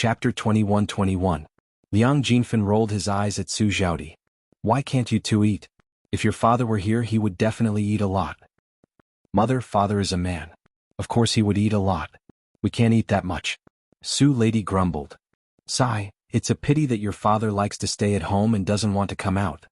Chapter 21-21. Liang Jinfen rolled his eyes at Su Zhaodi. Why can't you two eat? If your father were here he would definitely eat a lot. Mother, father is a man. Of course he would eat a lot. We can't eat that much. Su Lady grumbled. Sigh, it's a pity that your father likes to stay at home and doesn't want to come out.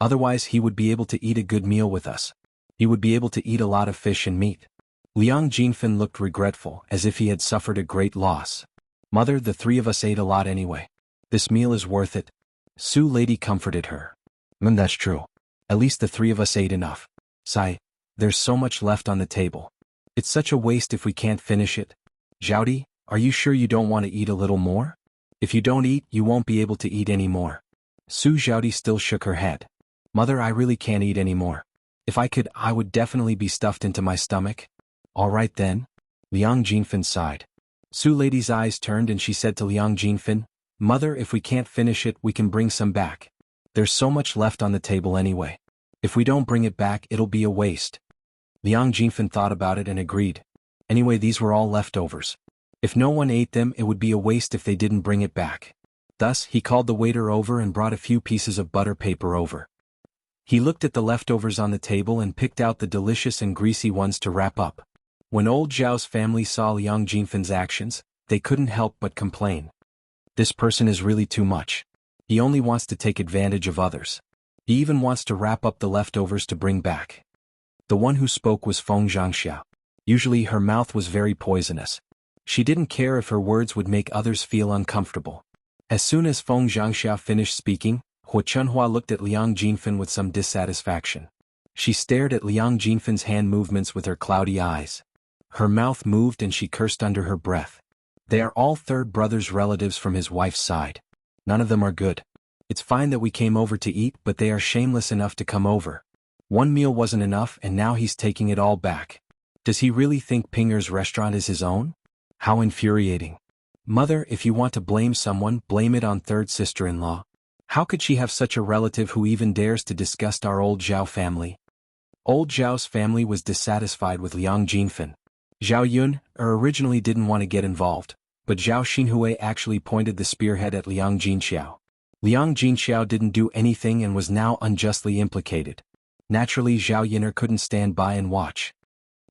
Otherwise he would be able to eat a good meal with us. He would be able to eat a lot of fish and meat. Liang Jinfen looked regretful, as if he had suffered a great loss. Mother, the three of us ate a lot anyway. This meal is worth it. Su Lady comforted her. That's true. At least the three of us ate enough. Sigh, there's so much left on the table. It's such a waste if we can't finish it. Zhaodi, are you sure you don't want to eat a little more? If you don't eat, you won't be able to eat any more. Su Zhaodi still shook her head. Mother, I really can't eat any more. If I could, I would definitely be stuffed into my stomach. All right then. Liang Jinfen sighed. Su Lady's eyes turned and she said to Liang Jinfen, Mother, if we can't finish it, we can bring some back. There's so much left on the table anyway. If we don't bring it back, it'll be a waste. Liang Jinfen thought about it and agreed. Anyway, these were all leftovers. If no one ate them, it would be a waste if they didn't bring it back. Thus, he called the waiter over and brought a few pieces of butter paper over. He looked at the leftovers on the table and picked out the delicious and greasy ones to wrap up. When old Zhao's family saw Liang Jinfen's actions, they couldn't help but complain. This person is really too much. He only wants to take advantage of others. He even wants to wrap up the leftovers to bring back. The one who spoke was Feng Zhangxiao. Usually her mouth was very poisonous. She didn't care if her words would make others feel uncomfortable. As soon as Feng Zhangxiao finished speaking, Hua Chunhua looked at Liang Jinfen with some dissatisfaction. She stared at Liang Jinfen's hand movements with her cloudy eyes. Her mouth moved and she cursed under her breath. They are all third brother's relatives from his wife's side. None of them are good. It's fine that we came over to eat, but they are shameless enough to come over. One meal wasn't enough and now he's taking it all back. Does he really think Pinger's restaurant is his own? How infuriating. Mother, if you want to blame someone, blame it on third sister-in-law. How could she have such a relative who even dares to disgust our old Zhao family? Old Zhao's family was dissatisfied with Liang Jinfen. Zhao Yun originally didn't want to get involved, but Zhao Xinhui actually pointed the spearhead at Liang Jinxiao. Liang Jinxiao didn't do anything and was now unjustly implicated. Naturally, Zhao Yin'er couldn't stand by and watch.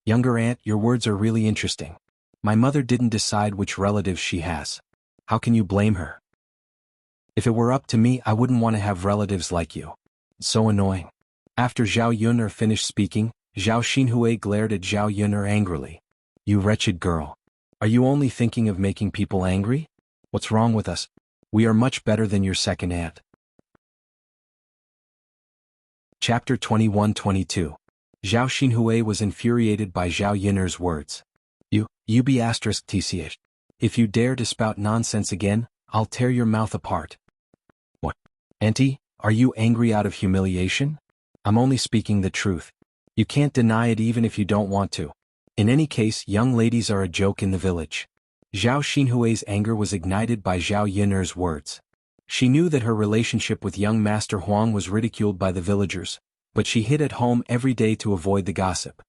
Younger aunt, your words are really interesting. My mother didn't decide which relatives she has. How can you blame her? If it were up to me, I wouldn't want to have relatives like you. It's so annoying. After Zhao Yun'er finished speaking, Zhao Xinhui glared at Zhao Yun'er angrily. You wretched girl. Are you only thinking of making people angry? What's wrong with us? We are much better than your second aunt. Chapter 21-22. Zhao Xinhui was infuriated by Zhao Yun'er's words. You be *tch. If you dare to spout nonsense again, I'll tear your mouth apart. What? Auntie, are you angry out of humiliation? I'm only speaking the truth. You can't deny it even if you don't want to. In any case, young ladies are a joke in the village. Zhao Xinhui's anger was ignited by Zhao Yun'er's words. She knew that her relationship with young Master Huang was ridiculed by the villagers, but she hid at home every day to avoid the gossip.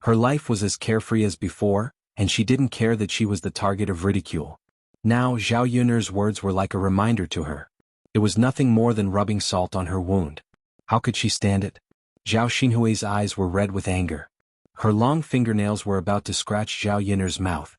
Her life was as carefree as before, and she didn't care that she was the target of ridicule. Now Zhao Yun'er's words were like a reminder to her. It was nothing more than rubbing salt on her wound. How could she stand it? Zhao Xinhui's eyes were red with anger. Her long fingernails were about to scratch Zhao Yun'er's mouth.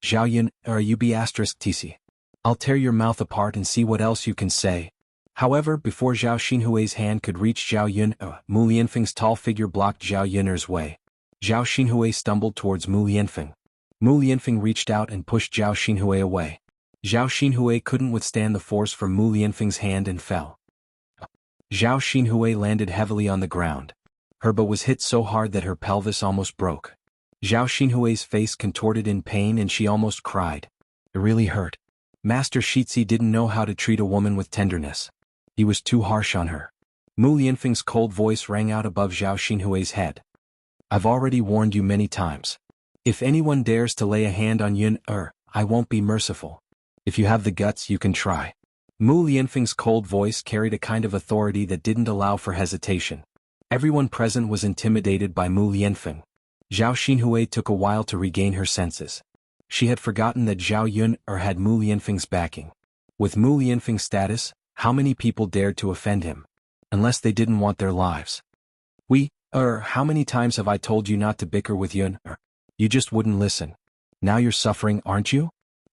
Zhao Yun, you be *tc. I'll tear your mouth apart and see what else you can say. However, before Zhao Xinhui's hand could reach Zhao Yun, Mu Lianfeng's tall figure blocked Zhao Yun'er's way. Zhao Xinhui stumbled towards Mu Lianfeng. Mu Lianfeng reached out and pushed Zhao Xinhui away. Zhao Xinhui couldn't withstand the force from Mu Lianfeng's hand and fell. Zhao Xinhui landed heavily on the ground. Her butt was hit so hard that her pelvis almost broke. Zhao Xinhui's face contorted in pain and she almost cried. It really hurt. Master Shitzi didn't know how to treat a woman with tenderness. He was too harsh on her. Mu Lianfeng's cold voice rang out above Zhao Xinhui's head. I've already warned you many times. If anyone dares to lay a hand on Yun, I won't be merciful. If you have the guts, you can try. Mu Lianfeng's cold voice carried a kind of authority that didn't allow for hesitation. Everyone present was intimidated by Mu Lianfeng. Zhao Xinhui took a while to regain her senses. She had forgotten that Zhao Yun had Mu Lianfeng's backing. With Mu Lianfeng's status, how many people dared to offend him? Unless they didn't want their lives. How many times have I told you not to bicker with Yun? You just wouldn't listen. Now you're suffering, aren't you?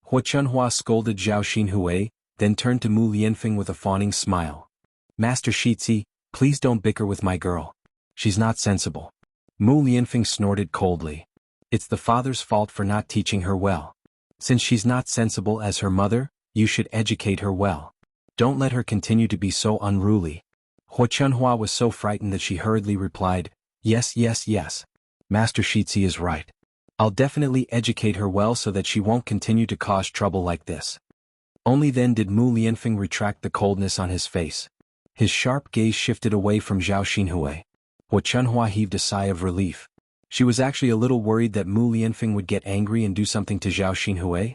Hua Chunhua scolded Zhao Xinhui, then turned to Mu Lianfeng with a fawning smile. Master Shizi, please don't bicker with my girl. She's not sensible. Mu Lianfeng snorted coldly. It's the father's fault for not teaching her well. Since she's not sensible as her mother, you should educate her well. Don't let her continue to be so unruly. Hua Chunhua was so frightened that she hurriedly replied, yes. Master Shizi is right. I'll definitely educate her well so that she won't continue to cause trouble like this. Only then did Mu Lianfeng retract the coldness on his face. His sharp gaze shifted away from Zhao Xinhui. Hua Chunhua heaved a sigh of relief. She was actually a little worried that Mu Lianfeng would get angry and do something to Zhao Xinhui.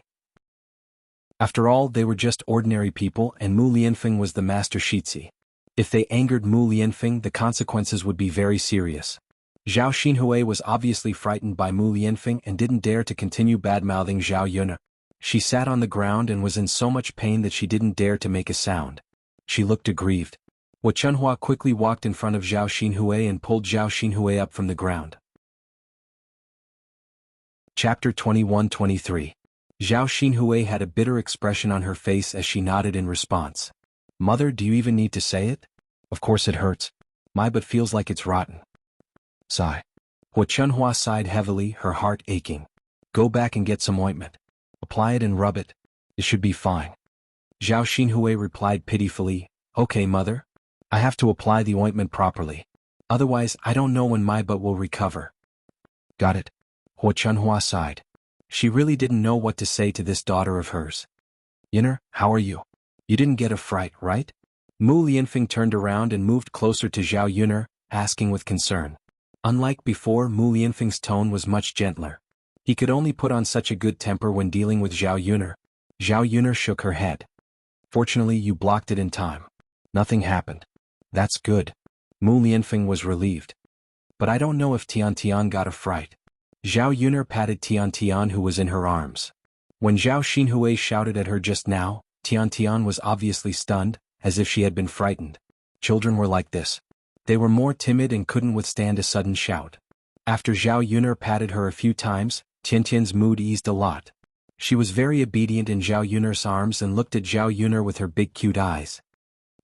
After all, they were just ordinary people and Mu Lianfeng was the Master Shizi. If they angered Mu Lianfeng, the consequences would be very serious. Zhao Xinhui was obviously frightened by Mu Lianfeng and didn't dare to continue bad-mouthing Zhao Yun. She sat on the ground and was in so much pain that she didn't dare to make a sound. She looked aggrieved. Hua Chunhua quickly walked in front of Zhao Xinhui and pulled Zhao Xinhui up from the ground. Chapter 21-23. Zhao Xinhui had a bitter expression on her face as she nodded in response. Mother, do you even need to say it? Of course it hurts. My butt feels like it's rotten. Sigh. Hua Chunhua sighed heavily, her heart aching. Go back and get some ointment. Apply it and rub it. It should be fine. Zhao Xinhui replied pitifully, okay mother. I have to apply the ointment properly. Otherwise, I don't know when my butt will recover. Got it. Hua Chunhua sighed. She really didn't know what to say to this daughter of hers. Yinner, how are you? You didn't get a fright, right? Mu Lianfeng turned around and moved closer to Zhao Yun'er, asking with concern. Unlike before, Mu Lianfeng's tone was much gentler. He could only put on such a good temper when dealing with Zhao Yun'er. Zhao Yun'er shook her head. Fortunately, you blocked it in time. Nothing happened. That's good. Mu Lianfeng was relieved. But I don't know if Tian got a fright. Zhao Yun'er patted Tian who was in her arms. When Zhao Xinhui shouted at her just now, Tian was obviously stunned, as if she had been frightened. Children were like this. They were more timid and couldn't withstand a sudden shout. After Zhao Yun'er patted her a few times, Tian's mood eased a lot. She was very obedient in Zhao Yun'er's arms and looked at Zhao Yun'er with her big cute eyes.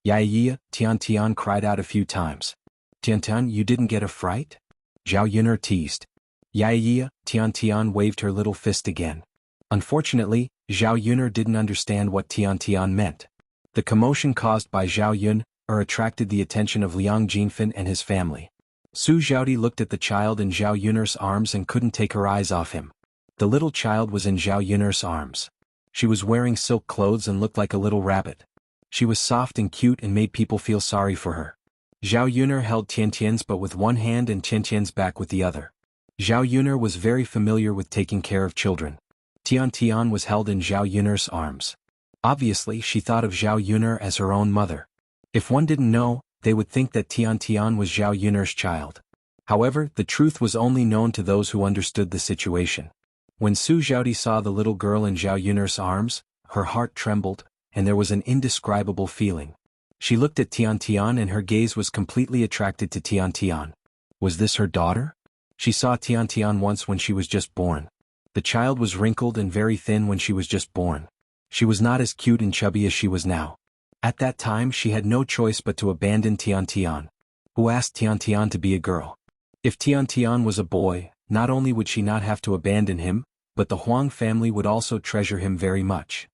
Yaya, Tian cried out a few times. Tian, you didn't get a fright? Zhao Yun'er teased. Yaya, Tian waved her little fist again. Unfortunately, Zhao Yun'er didn't understand what Tian meant. The commotion caused by Zhao Yun'er attracted the attention of Liang Jinfen and his family. Su Zhaodi looked at the child in Zhao Yun'er's arms and couldn't take her eyes off him. The little child was in Zhao Yun'er's arms. She was wearing silk clothes and looked like a little rabbit. She was soft and cute and made people feel sorry for her. Zhao Yun'er held Tian's butt with one hand and Tian's back with the other. Zhao Yun'er was very familiar with taking care of children. Tian was held in Zhao Yun'er's arms. Obviously, she thought of Zhao Yun'er as her own mother. If one didn't know, they would think that Tian was Zhao Yun'er's child. However, the truth was only known to those who understood the situation. When Su Zhaodi saw the little girl in Zhao Yun'er's arms, her heart trembled, and there was an indescribable feeling. She looked at Tian and her gaze was completely attracted to Tian. Was this her daughter? She saw Tian once when she was just born. The child was wrinkled and very thin when she was just born. She was not as cute and chubby as she was now. At that time she had no choice but to abandon Tian, who asked Tian to be a girl. If Tian was a boy, not only would she not have to abandon him, but the Huang family would also treasure him very much.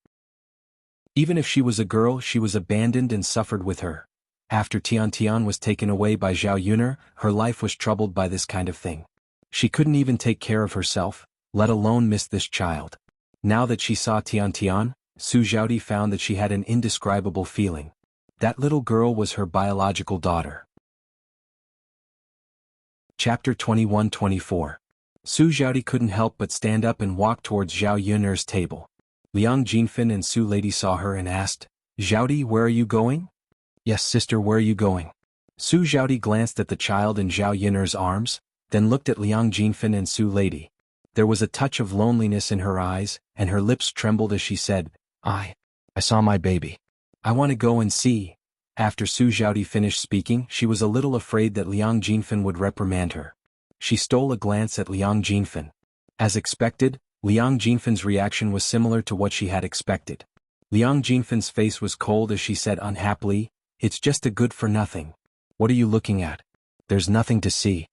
Even if she was a girl, she was abandoned and suffered with her. After Tian was taken away by Zhao Yun'er, her life was troubled by this kind of thing. She couldn't even take care of herself, let alone miss this child. Now that she saw Tian, Su Zhaodi found that she had an indescribable feeling. That little girl was her biological daughter. Chapter 21-24. Su Zhaodi couldn't help but stand up and walk towards Zhao Yun'er's table. Liang Jinfen and Su Lady saw her and asked, Zhaodi, where are you going? Yes, sister, where are you going? Su Zhaodi glanced at the child in Zhao Yun'er's arms, then looked at Liang Jinfen and Su Lady. There was a touch of loneliness in her eyes, and her lips trembled as she said, I saw my baby. I want to go and see. After Su Xiaodi finished speaking, she was a little afraid that Liang Jinfen would reprimand her. She stole a glance at Liang Jinfen. As expected, Liang Jinfen's reaction was similar to what she had expected. Liang Jinfen's face was cold as she said unhappily, It's just a good-for-nothing. What are you looking at? There's nothing to see.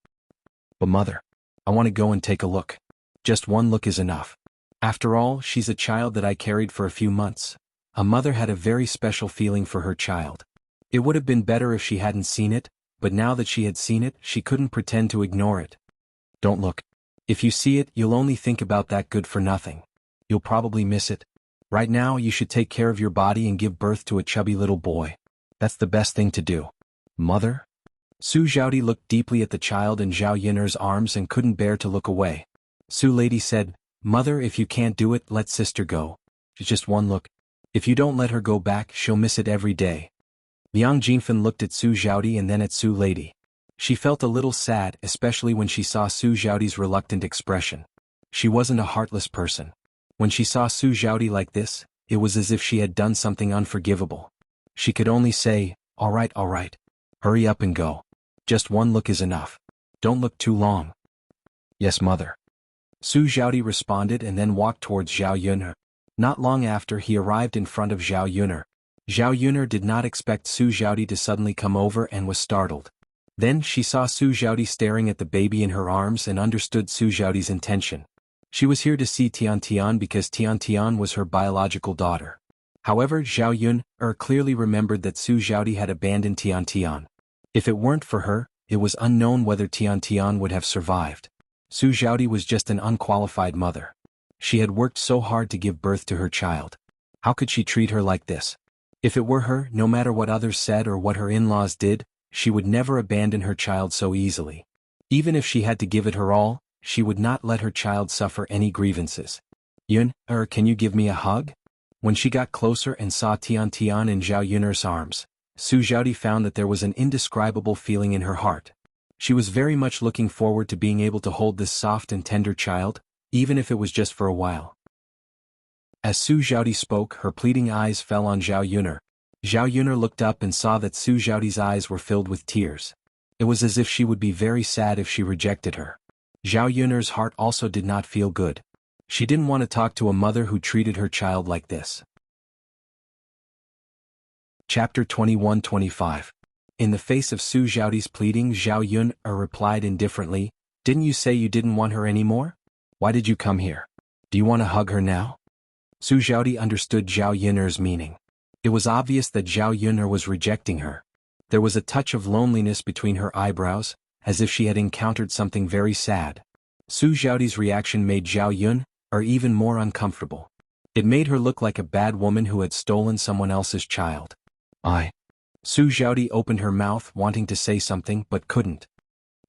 But mother, I want to go and take a look. Just one look is enough. After all, she's a child that I carried for a few months. A mother had a very special feeling for her child. It would have been better if she hadn't seen it, but now that she had seen it, she couldn't pretend to ignore it. Don't look. If you see it, you'll only think about that good-for-nothing. You'll probably miss it. Right now, you should take care of your body and give birth to a chubby little boy. That's the best thing to do. Mother? Su Xiaodi looked deeply at the child in Zhao Yun'er's arms and couldn't bear to look away. Su Lady said, Mother, if you can't do it, let sister go. It's just one look. If you don't let her go back, she'll miss it every day. Liang Jinfen looked at Su Xiaodi and then at Su Lady. She felt a little sad, especially when she saw Su Xiaodi's reluctant expression. She wasn't a heartless person. When she saw Su Xiaodi like this, it was as if she had done something unforgivable. She could only say, all right. Hurry up and go. Just one look is enough. Don't look too long. Yes, mother. Su Xiaodi responded and then walked towards Zhao Yun'er. Not long after, he arrived in front of Zhao Yun'er. Zhao Yun'er did not expect Su Xiaodi to suddenly come over and was startled. Then she saw Su Xiaodi staring at the baby in her arms and understood Su Xiaodi's intention. She was here to see Tian because Tian was her biological daughter. However, Zhao Yun'er clearly remembered that Su Xiaodi had abandoned Tian. If it weren't for her, it was unknown whether Tian would have survived. Su Xiaodi was just an unqualified mother. She had worked so hard to give birth to her child. How could she treat her like this? If it were her, no matter what others said or what her in-laws did, she would never abandon her child so easily. Even if she had to give it her all, she would not let her child suffer any grievances. Yun'er, can you give me a hug? When she got closer and saw Tian in Zhao Yun'er's arms, Su Xiaodi found that there was an indescribable feeling in her heart. She was very much looking forward to being able to hold this soft and tender child, even if it was just for a while. As Su Xiaodi spoke, her pleading eyes fell on Zhao Yun'er. Zhao Yun'er looked up and saw that Su Xiaodi's eyes were filled with tears. It was as if she would be very sad if she rejected her. Zhao Yun'er's heart also did not feel good. She didn't want to talk to a mother who treated her child like this. Chapter 21-25. In the face of Su Xiaodi's pleading, Zhao Yun'er replied indifferently, Didn't you say you didn't want her anymore? Why did you come here? Do you want to hug her now? Su Xiaodi understood Zhao Yun'er's meaning. It was obvious that Zhao Yun'er was rejecting her. There was a touch of loneliness between her eyebrows, as if she had encountered something very sad. Su Xiaodi's reaction made Zhao Yun'er even more uncomfortable. It made her look like a bad woman who had stolen someone else's child. Su Xiaodi opened her mouth wanting to say something but couldn't.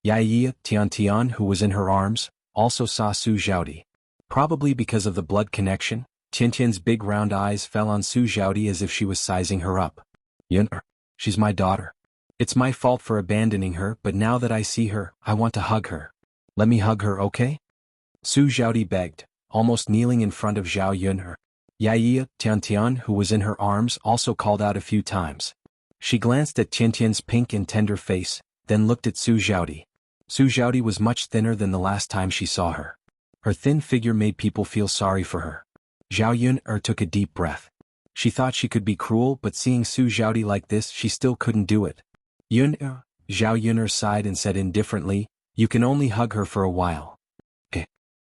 Tian, who was in her arms, also saw Su Xiaodi. Probably because of the blood connection, Tian's big round eyes fell on Su Xiaodi as if she was sizing her up. Yun'er, she's my daughter. It's my fault for abandoning her, but now that I see her, I want to hug her. Let me hug her, okay? Su Xiaodi begged, almost kneeling in front of Zhao Yun'er. Tian, who was in her arms, also called out a few times. She glanced at Tian's pink and tender face, then looked at Su Xiaodi. Su Xiaodi was much thinner than the last time she saw her. Her thin figure made people feel sorry for her. Zhao Yun'er took a deep breath. She thought she could be cruel, but seeing Su Xiaodi like this, she still couldn't do it. Yun'er, Zhao Yun'er sighed and said indifferently, You can only hug her for a while.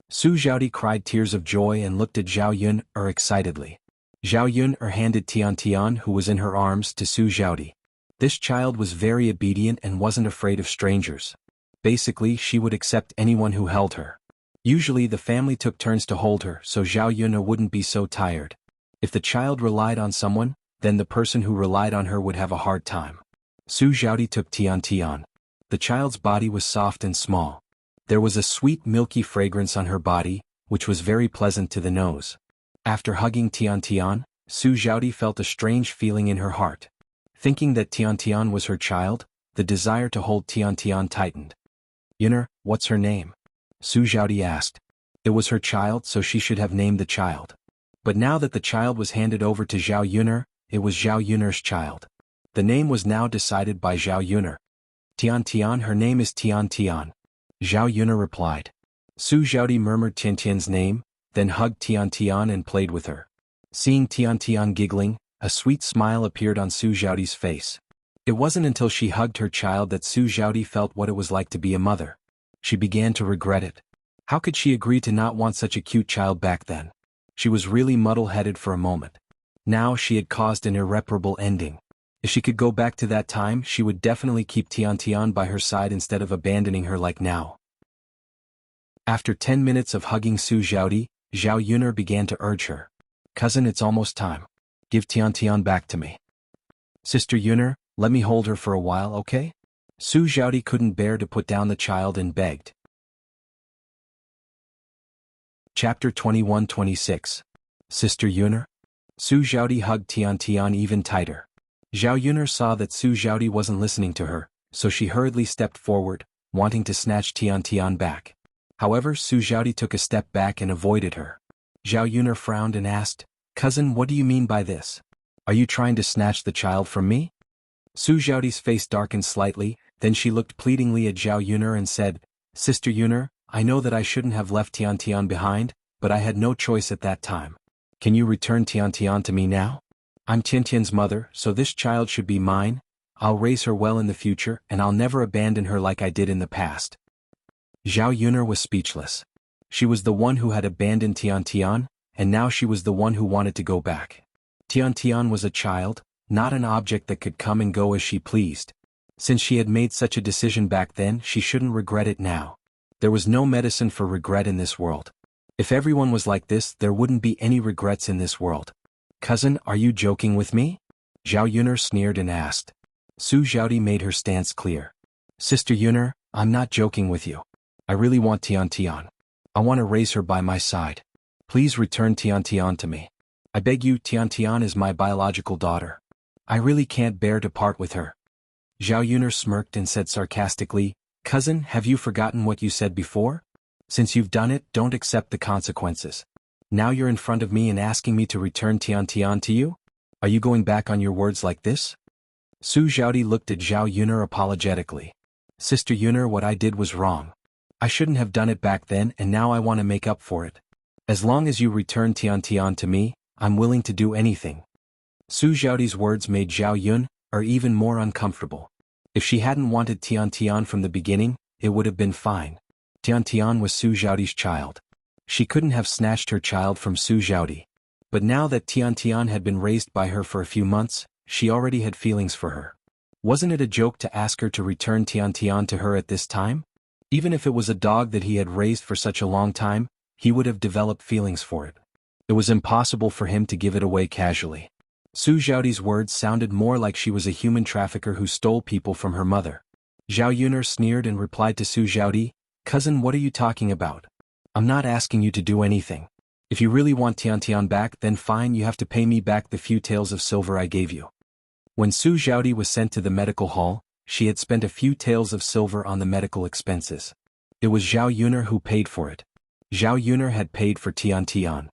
Su Xiaodi cried tears of joy and looked at Zhao Yun'er excitedly. Zhao Yun'er handed Tian, who was in her arms, to Su Xiaodi. This child was very obedient and wasn't afraid of strangers. Basically, she would accept anyone who held her. Usually the family took turns to hold her so Zhao Yun'er wouldn't be so tired. If the child relied on someone, then the person who relied on her would have a hard time. Su Xiaodi took Tian. The child's body was soft and small. There was a sweet milky fragrance on her body, which was very pleasant to the nose. After hugging Tian, Su Xiaodi felt a strange feeling in her heart. Thinking that Tian was her child, the desire to hold Tian tightened. Yun'er, what's her name? Su Xiaodi asked. It was her child, so she should have named the child. But now that the child was handed over to Zhao Yuner, it was Zhao Yuner's child. The name was now decided by Zhao Yuner. Tian Tian, her name is Tian Tian. Zhao Yuner replied. Su Zhaodi murmured Tian Tian's name, then hugged Tian Tian and played with her. Seeing Tian Tian giggling, a sweet smile appeared on Su Zhaodi's face. It wasn't until she hugged her child that Su Zhaodi felt what it was like to be a mother. She began to regret it. How could she agree to not want such a cute child back then? She was really muddle-headed for a moment. Now she had caused an irreparable ending. If she could go back to that time, she would definitely keep Tian Tian by her side instead of abandoning her like now. After 10 minutes of hugging Su Zhaodi, Zhao Yuner began to urge her. Cousin, it's almost time. Give Tian Tian back to me. Sister Yuner, let me hold her for a while, okay? Su Zhaodi couldn't bear to put down the child and begged. Chapter 21-26. Sister Yuner? Su Zhaodi hugged Tian Tian even tighter. Zhao Yuner saw that Su Zhaodi wasn't listening to her, so she hurriedly stepped forward, wanting to snatch Tian Tian back. However, Su Zhaodi took a step back and avoided her. Zhao Yuner frowned and asked, Cousin, what do you mean by this? Are you trying to snatch the child from me? Su Zhaodi's face darkened slightly, then she looked pleadingly at Zhao Yuner and said, Sister Yuner, I know that I shouldn't have left Tian Tian behind, but I had no choice at that time. Can you return Tian Tian to me now? I'm Tian Tian's mother, so this child should be mine. I'll raise her well in the future, and I'll never abandon her like I did in the past. Zhao Yuner was speechless. She was the one who had abandoned Tian Tian, and now she was the one who wanted to go back. Tian Tian was a child, not an object that could come and go as she pleased. Since she had made such a decision back then, she shouldn't regret it now. There was no medicine for regret in this world. If everyone was like this, there wouldn't be any regrets in this world. Cousin, are you joking with me? Zhao Yuner sneered and asked. Su Zhaodi made her stance clear. Sister Yuner, I'm not joking with you. I really want Tian Tian. I want to raise her by my side. Please return Tian Tian to me. I beg you, Tian Tian is my biological daughter. I really can't bear to part with her. Zhao Yuner smirked and said sarcastically, Cousin, have you forgotten what you said before? Since you've done it, don't accept the consequences. Now you're in front of me and asking me to return Tian Tian to you? Are you going back on your words like this? Su Zhaodi looked at Zhao Yuner apologetically. Sister Yuner, what I did was wrong. I shouldn't have done it back then, and now I want to make up for it. As long as you return Tian Tian to me, I'm willing to do anything. Su Zhaodi's words made Zhao Yuner even more uncomfortable. If she hadn't wanted Tian Tian from the beginning, it would have been fine. Tian Tian was Su Zhaodi's child. She couldn't have snatched her child from Su Zhaodi. But now that Tian Tian had been raised by her for a few months, she already had feelings for her. Wasn't it a joke to ask her to return Tian Tian to her at this time? Even if it was a dog that he had raised for such a long time, he would have developed feelings for it. It was impossible for him to give it away casually. Su Zhaodi's words sounded more like she was a human trafficker who stole people from her mother. Zhao Yuner sneered and replied to Su Zhaodi, Cousin, what are you talking about? I'm not asking you to do anything. If you really want Tian Tian back, then fine, you have to pay me back the few taels of silver I gave you. When Su Zhaodi was sent to the medical hall, she had spent a few taels of silver on the medical expenses. It was Zhao Yuner who paid for it. Zhao Yuner had paid for Tian Tian.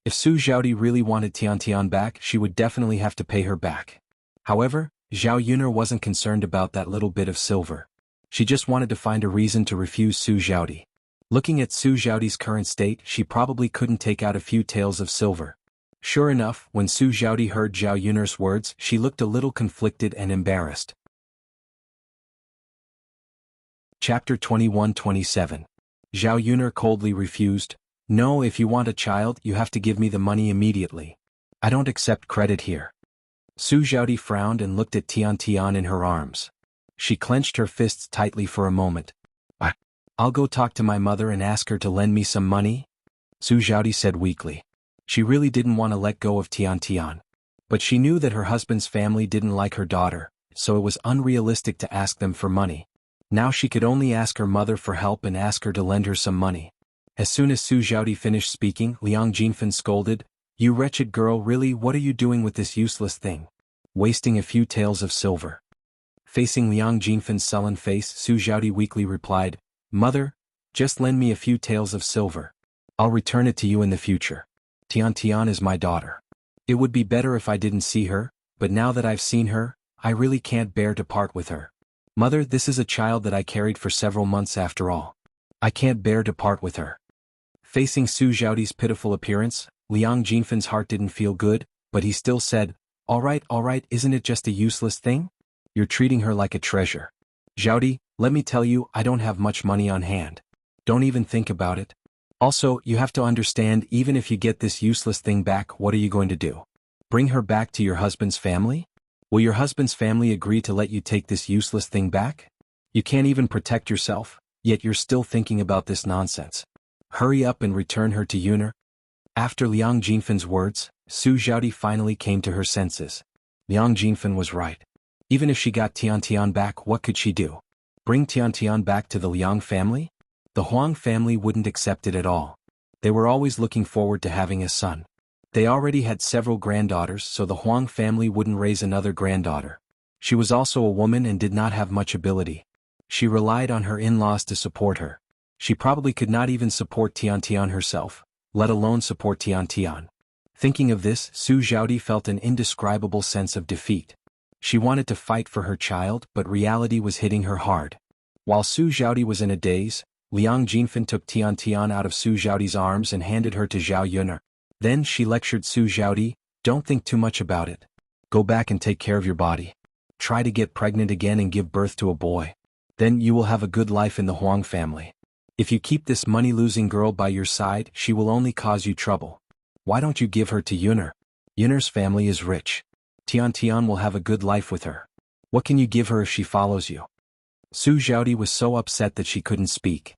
If Su Zhaodi really wanted Tian Tian back, she would definitely have to pay her back. However, Zhao Yuner wasn't concerned about that little bit of silver. She just wanted to find a reason to refuse Su Zhaodi. Looking at Su Zhaodi's current state, she probably couldn't take out a few taels of silver. Sure enough, when Su Zhaodi heard Zhao Yuner's words, she looked a little conflicted and embarrassed. Chapter 21-27. Zhao Yuner coldly refused. No, if you want a child, you have to give me the money immediately. I don't accept credit here. Su Zhaodi frowned and looked at Tian Tian in her arms. She clenched her fists tightly for a moment. I'll go talk to my mother and ask her to lend me some money, Su Zhaodi said weakly. She really didn't want to let go of Tian Tian. But she knew that her husband's family didn't like her daughter, so it was unrealistic to ask them for money. Now she could only ask her mother for help and ask her to lend her some money. As soon as Su Zhaodi finished speaking, Liang Jinfen scolded, You wretched girl, really, what are you doing with this useless thing? Wasting a few taels of silver. Facing Liang Jinfen's sullen face, Su Zhaodi weakly replied, Mother, Just lend me a few taels of silver. I'll return it to you in the future. Tian Tian is my daughter. It would be better if I didn't see her, but now that I've seen her, I really can't bear to part with her. Mother, this is a child that I carried for several months after all. I can't bear to part with her. Facing Su Xiaoti's pitiful appearance, Liang Jinfan's heart didn't feel good, but he still said, all right, isn't it just a useless thing? You're treating her like a treasure. Xiaoti, let me tell you, I don't have much money on hand. Don't even think about it. Also, you have to understand, even if you get this useless thing back, what are you going to do? Bring her back to your husband's family? Will your husband's family agree to let you take this useless thing back? You can't even protect yourself, yet you're still thinking about this nonsense. Hurry up and return her to Yuner. After Liang Jinfan's words, Su Xiaoti finally came to her senses. Liang Jinfan was right. Even if she got Tian Tian back, what could she do? Bring Tian Tian back to the Liang family? The Huang family wouldn't accept it at all. They were always looking forward to having a son. They already had several granddaughters, so the Huang family wouldn't raise another granddaughter. She was also a woman and did not have much ability. She relied on her in-laws to support her. She probably could not even support Tian Tian herself, let alone support Tian Tian. Thinking of this, Su Xiaoti felt an indescribable sense of defeat. She wanted to fight for her child, but reality was hitting her hard. While Su Xiaoti was in a daze, Liang Jinfan took Tian Tian out of Su Xiaoti's arms and handed her to Zhao Yuner. Then she lectured Su Xiaoti, don't think too much about it. Go back and take care of your body. Try to get pregnant again and give birth to a boy. Then you will have a good life in the Huang family. If you keep this money-losing girl by your side, she will only cause you trouble. Why don't you give her to Yuner? Yuner's family is rich. Tian Tian will have a good life with her. What can you give her if she follows you? Su Xiaoti was so upset that she couldn't speak.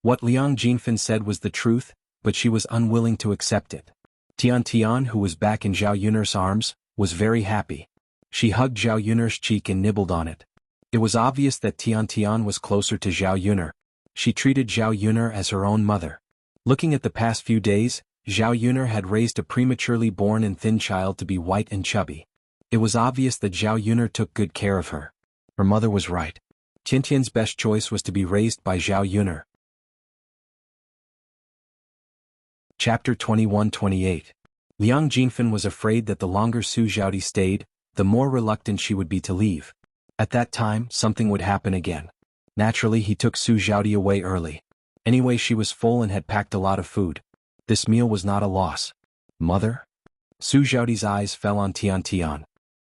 What Liang Jinfan said was the truth, but she was unwilling to accept it. Tian Tian, who was back in Zhao Yuner's arms, was very happy. She hugged Zhao Yuner's cheek and nibbled on it. It was obvious that Tian Tian was closer to Zhao Yuner. She treated Zhao Yuner as her own mother. Looking at the past few days, Zhao Yuner had raised a prematurely born and thin child to be white and chubby. It was obvious that Zhao Yuner took good care of her. Her mother was right. Tiantian's best choice was to be raised by Zhao Yuner. Chapter 21-28. Liang Jinfan was afraid that the longer Su Xiaoti stayed, the more reluctant she would be to leave. At that time, something would happen again. Naturally, he took Su Xiaoti away early. Anyway, she was full and had packed a lot of food. This meal was not a loss. Mother? Su Xiaoti's eyes fell on Tian Tian.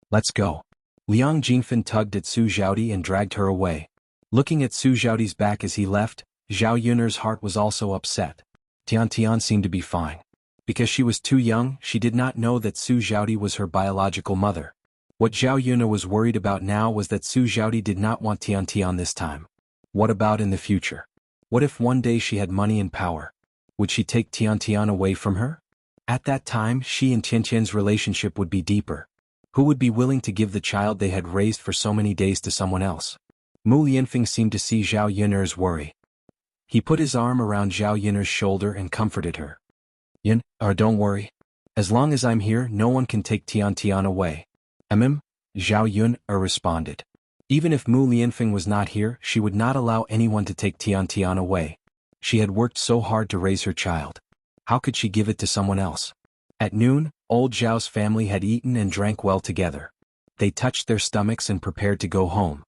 Let's go. Liang Jinfan tugged at Su Xiaoti and dragged her away. Looking at Su Xiaoti's back as he left, Zhao Yuner's heart was also upset. Tian Tian seemed to be fine. Because she was too young, she did not know that Su Xiaoti was her biological mother. What Zhao Yuner was worried about now was that Su Xiaoti did not want Tian Tian this time. What about in the future? What if one day she had money and power? Would she take Tian Tian away from her? At that time, she and Tiantian's relationship would be deeper. Who would be willing to give the child they had raised for so many days to someone else? Mu Lianfeng seemed to see Zhao Yuner's worry. He put his arm around Zhao Yuner's shoulder and comforted her. Don't worry. As long as I'm here, no one can take Tian Tian away. Zhao Yuner responded. Even if Mu Lianfeng was not here, she would not allow anyone to take Tian Tian away. She had worked so hard to raise her child. How could she give it to someone else? At noon, old Zhao's family had eaten and drank well together. They touched their stomachs and prepared to go home.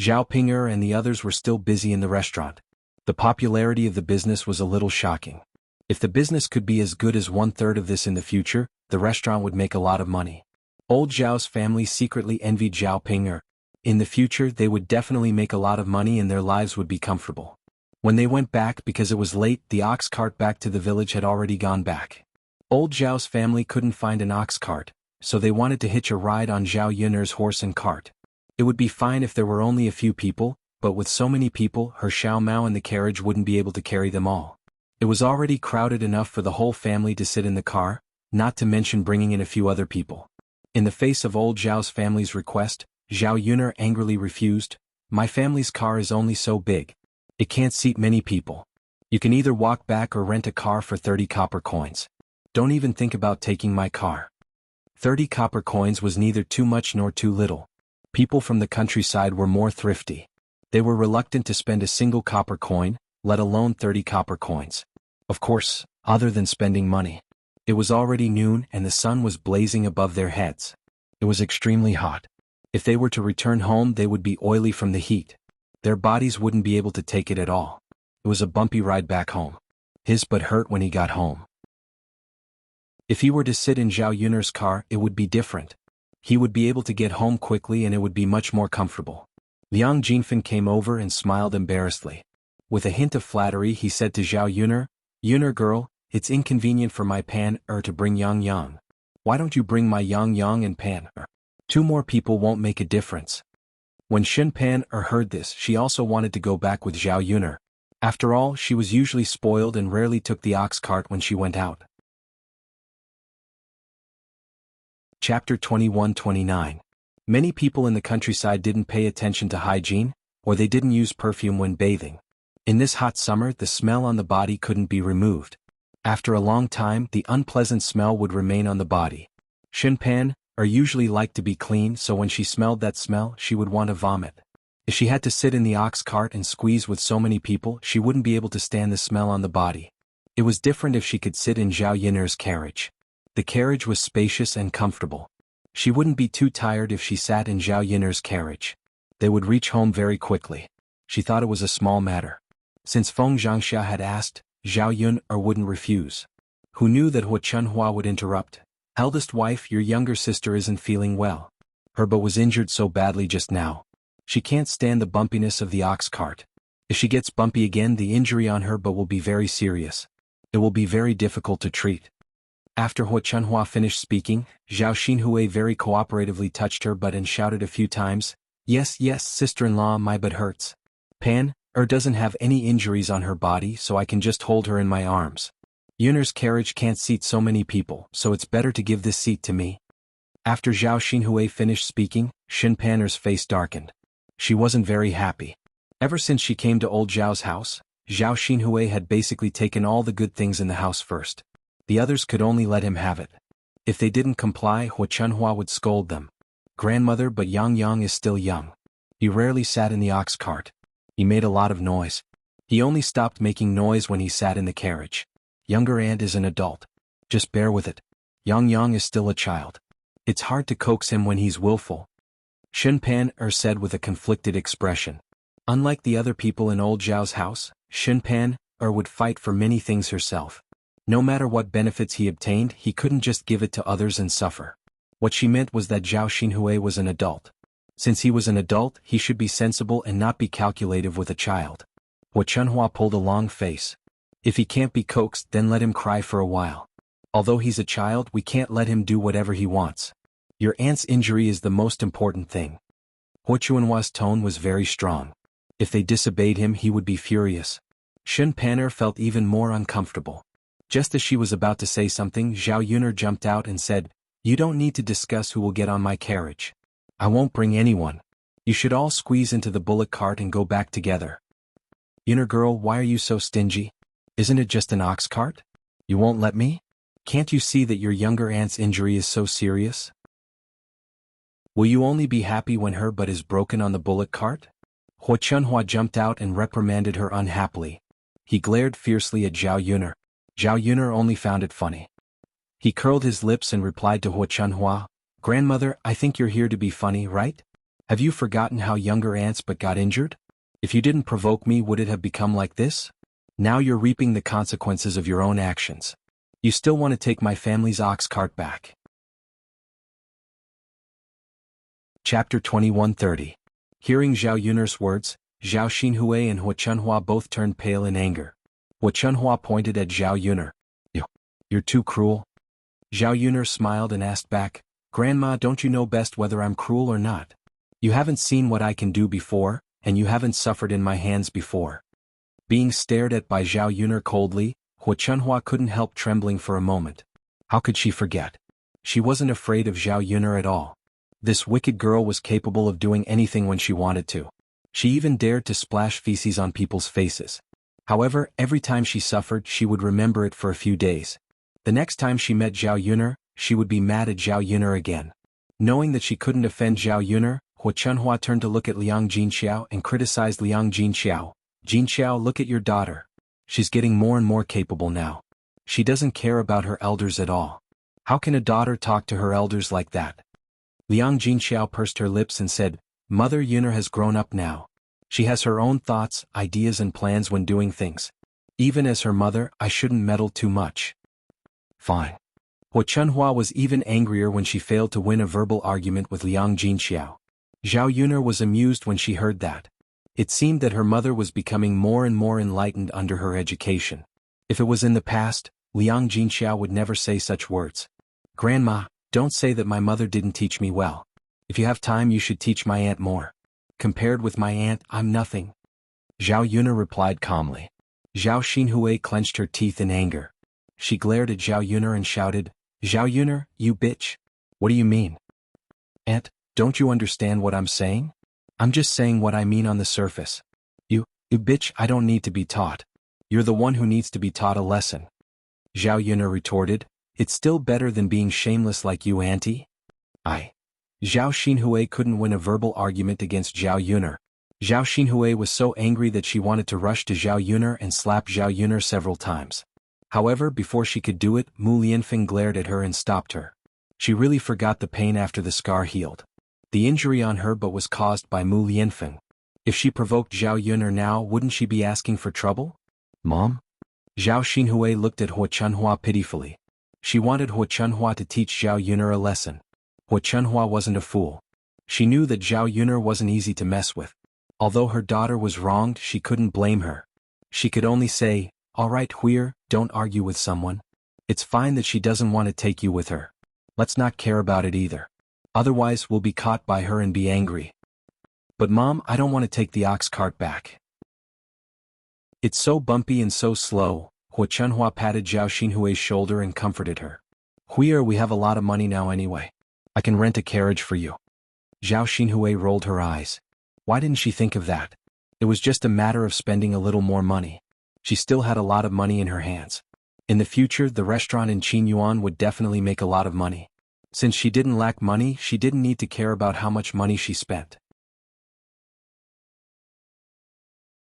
Zhao Ping'er and the others were still busy in the restaurant. The popularity of the business was a little shocking. If the business could be as good as 1/3 of this in the future, the restaurant would make a lot of money. Old Zhao's family secretly envied Zhao Ping'er. In the future, they would definitely make a lot of money and their lives would be comfortable. When they went back because it was late, the ox cart back to the village had already gone back. Old Zhao's family couldn't find an ox cart, so they wanted to hitch a ride on Zhao Yuner's horse and cart. It would be fine if there were only a few people, but with so many people, her Xiao Mao and the carriage wouldn't be able to carry them all. It was already crowded enough for the whole family to sit in the car, not to mention bringing in a few other people. In the face of old Zhao's family's request, Zhao Yuner angrily refused. My family's car is only so big. It can't seat many people. You can either walk back or rent a car for 30 copper coins. Don't even think about taking my car. 30 copper coins was neither too much nor too little. People from the countryside were more thrifty. They were reluctant to spend a single copper coin, let alone 30 copper coins. Of course, other than spending money. It was already noon and the sun was blazing above their heads. It was extremely hot. If they were to return home, they would be oily from the heat. Their bodies wouldn't be able to take it at all. It was a bumpy ride back home. His butt hurt when he got home. If he were to sit in Zhao Yun'er's car, it would be different. He would be able to get home quickly and it would be much more comfortable. Liang Jinfen came over and smiled embarrassedly. With a hint of flattery, he said to Zhao Yun'er, "Yun'er girl, it's inconvenient for my Pan-er to bring Yang Yang. Why don't you bring my Yang Yang and Pan-er? 2 more people won't make a difference." When Shen Pan-er heard this, she also wanted to go back with Zhao Yun'er. After all, she was usually spoiled and rarely took the ox cart when she went out. Chapter 21-29. Many people in the countryside didn't pay attention to hygiene, or they didn't use perfume when bathing. In this hot summer, the smell on the body couldn't be removed. After a long time, the unpleasant smell would remain on the body. Shen Pan-er usually liked to be clean, so when she smelled that smell, she would want to vomit. If she had to sit in the ox cart and squeeze with so many people, she wouldn't be able to stand the smell on the body. It was different if she could sit in Zhao Yun'er's carriage. The carriage was spacious and comfortable. She wouldn't be too tired if she sat in Zhao Yun'er's carriage. They would reach home very quickly. She thought it was a small matter. Since Feng Zhangxia had asked, Zhao Yun'er wouldn't refuse. Who knew that Hua Chunhua would interrupt? "Eldest wife, your younger sister isn't feeling well. Her butt was injured so badly just now. She can't stand the bumpiness of the ox cart. If she gets bumpy again, the injury on her butt will be very serious. It will be very difficult to treat." After Hua Chunhua finished speaking, Zhao Xinhui very cooperatively touched her butt and shouted a few times, "Yes, yes, sister-in-law, my butt hurts. Pan-er doesn't have any injuries on her body, so I can just hold her in my arms. Yun'er's carriage can't seat so many people, so it's better to give this seat to me." After Zhao Xinhui finished speaking, Shen Pan'er's face darkened. She wasn't very happy. Ever since she came to old Zhao's house, Zhao Xinhui had basically taken all the good things in the house first. The others could only let him have it. If they didn't comply, Hua Chunhua would scold them. "Grandmother, but Yang Yang is still young. He rarely sat in the ox cart. He made a lot of noise. He only stopped making noise when he sat in the carriage. Younger aunt is an adult. Just bear with it. Yang Yang is still a child. It's hard to coax him when he's willful." Shen Pan-er said with a conflicted expression. Unlike the other people in old Zhao's house, Shen Pan-er would fight for many things herself. No matter what benefits he obtained, he couldn't just give it to others and suffer. What she meant was that Zhao Xinhui was an adult. Since he was an adult, he should be sensible and not be calculative with a child. Hua Chunhua pulled a long face. If he can't be coaxed, then let him cry for a while. Although he's a child, we can't let him do whatever he wants. Your aunt's injury is the most important thing. Hua Chunhua's tone was very strong. If they disobeyed him, he would be furious. Shen Pan'er felt even more uncomfortable. Just as she was about to say something, Zhao Yun'er jumped out and said, "You don't need to discuss who will get on my carriage. I won't bring anyone. You should all squeeze into the bullock cart and go back together." "Yun'er girl, why are you so stingy? Isn't it just an ox cart? You won't let me? Can't you see that your younger aunt's injury is so serious? Will you only be happy when her butt is broken on the bullock cart?" Hua Chunhua jumped out and reprimanded her unhappily. He glared fiercely at Zhao Yun'er. Zhao Yun'er only found it funny. He curled his lips and replied to Hua Chunhua, "Grandmother, I think you're here to be funny, right? Have you forgotten how younger aunts but got injured? If you didn't provoke me, would it have become like this? Now you're reaping the consequences of your own actions. You still want to take my family's ox cart back." Chapter 21-30. Hearing Zhao Yun'er's words, Zhao Xinhui and Hua Chunhua both turned pale in anger. Hua Chunhua pointed at Zhao Yun'er. You're too cruel." Zhao Yun'er smiled and asked back, "Grandma, don't you know best whether I'm cruel or not? You haven't seen what I can do before, and you haven't suffered in my hands before." Being stared at by Zhao Yun'er coldly, Hua Chunhua couldn't help trembling for a moment. How could she forget? She wasn't afraid of Zhao Yun'er at all. This wicked girl was capable of doing anything when she wanted to. She even dared to splash feces on people's faces. However, every time she suffered, she would remember it for a few days. The next time she met Zhao Yun'er, she would be mad at Zhao Yun'er again. Knowing that she couldn't offend Zhao Yun'er, Hua Chunhua turned to look at Liang Jinxiao and criticized Liang Jinxiao. Jinxiao, look at your daughter. She's getting more and more capable now. She doesn't care about her elders at all. How can a daughter talk to her elders like that? Liang Jinxiao pursed her lips and said, Mother Yuner has grown up now. She has her own thoughts, ideas and plans when doing things. Even as her mother, I shouldn't meddle too much. Fine. Hua Chunhua was even angrier when she failed to win a verbal argument with Liang Jinxiao. Zhao Yuner was amused when she heard that. It seemed that her mother was becoming more and more enlightened under her education. If it was in the past, Liang Jinxiao would never say such words. Grandma, don't say that my mother didn't teach me well. If you have time you should teach my aunt more. Compared with my aunt, I'm nothing. Zhao Yuner replied calmly. Zhao Xinhui clenched her teeth in anger. She glared at Zhao Yuner and shouted, Zhao Yuner, you bitch. What do you mean? Aunt, don't you understand what I'm saying? I'm just saying what I mean on the surface. You bitch, I don't need to be taught. You're the one who needs to be taught a lesson. Zhao Yuner retorted, it's still better than being shameless like you, auntie. Zhao Xinhui couldn't win a verbal argument against Zhao Yuner. Zhao Xinhui was so angry that she wanted to rush to Zhao Yuner and slap Zhao Yuner several times. However, before she could do it, Mu Lianfeng glared at her and stopped her. She really forgot the pain after the scar healed. The injury on her but was caused by Mu Lianfeng. If she provoked Zhao Yuner now, wouldn't she be asking for trouble? Mom? Zhao Xinhui looked at Hua Chunhua pitifully. She wanted Hua Chunhua to teach Zhao Yuner a lesson. Hua Chunhua wasn't a fool. She knew that Zhao Yuner wasn't easy to mess with. Although her daughter was wronged, she couldn't blame her. She could only say, all right Huir, don't argue with someone. It's fine that she doesn't want to take you with her. Let's not care about it either. Otherwise we'll be caught by her and be angry. But Mom, I don't want to take the ox cart back. It's so bumpy and so slow. Hua Chunhua patted Zhao Xinhui's shoulder and comforted her. Huir, we have a lot of money now anyway. I can rent a carriage for you. Zhao Xinhui rolled her eyes. Why didn't she think of that? It was just a matter of spending a little more money. She still had a lot of money in her hands. In the future, the restaurant in Qinyuan would definitely make a lot of money. Since she didn't lack money, she didn't need to care about how much money she spent.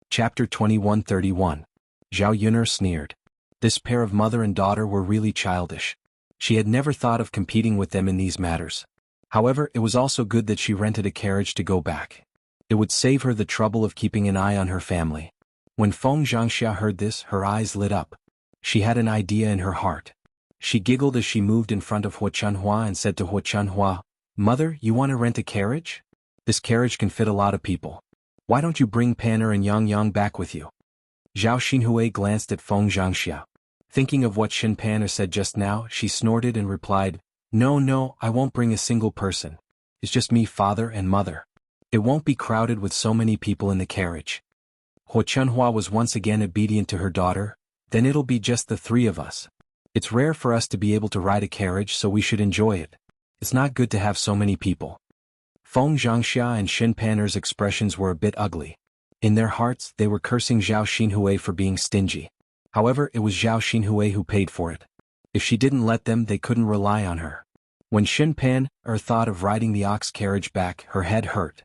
Chapter 2131. Zhao Yuner sneered. This pair of mother and daughter were really childish. She had never thought of competing with them in these matters. However, it was also good that she rented a carriage to go back. It would save her the trouble of keeping an eye on her family. When Feng Zhangxia heard this, her eyes lit up. She had an idea in her heart. She giggled as she moved in front of Hua Chunhua and said to Hua Chunhua, Mother, you want to rent a carriage? This carriage can fit a lot of people. Why don't you bring Pan'er and Yang Yang back with you? Zhao Xinhui glanced at Feng Zhangxia. Thinking of what Shen Pan'er said just now, she snorted and replied, No, I won't bring a single person. It's just me, father and mother. It won't be crowded with so many people in the carriage. Hua Chunhua was once again obedient to her daughter. Then it'll be just the three of us. It's rare for us to be able to ride a carriage, so we should enjoy it. It's not good to have so many people. Feng Zhangxia and Shen Pan'er's expressions were a bit ugly. In their hearts, they were cursing Zhao Xinhui for being stingy. However, it was Zhao Xinhui who paid for it. If she didn't let them, they couldn't rely on her. When Shen Pan'er thought of riding the ox carriage back, her head hurt.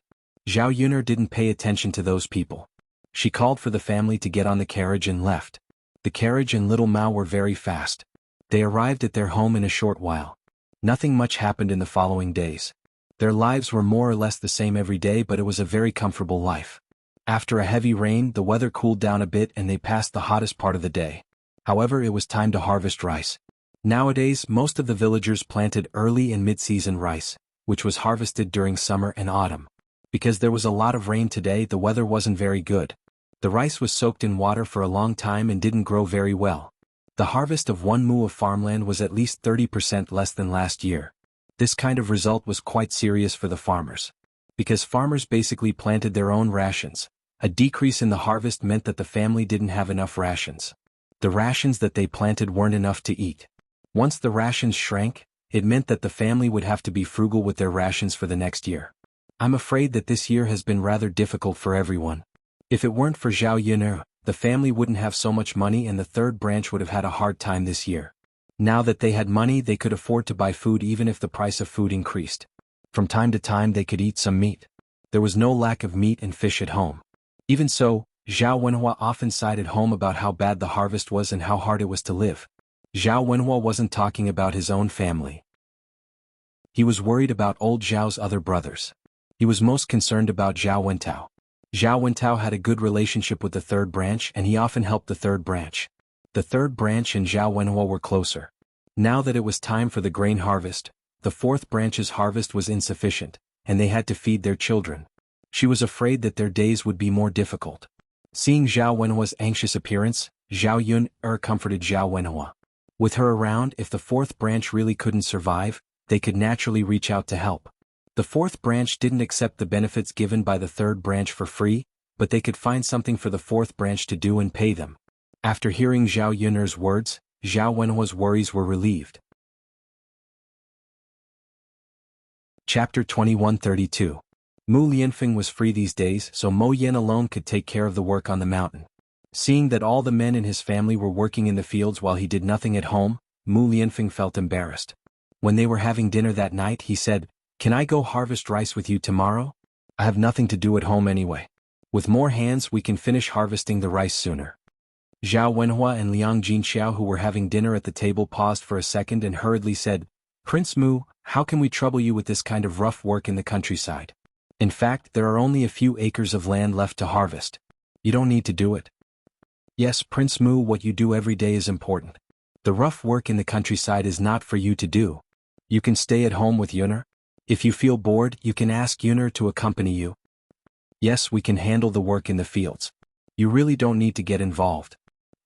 Zhao Yuner didn't pay attention to those people. She called for the family to get on the carriage and left. The carriage and little Mao were very fast. They arrived at their home in a short while. Nothing much happened in the following days. Their lives were more or less the same every day, but it was a very comfortable life. After a heavy rain, the weather cooled down a bit and they passed the hottest part of the day. However, it was time to harvest rice. Nowadays, most of the villagers planted early and mid-season rice, which was harvested during summer and autumn. Because there was a lot of rain today, the weather wasn't very good. The rice was soaked in water for a long time and didn't grow very well. The harvest of 1 mu of farmland was at least 30% less than last year. This kind of result was quite serious for the farmers. Because farmers basically planted their own rations, a decrease in the harvest meant that the family didn't have enough rations. The rations that they planted weren't enough to eat. Once the rations shrank, it meant that the family would have to be frugal with their rations for the next year. I'm afraid that this year has been rather difficult for everyone. If it weren't for Zhao Yuner, the family wouldn't have so much money and the third branch would have had a hard time this year. Now that they had money, they could afford to buy food even if the price of food increased. From time to time they could eat some meat. There was no lack of meat and fish at home. Even so, Zhao Wenhua often sighed at home about how bad the harvest was and how hard it was to live. Zhao Wenhua wasn't talking about his own family. He was worried about old Zhao's other brothers. He was most concerned about Zhao Wentao. Zhao Wentao had a good relationship with the third branch and he often helped the third branch. The third branch and Zhao Wenhua were closer. Now that it was time for the grain harvest, the fourth branch's harvest was insufficient, and they had to feed their children. She was afraid that their days would be more difficult. Seeing Zhao Wenhua's anxious appearance, Zhao Yun comforted Zhao Wenhua. With her around, if the fourth branch really couldn't survive, they could naturally reach out to help. The fourth branch didn't accept the benefits given by the third branch for free, but they could find something for the fourth branch to do and pay them. After hearing Zhao Yun's words, Zhao Wenhua's worries were relieved. Chapter 2132. Mu Lianfeng was free these days, so Mo Yan alone could take care of the work on the mountain. Seeing that all the men in his family were working in the fields while he did nothing at home, Mu Lianfeng felt embarrassed. When they were having dinner that night, he said, "Can I go harvest rice with you tomorrow? I have nothing to do at home anyway. With more hands we can finish harvesting the rice sooner." Zhao Wenhua and Liang Jinxiao, who were having dinner at the table, paused for a second and hurriedly said, "Prince Mu, how can we trouble you with this kind of rough work in the countryside? In fact, there are only a few acres of land left to harvest. You don't need to do it." "Yes, Prince Mu, what you do every day is important. The rough work in the countryside is not for you to do. You can stay at home with Yuner. If you feel bored, you can ask Yuner to accompany you. Yes, we can handle the work in the fields. You really don't need to get involved."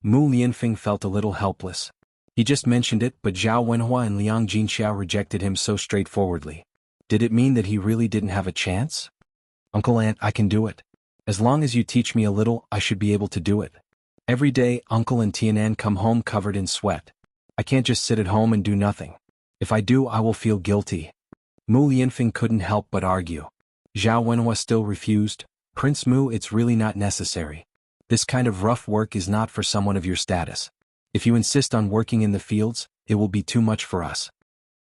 Mu Lianfeng felt a little helpless. He just mentioned it, but Zhao Wenhua and Liang Jinxiao rejected him so straightforwardly. Did it mean that he really didn't have a chance? "Uncle Aunt, I can do it. As long as you teach me a little, I should be able to do it. Every day, Uncle and Tianan come home covered in sweat. I can't just sit at home and do nothing. If I do, I will feel guilty." Mu Lianfeng couldn't help but argue. Zhao Wenhua still refused. "Prince Mu, it's really not necessary. This kind of rough work is not for someone of your status. If you insist on working in the fields, it will be too much for us."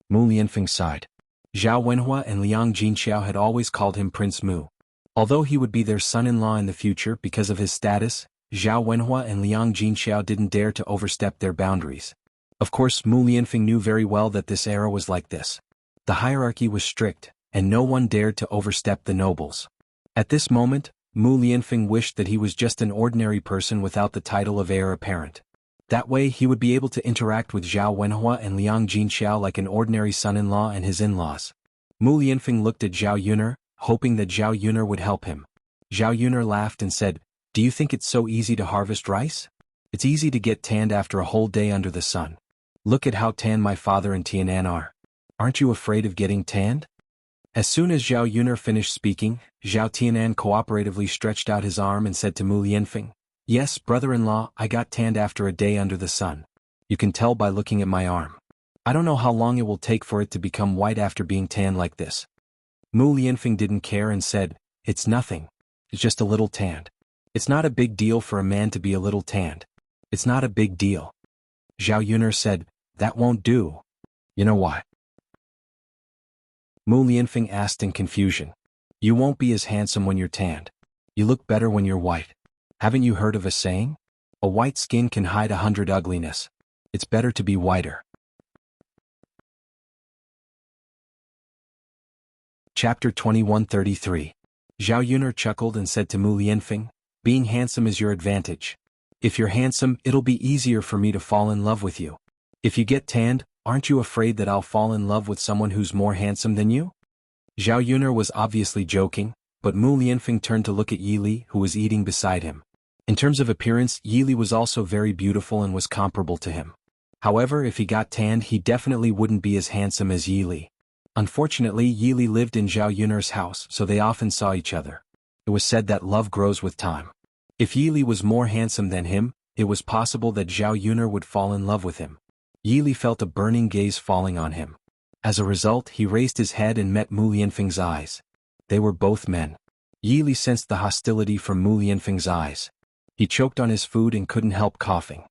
Mu Lianfeng sighed. Zhao Wenhua and Liang Jinxiao had always called him Prince Mu. Although he would be their son-in-law in the future because of his status, Zhao Wenhua and Liang Jinxiao didn't dare to overstep their boundaries. Of course, Mu Lianfeng knew very well that this era was like this. The hierarchy was strict, and no one dared to overstep the nobles. At this moment, Mu Lianfeng wished that he was just an ordinary person without the title of heir apparent. That way he would be able to interact with Zhao Wenhua and Liang Jinxiao like an ordinary son-in-law and his in-laws. Mu Lianfeng looked at Zhao Yuner, hoping that Zhao Yuner would help him. Zhao Yuner laughed and said, "Do you think it's so easy to harvest rice? It's easy to get tanned after a whole day under the sun. Look at how tan my father and Tianan are. Aren't you afraid of getting tanned?" As soon as Zhao Yuner finished speaking, Zhao Tianan cooperatively stretched out his arm and said to Mu Lianfeng, "Yes, brother-in-law, I got tanned after a day under the sun. You can tell by looking at my arm. I don't know how long it will take for it to become white after being tanned like this." Mu Lianfeng didn't care and said, "It's nothing. It's just a little tanned. It's not a big deal for a man to be a little tanned. It's not a big deal." Zhao Yuner said, "That won't do. You know why?" Mu Lianfeng asked in confusion. "You won't be as handsome when you're tanned. You look better when you're white. Haven't you heard of a saying? A white skin can hide 100 ugliness. It's better to be whiter." Chapter 2133. Zhao Yuner chuckled and said to Mu Lianfeng, "Being handsome is your advantage. If you're handsome, it'll be easier for me to fall in love with you. If you get tanned, aren't you afraid that I'll fall in love with someone who's more handsome than you?" Zhao Yuner was obviously joking, but Mu Lianfeng turned to look at Yi Li, who was eating beside him. In terms of appearance, Yi Li was also very beautiful and was comparable to him. However, if he got tanned, he definitely wouldn't be as handsome as Yi Li. Unfortunately, Yi Li lived in Zhao Yuner's house, so they often saw each other. It was said that love grows with time. If Yi Li was more handsome than him, it was possible that Zhao Yuner would fall in love with him. Yi Li felt a burning gaze falling on him. As a result, he raised his head and met Mu Lianfeng's eyes. They were both men. Yi Li sensed the hostility from Mu Lianfeng's eyes. He choked on his food and couldn't help coughing.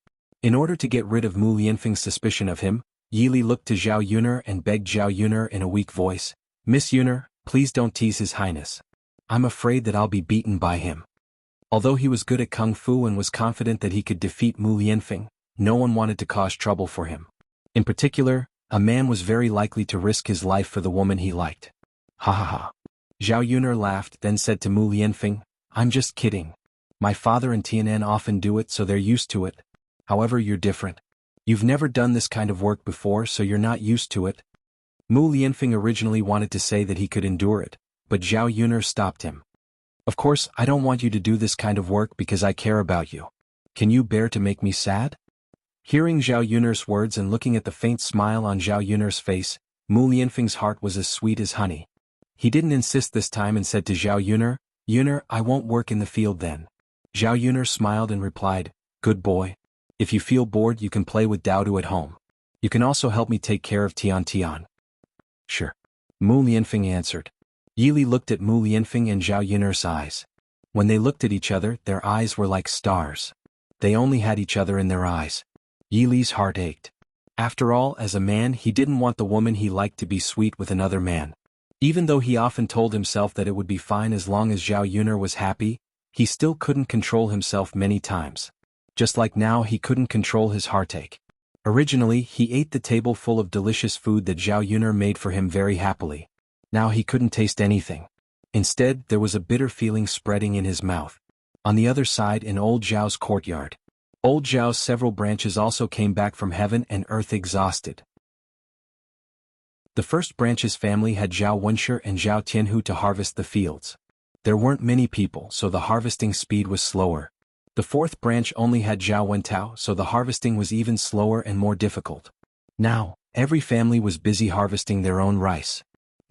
In order to get rid of Mu Lianfeng's suspicion of him, Yi Li looked to Zhao Yuner and begged Zhao Yuner in a weak voice, "Miss Yuner, please don't tease His Highness. I'm afraid that I'll be beaten by him. Although he was good at kung fu and was confident that he could defeat Mu Lianfeng, no one wanted to cause trouble for him. In particular, a man was very likely to risk his life for the woman he liked. Ha ha ha. Zhao Yuner laughed, then said to Mu Lianfeng, I'm just kidding. My father and Tianan often do it, so they're used to it. However, you're different. You've never done this kind of work before, so you're not used to it. Mu Lianfeng originally wanted to say that he could endure it, but Zhao Yuner stopped him. Of course, I don't want you to do this kind of work because I care about you. Can you bear to make me sad? Hearing Zhao Yuner's words and looking at the faint smile on Zhao Yuner's face, Mu Lianfeng's heart was as sweet as honey. He didn't insist this time and said to Zhao Yuner, Yuner, I won't work in the field then. Zhao Yuner smiled and replied, Good boy. If you feel bored you can play with Daodu at home. You can also help me take care of Tian Tian. Sure. Mu Lianfeng answered. Yili looked at Mu Lianfeng and Zhao Yuner's eyes. When they looked at each other, their eyes were like stars. They only had each other in their eyes. Yili's heart ached. After all, as a man, he didn't want the woman he liked to be sweet with another man. Even though he often told himself that it would be fine as long as Zhao Yuner was happy, he still couldn't control himself many times. Just like now, he couldn't control his heartache. Originally, he ate the table full of delicious food that Zhao Yuner made for him very happily. Now he couldn't taste anything. Instead, there was a bitter feeling spreading in his mouth. On the other side, in old Zhao's courtyard, old Zhao's several branches also came back from heaven and earth exhausted. The first branch's family had Zhao Wenshi and Zhao Tianhu to harvest the fields. There weren't many people, so the harvesting speed was slower. The fourth branch only had Zhao Wentao, so the harvesting was even slower and more difficult. Now, every family was busy harvesting their own rice.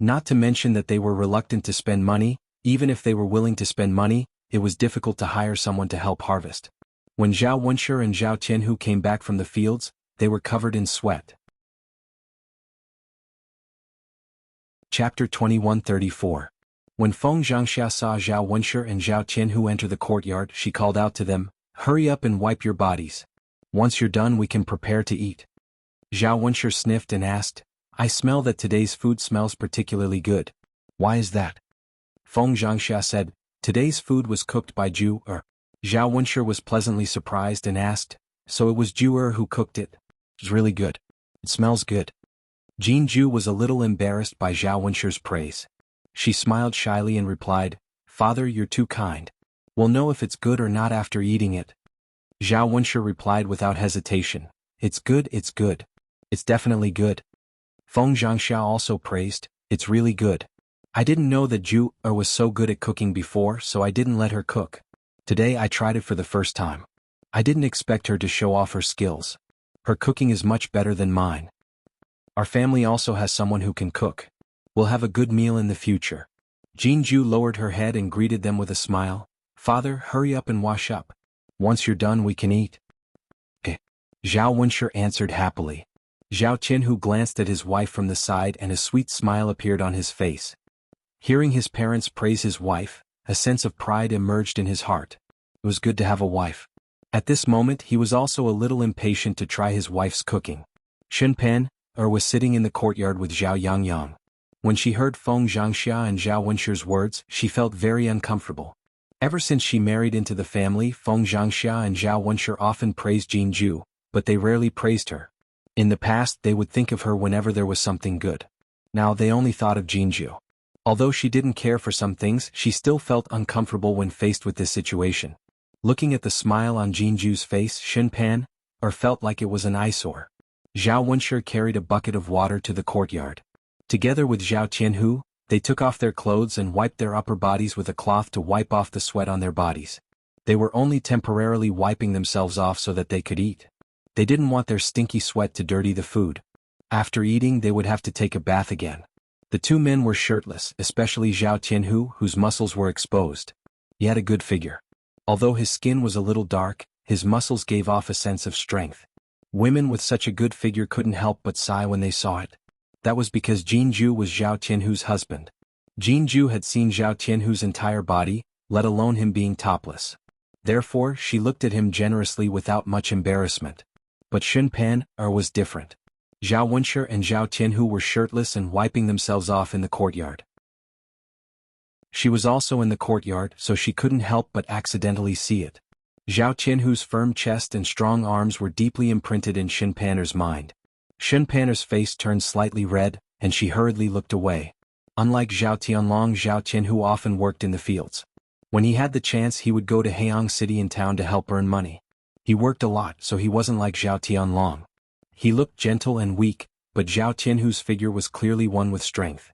Not to mention that they were reluctant to spend money. Even if they were willing to spend money, it was difficult to hire someone to help harvest. When Zhao Wenshi and Zhao Tianhu came back from the fields, they were covered in sweat. Chapter 21:34. When Feng Zhangxia saw Zhao Wenshi and Zhao Tianhu enter the courtyard, she called out to them, Hurry up and wipe your bodies. Once you're done we can prepare to eat. Zhao Wenshi sniffed and asked, I smell that today's food smells particularly good. Why is that? Feng Zhangxia said, Today's food was cooked by Zhu Er. Zhao Wenshi was pleasantly surprised and asked, So it was Zhu Er who cooked it? It's really good. It smells good. Jin Zhu was a little embarrassed by Zhao Wenshi's praise. She smiled shyly and replied, Father, you're too kind. We'll know if it's good or not after eating it. Zhao Wenshi replied without hesitation, It's good, it's good. It's definitely good. Feng Zhangxia also praised, It's really good. I didn't know that Zhu Er was so good at cooking before, so I didn't let her cook. Today I tried it for the first time. I didn't expect her to show off her skills. Her cooking is much better than mine. Our family also has someone who can cook. We'll have a good meal in the future. Jin Zhu lowered her head and greeted them with a smile. Father, hurry up and wash up. Once you're done we can eat. Zhao Wenshi answered happily. Zhao Tianhu glanced at his wife from the side and a sweet smile appeared on his face. Hearing his parents praise his wife, a sense of pride emerged in his heart. It was good to have a wife. At this moment he was also a little impatient to try his wife's cooking. Shunpan was sitting in the courtyard with Zhao Yangyang. When she heard Feng Zhangxia and Zhao Wenshi's words, she felt very uncomfortable. Ever since she married into the family, Feng Zhangxia and Zhao Wenshi often praised Jin Zhu, but they rarely praised her. In the past they would think of her whenever there was something good. Now they only thought of Jin Zhu. Although she didn't care for some things, she still felt uncomfortable when faced with this situation. Looking at the smile on Jin Zhu's face, Shunpan felt like it was an eyesore. Zhao Wenshi carried a bucket of water to the courtyard. Together with Zhao Tianhu, they took off their clothes and wiped their upper bodies with a cloth to wipe off the sweat on their bodies. They were only temporarily wiping themselves off so that they could eat. They didn't want their stinky sweat to dirty the food. After eating they would have to take a bath again. The two men were shirtless, especially Zhao Tianhu, whose muscles were exposed. He had a good figure. Although his skin was a little dark, his muscles gave off a sense of strength. Women with such a good figure couldn't help but sigh when they saw it. That was because Jin Zhu was Zhao Tianhu's husband. Jin Zhu had seen Zhao Tianhu's entire body, let alone him being topless. Therefore, she looked at him generously without much embarrassment. But Shunpan was different. Zhao Wenshi and Zhao Tianhu were shirtless and wiping themselves off in the courtyard. She was also in the courtyard, so she couldn't help but accidentally see it. Zhao Qianhu's firm chest and strong arms were deeply imprinted in Shen Panner's mind. Shen Panner's face turned slightly red, and she hurriedly looked away. Unlike Zhao Tianlong, Zhao Qianhu often worked in the fields. When he had the chance, he would go to Heiyang City in town to help earn money. He worked a lot, so he wasn't like Zhao Tianlong. He looked gentle and weak, but Zhao Qianhu's figure was clearly one with strength.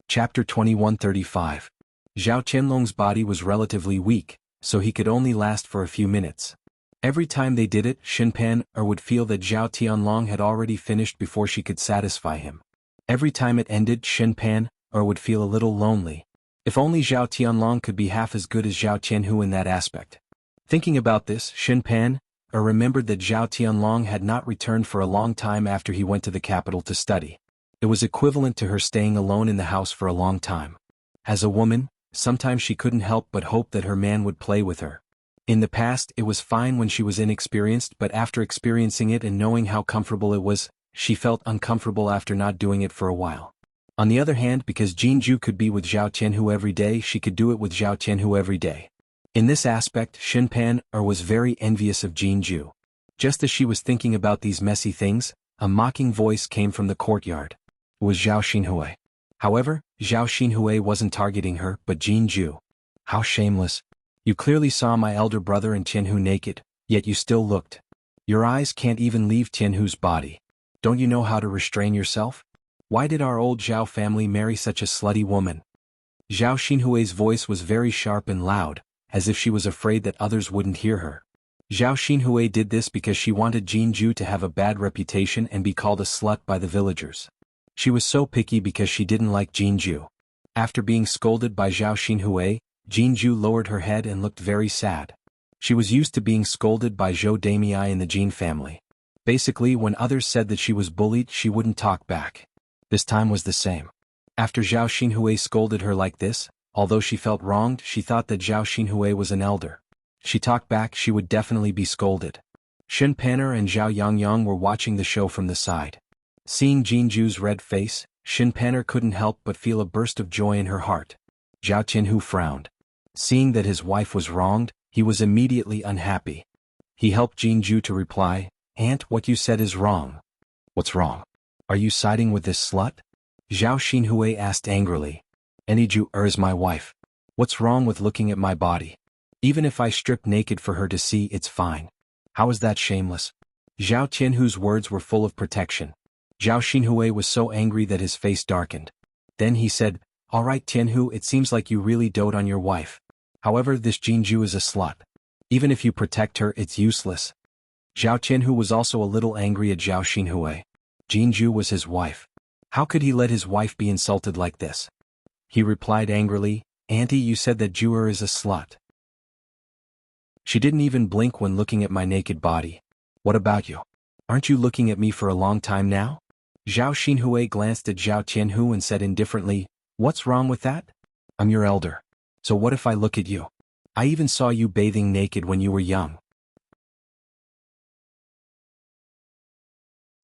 Chapter 2135. Zhao Qianlong's body was relatively weak, so he could only last for a few minutes. Every time they did it, Shen Panner would feel that Zhao Tianlong had already finished before she could satisfy him. Every time it ended, Shen Panner would feel a little lonely. If only Zhao Tianlong could be half as good as Zhao Qianhu in that aspect. Thinking about this, Shen Panner remembered that Zhao Tianlong had not returned for a long time after he went to the capital to study. It was equivalent to her staying alone in the house for a long time. As a woman, sometimes she couldn't help but hope that her man would play with her. In the past, it was fine when she was inexperienced, but after experiencing it and knowing how comfortable it was, she felt uncomfortable after not doing it for a while. On the other hand, because Jinju could be with Zhao Qianhu every day, she could do it with Zhao Qianhu every day. In this aspect, Shen Panner was very envious of Jinju. Just as she was thinking about these messy things, a mocking voice came from the courtyard. It was Zhao Xinhui. However, Zhao Xinhui wasn't targeting her, but Jinju. How shameless. You clearly saw my elder brother and Tianhu naked, yet you still looked. Your eyes can't even leave Tianhu's body. Don't you know how to restrain yourself? Why did our old Zhao family marry such a slutty woman? Zhao Xinhui's voice was very sharp and loud, as if she was afraid that others wouldn't hear her. Zhao Xinhui did this because she wanted Jinju to have a bad reputation and be called a slut by the villagers. She was so picky because she didn't like Jinju. After being scolded by Zhao Xinhui, Jinju lowered her head and looked very sad. She was used to being scolded by Zhou Damei in the Jin family. Basically, when others said that she was bullied, she wouldn't talk back. This time was the same. After Zhao Xinhui scolded her like this, although she felt wronged, she thought that Zhao Xinhui was an elder. She talked back, she would definitely be scolded. Shen Panner and Zhao Yangyang were watching the show from the side. Seeing Jinju's red face, Shen Panner couldn't help but feel a burst of joy in her heart. Zhao Qianhu frowned. Seeing that his wife was wronged, he was immediately unhappy. He helped Jinju to reply, "Aunt, what you said is wrong." "What's wrong? Are you siding with this slut?" Zhao Xinhui asked angrily. "Eniju is my wife. What's wrong with looking at my body? Even if I strip naked for her to see, it's fine. How is that shameless?" Zhao Qianhu's words were full of protection. Zhao Xinhui was so angry that his face darkened. Then he said, "All right, Tianhu, it seems like you really dote on your wife. However, this Jinju is a slut. Even if you protect her, it's useless." Zhao Qianhu was also a little angry at Zhao Xinhui. Jinju was his wife. How could he let his wife be insulted like this? He replied angrily, "Auntie, you said that Juer is a slut. She didn't even blink when looking at my naked body. What about you? Aren't you looking at me for a long time now?" Zhao Xinhui glanced at Zhao Tianhu and said indifferently, "What's wrong with that? I'm your elder. So what if I look at you? I even saw you bathing naked when you were young."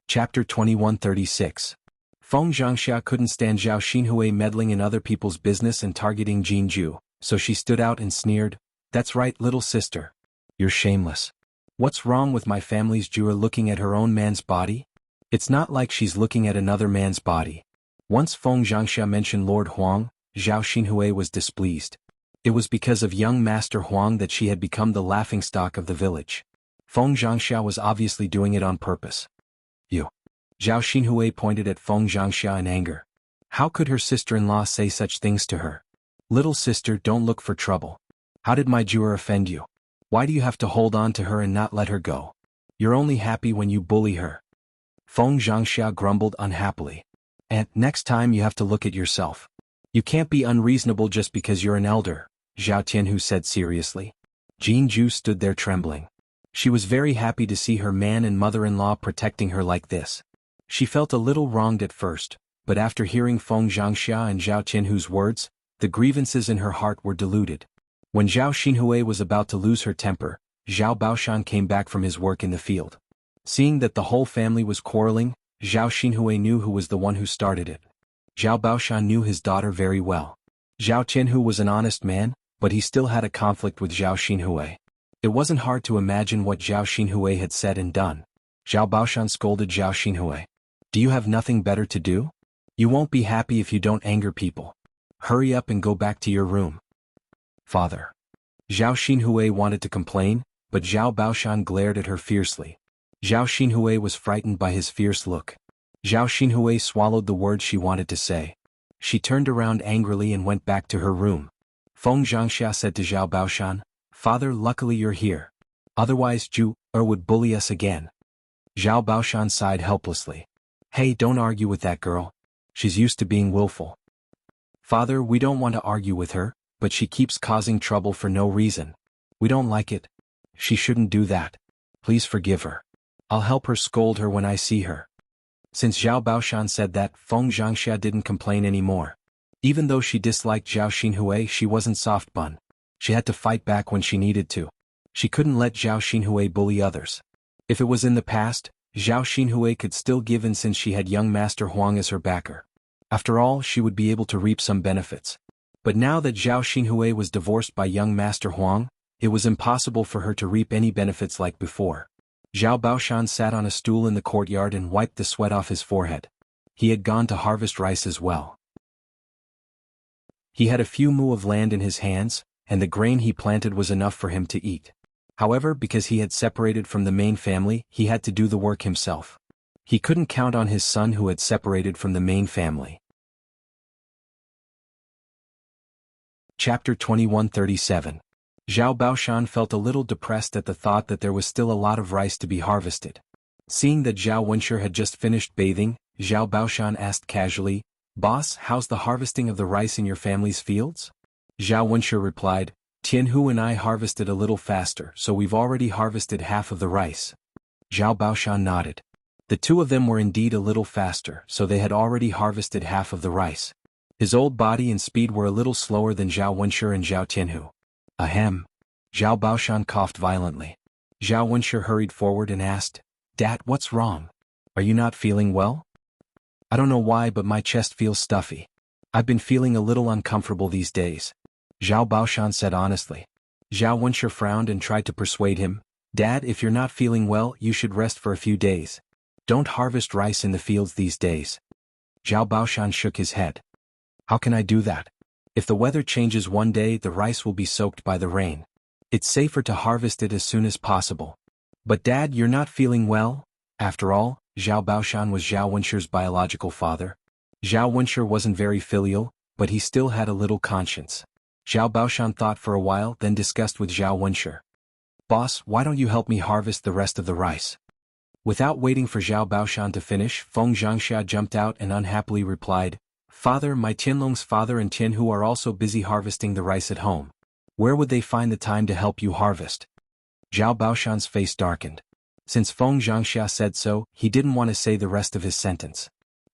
Chapter 2136. Feng Zhangxia couldn't stand Zhao Xinhui meddling in other people's business and targeting Jinju, so she stood out and sneered, "That's right, little sister. You're shameless. What's wrong with my family's Jua looking at her own man's body? It's not like she's looking at another man's body." Once Feng Zhangxia mentioned Lord Huang, Zhao Xinhui was displeased. It was because of young Master Huang that she had become the laughingstock of the village. Feng Zhangxia was obviously doing it on purpose. "You." Zhao Xinhui pointed at Feng Zhangxia in anger. How could her sister-in-law say such things to her? "Little sister, don't look for trouble. How did my Jua offend you? Why do you have to hold on to her and not let her go? You're only happy when you bully her." Feng Zhangxia grumbled unhappily. "And next time you have to look at yourself. You can't be unreasonable just because you're an elder," Zhao Tianhu said seriously. Jinju stood there trembling. She was very happy to see her man and mother-in-law protecting her like this. She felt a little wronged at first, but after hearing Feng Zhangxia and Zhao Tianhu's words, the grievances in her heart were diluted. When Zhao Xinhui was about to lose her temper, Zhao Baoshan came back from his work in the field. Seeing that the whole family was quarreling, Zhao Xinhui knew who was the one who started it. Zhao Baoshan knew his daughter very well. Zhao Tianhu was an honest man, but he still had a conflict with Zhao Xinhui. It wasn't hard to imagine what Zhao Xinhui had said and done. Zhao Baoshan scolded Zhao Xinhui. Do you have nothing better to do? You won't be happy if you don't anger people. Hurry up and go back to your room. Father. Zhao Xinhui wanted to complain, but Zhao Baoshan glared at her fiercely. Zhao Xinhui was frightened by his fierce look. Zhao Xinhui swallowed the words she wanted to say. She turned around angrily and went back to her room. Feng Zhangxia said to Zhao Baoshan, Father, luckily you're here. Otherwise Zhu would bully us again. Zhao Baoshan sighed helplessly. Hey, don't argue with that girl. She's used to being willful. Father, we don't want to argue with her, but she keeps causing trouble for no reason. We don't like it. She shouldn't do that. Please forgive her. I'll help her scold her when I see her. Since Zhao Baoshan said that, Feng Zhangxia didn't complain anymore. Even though she disliked Zhao Xinhui, she wasn't soft bun. She had to fight back when she needed to. She couldn't let Zhao Xinhui bully others. If it was in the past, Zhao Xinhui could still give in since she had young Master Huang as her backer. After all, she would be able to reap some benefits. But now that Zhao Xinhui was divorced by young Master Huang, it was impossible for her to reap any benefits like before. Zhao Baoshan sat on a stool in the courtyard and wiped the sweat off his forehead. He had gone to harvest rice as well. He had a few mu of land in his hands, and the grain he planted was enough for him to eat. However, because he had separated from the main family, he had to do the work himself. He couldn't count on his son who had separated from the main family. Chapter 2137. Zhao Baoshan felt a little depressed at the thought that there was still a lot of rice to be harvested. Seeing that Zhao Wenshi had just finished bathing, Zhao Baoshan asked casually, Boss, how's the harvesting of the rice in your family's fields? Zhao Wenshi replied, Tianhu and I harvested a little faster, so we've already harvested half of the rice. Zhao Baoshan nodded. The two of them were indeed a little faster, so they had already harvested half of the rice. His old body and speed were a little slower than Zhao Wenshi and Zhao Tianhu. Ahem. Zhao Baoshan coughed violently. Zhao Wenshi hurried forward and asked, Dad, what's wrong? Are you not feeling well? I don't know why, but my chest feels stuffy. I've been feeling a little uncomfortable these days. Zhao Baoshan said honestly. Zhao Wenshi frowned and tried to persuade him, Dad, if you're not feeling well, you should rest for a few days. Don't harvest rice in the fields these days. Zhao Baoshan shook his head. How can I do that? If the weather changes one day, the rice will be soaked by the rain. It's safer to harvest it as soon as possible. But Dad, you're not feeling well? After all, Zhao Baoshan was Zhao Wenshi's biological father. Zhao Wenshi wasn't very filial, but he still had a little conscience. Zhao Baoshan thought for a while, then discussed with Zhao Wenshi. Boss, why don't you help me harvest the rest of the rice? Without waiting for Zhao Baoshan to finish, Feng Zhangxia jumped out and unhappily replied, Father, my Tianlong's father and Tianhu are also busy harvesting the rice at home. Where would they find the time to help you harvest? Zhao Baoshan's face darkened. Since Feng Zhangxia said so, he didn't want to say the rest of his sentence.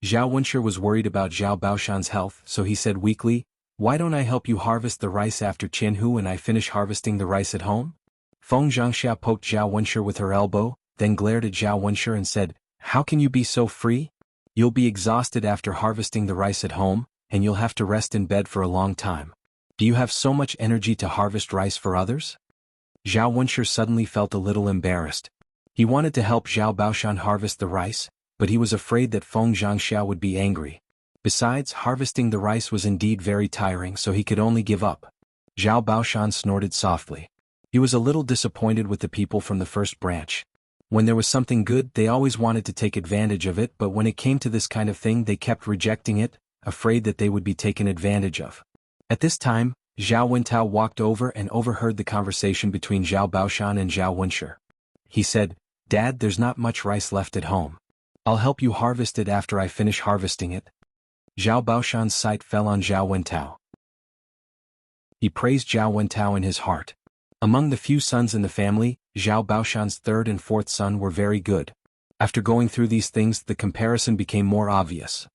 Zhao Wenshi was worried about Zhao Baoshan's health, so he said weakly, Why don't I help you harvest the rice after Tianhu and I finish harvesting the rice at home? Feng Zhangxia poked Zhao Wenshi with her elbow, then glared at Zhao Wenshi and said, How can you be so free? You'll be exhausted after harvesting the rice at home, and you'll have to rest in bed for a long time. Do you have so much energy to harvest rice for others? Zhao Wenshi suddenly felt a little embarrassed. He wanted to help Zhao Baoshan harvest the rice, but he was afraid that Feng Zhangxia would be angry. Besides, harvesting the rice was indeed very tiring, so he could only give up. Zhao Baoshan snorted softly. He was a little disappointed with the people from the first branch. When there was something good, they always wanted to take advantage of it, but when it came to this kind of thing, they kept rejecting it, afraid that they would be taken advantage of. At this time, Zhao Wentao walked over and overheard the conversation between Zhao Baoshan and Zhao Wenshi. He said, Dad, there's not much rice left at home. I'll help you harvest it after I finish harvesting it. Zhao Baoshan's sight fell on Zhao Wentao. He praised Zhao Wentao in his heart. Among the few sons in the family, Zhao Baoshan's third and fourth son were very good. After going through these things, the comparison became more obvious.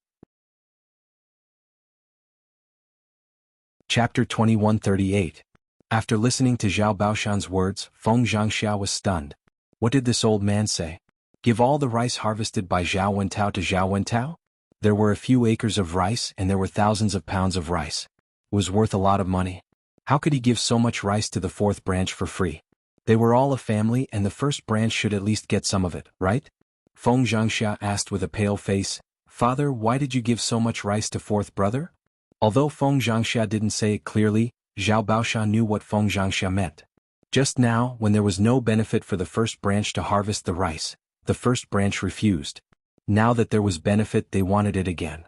Chapter 2138. After listening to Zhao Baoshan's words, Feng Zhangxia was stunned. What did this old man say? Give all the rice harvested by Zhao Wentao to Zhao Wentao? There were a few acres of rice and there were thousands of pounds of rice. It was worth a lot of money. How could he give so much rice to the fourth branch for free? They were all a family and the first branch should at least get some of it, right? Feng Zhangxia asked with a pale face, "Father, why did you give so much rice to fourth brother?" Although Feng Zhangxia didn't say it clearly, Zhao Baoshan knew what Feng Zhangxia meant. Just now, when there was no benefit for the first branch to harvest the rice, the first branch refused. Now that there was benefit, they wanted it again.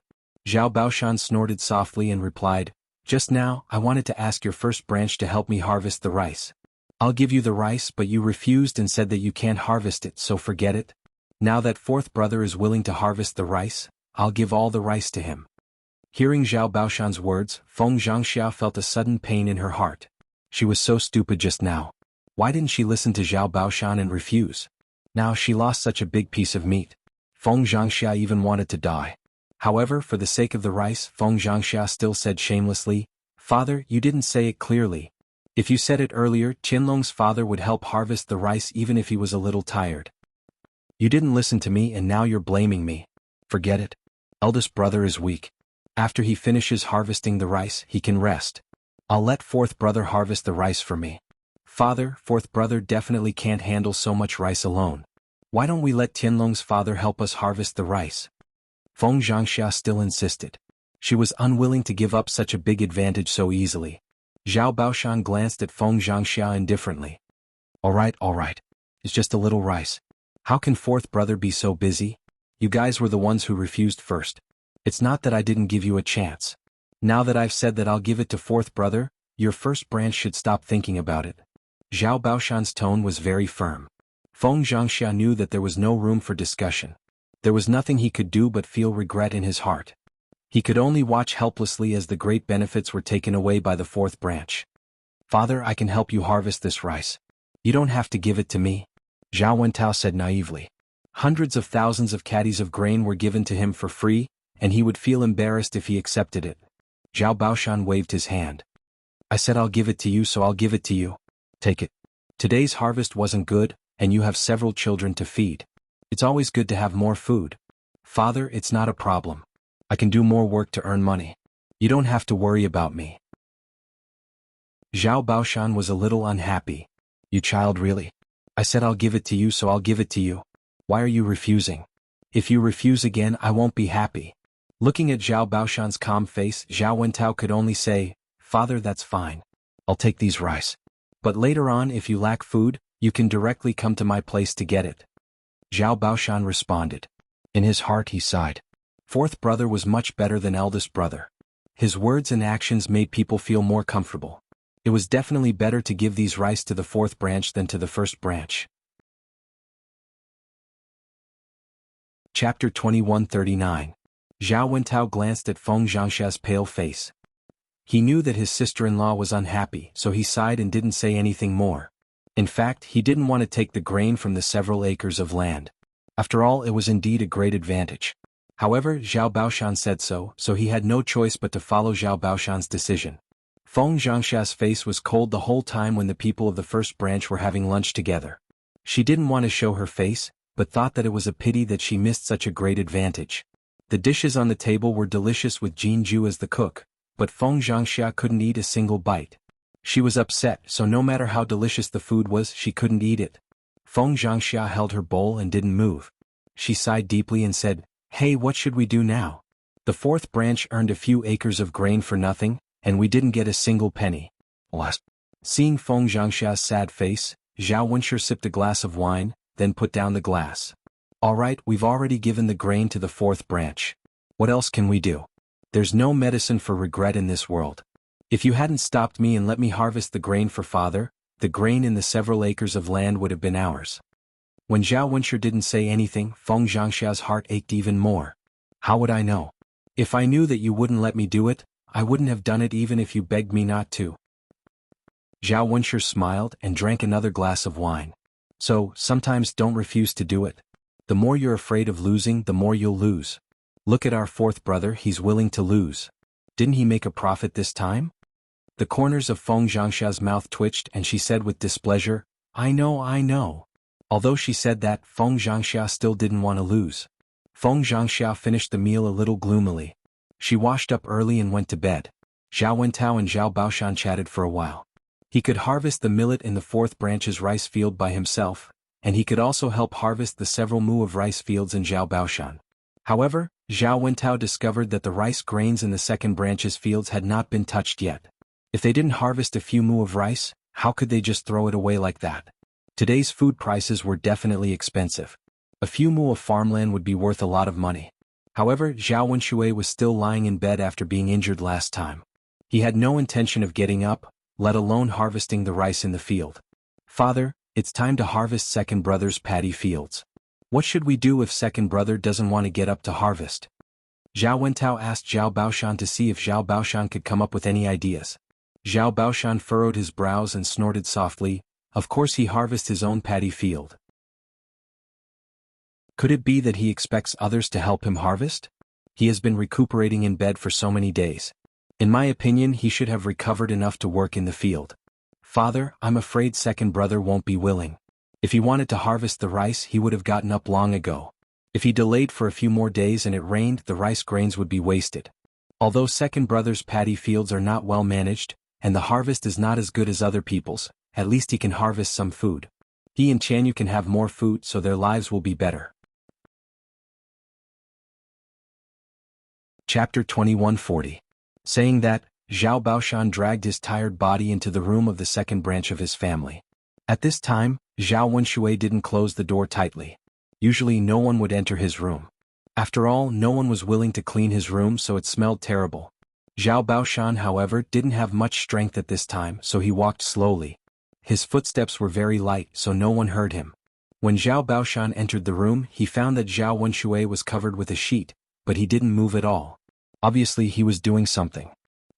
Zhao Baoshan snorted softly and replied, "Just now, I wanted to ask your first branch to help me harvest the rice. I'll give you the rice, but you refused and said that you can't harvest it, so forget it. Now that fourth brother is willing to harvest the rice, I'll give all the rice to him." Hearing Zhao Baoshan's words, Feng Zhangxia felt a sudden pain in her heart. She was so stupid just now. Why didn't she listen to Zhao Baoshan and refuse? Now she lost such a big piece of meat. Feng Zhangxia even wanted to die. However, for the sake of the rice, Feng Zhangxia still said shamelessly, "Father, you didn't say it clearly. If you said it earlier, Qianlong's father would help harvest the rice even if he was a little tired. You didn't listen to me and now you're blaming me. Forget it. Eldest brother is weak. After he finishes harvesting the rice, he can rest. I'll let fourth brother harvest the rice for me." "Father, fourth brother definitely can't handle so much rice alone. Why don't we let Tianlong's father help us harvest the rice?" Feng Zhangxia still insisted. She was unwilling to give up such a big advantage so easily. Zhao Baoshan glanced at Feng Zhangxia indifferently. All right. It's just a little rice. How can fourth brother be so busy? You guys were the ones who refused first. It's not that I didn't give you a chance. Now that I've said that I'll give it to fourth brother, your first branch should stop thinking about it." Zhao Baoshan's tone was very firm. Feng Zhangxia knew that there was no room for discussion. There was nothing he could do but feel regret in his heart. He could only watch helplessly as the great benefits were taken away by the fourth branch. "Father, I can help you harvest this rice. You don't have to give it to me," Zhao Wentao said naively. Hundreds of thousands of caddies of grain were given to him for free, and he would feel embarrassed if he accepted it. Zhao Baoshan waved his hand. "I said I'll give it to you, so I'll give it to you. Take it. Today's harvest wasn't good, and you have several children to feed. It's always good to have more food. Father, it's not a problem. I can do more work to earn money. You don't have to worry about me." Zhao Baoshan was a little unhappy. "You child, really? I said I'll give it to you, so I'll give it to you. Why are you refusing? If you refuse again, I won't be happy." Looking at Zhao Baoshan's calm face, Zhao Wentao could only say, "Father, that's fine. I'll take these rice. But later on, if you lack food, you can directly come to my place to get it." Zhao Baoshan responded. In his heart he sighed. Fourth brother was much better than eldest brother. His words and actions made people feel more comfortable. It was definitely better to give these rice to the fourth branch than to the first branch. Chapter 2139. Zhao Wentao glanced at Feng Zhangxia's pale face. He knew that his sister-in-law was unhappy, so he sighed and didn't say anything more. In fact, he didn't want to take the grain from the several acres of land. After all, it was indeed a great advantage. However, Zhao Baoshan said so he had no choice but to follow Zhao Baoshan's decision. Feng Zhangxia's face was cold the whole time when the people of the first branch were having lunch together. She didn't want to show her face, but thought that it was a pity that she missed such a great advantage. The dishes on the table were delicious with Jinju as the cook, but Feng Zhangxia couldn't eat a single bite. She was upset, so no matter how delicious the food was, she couldn't eat it. Feng Zhangxia held her bowl and didn't move. She sighed deeply and said, "Hey, what should we do now? The fourth branch earned a few acres of grain for nothing, and we didn't get a single penny." Alas. Seeing Feng Zhangxia's sad face, Zhao Wenshi sipped a glass of wine, then put down the glass. "All right, we've already given the grain to the fourth branch. What else can we do? There's no medicine for regret in this world. If you hadn't stopped me and let me harvest the grain for father, the grain in the several acres of land would have been ours." When Zhao Wenshi didn't say anything, Feng Zhangxia's heart ached even more. "How would I know? If I knew that you wouldn't let me do it, I wouldn't have done it even if you begged me not to." Zhao Wenshi smiled and drank another glass of wine. "So, sometimes don't refuse to do it. The more you're afraid of losing, the more you'll lose. Look at our fourth brother, he's willing to lose. Didn't he make a profit this time?" The corners of Feng Zhangxia's mouth twitched and she said with displeasure, I know. Although she said that, Feng Zhangxia still didn't want to lose. Feng Zhangxiao finished the meal a little gloomily. She washed up early and went to bed. Zhao Wentao and Zhao Baoshan chatted for a while. He could harvest the millet in the 4th branch's rice field by himself, and he could also help harvest the several mu of rice fields in Zhao Baoshan. However, Zhao Wentao discovered that the rice grains in the 2nd branch's fields had not been touched yet. If they didn't harvest a few mu of rice, how could they just throw it away like that? Today's food prices were definitely expensive. A few mu of farmland would be worth a lot of money. However, Zhao Wenshui was still lying in bed after being injured last time. He had no intention of getting up, let alone harvesting the rice in the field. Father, it's time to harvest second brother's paddy fields. What should we do if second brother doesn't want to get up to harvest? Zhao Wentao asked Zhao Baoshan to see if Zhao Baoshan could come up with any ideas. Zhao Baoshan furrowed his brows and snorted softly. Of course he harvests his own paddy field. Could it be that he expects others to help him harvest? He has been recuperating in bed for so many days. In my opinion, he should have recovered enough to work in the field. Father, I'm afraid second brother won't be willing. If he wanted to harvest the rice, he would have gotten up long ago. If he delayed for a few more days and it rained, the rice grains would be wasted. Although second brother's paddy fields are not well managed, and the harvest is not as good as other people's, at least he can harvest some food. He and Chanyu can have more food so their lives will be better. Chapter 2140. Saying that, Zhao Baoshan dragged his tired body into the room of the second branch of his family. At this time, Zhao Wenshui didn't close the door tightly. Usually no one would enter his room. After all, no one was willing to clean his room, so it smelled terrible. Zhao Baoshan, however, didn't have much strength at this time, so he walked slowly. His footsteps were very light, so no one heard him. When Zhao Baoshan entered the room, he found that Zhao Wenshui was covered with a sheet, but he didn't move at all. Obviously he was doing something.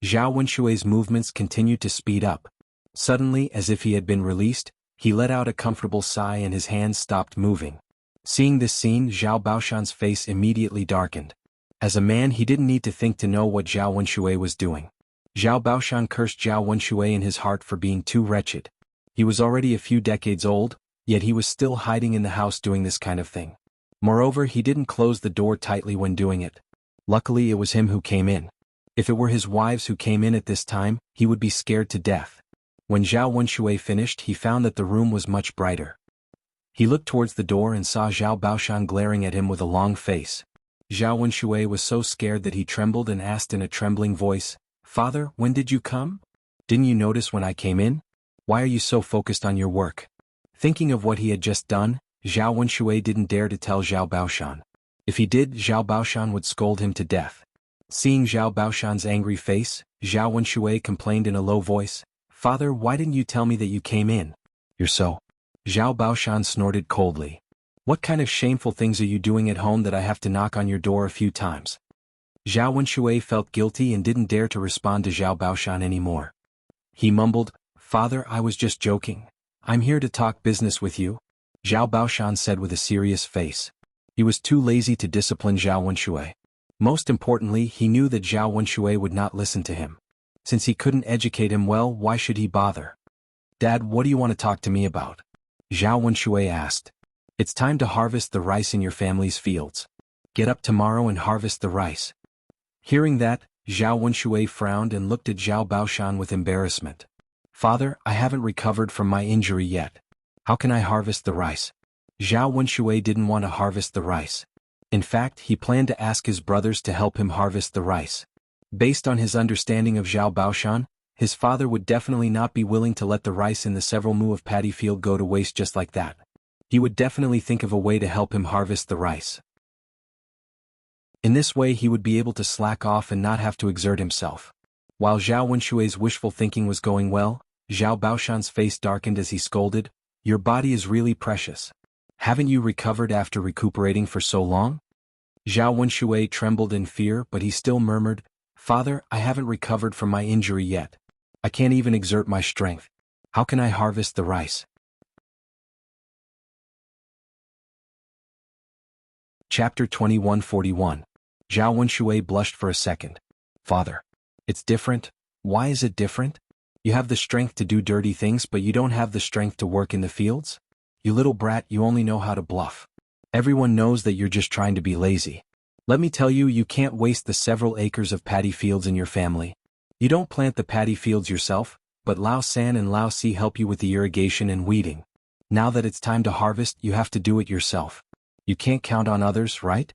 Zhao Wenshui's movements continued to speed up. Suddenly, as if he had been released, he let out a comfortable sigh and his hands stopped moving. Seeing this scene, Zhao Baoshan's face immediately darkened. As a man, he didn't need to think to know what Zhao Wenshui was doing. Zhao Baoshan cursed Zhao Wenshui in his heart for being too wretched. He was already a few decades old, yet he was still hiding in the house doing this kind of thing. Moreover, he didn't close the door tightly when doing it. Luckily, it was him who came in. If it were his wives who came in at this time, he would be scared to death. When Zhao Wenshui finished, he found that the room was much brighter. He looked towards the door and saw Zhao Baoshan glaring at him with a long face. Zhao Wenshui was so scared that he trembled and asked in a trembling voice, "Father, when did you come? Didn't you notice when I came in? Why are you so focused on your work?" Thinking of what he had just done, Zhao Wenshui didn't dare to tell Zhao Baoshan. If he did, Zhao Baoshan would scold him to death. Seeing Zhao Baoshan's angry face, Zhao Wenshui complained in a low voice, "Father, why didn't you tell me that you came in? You're so..." Zhao Baoshan snorted coldly. "What kind of shameful things are you doing at home that I have to knock on your door a few times?" Zhao Wenshui felt guilty and didn't dare to respond to Zhao Baoshan anymore. He mumbled, "Father, I was just joking. I'm here to talk business with you," Zhao Baoshan said with a serious face. He was too lazy to discipline Zhao Wenshui. Most importantly, he knew that Zhao Wenshui would not listen to him. Since he couldn't educate him well, why should he bother? "Dad, what do you want to talk to me about?" Zhao Wenshui asked. "It's time to harvest the rice in your family's fields. Get up tomorrow and harvest the rice." Hearing that, Zhao Wenshui frowned and looked at Zhao Baoshan with embarrassment. "Father, I haven't recovered from my injury yet. How can I harvest the rice?" Zhao Wenshui didn't want to harvest the rice. In fact, he planned to ask his brothers to help him harvest the rice. Based on his understanding of Zhao Baoshan, his father would definitely not be willing to let the rice in the several mu of paddy field go to waste just like that. He would definitely think of a way to help him harvest the rice. In this way he would be able to slack off and not have to exert himself. While Zhao Wenshui's wishful thinking was going well, Zhao Baoshan's face darkened as he scolded, "Your body is really precious. Haven't you recovered after recuperating for so long?" Zhao Wenshui trembled in fear, but he still murmured, "Father, I haven't recovered from my injury yet. I can't even exert my strength. How can I harvest the rice?" Chapter 2141. Zhao Wenshui blushed for a second. "Father, it's different. Why is it different? You have the strength to do dirty things, but you don't have the strength to work in the fields? You little brat, you only know how to bluff." Everyone knows that you're just trying to be lazy. Let me tell you, you can't waste the several acres of paddy fields in your family. You don't plant the paddy fields yourself, but Lao San and Lao Si help you with the irrigation and weeding. Now that it's time to harvest, you have to do it yourself. You can't count on others, right?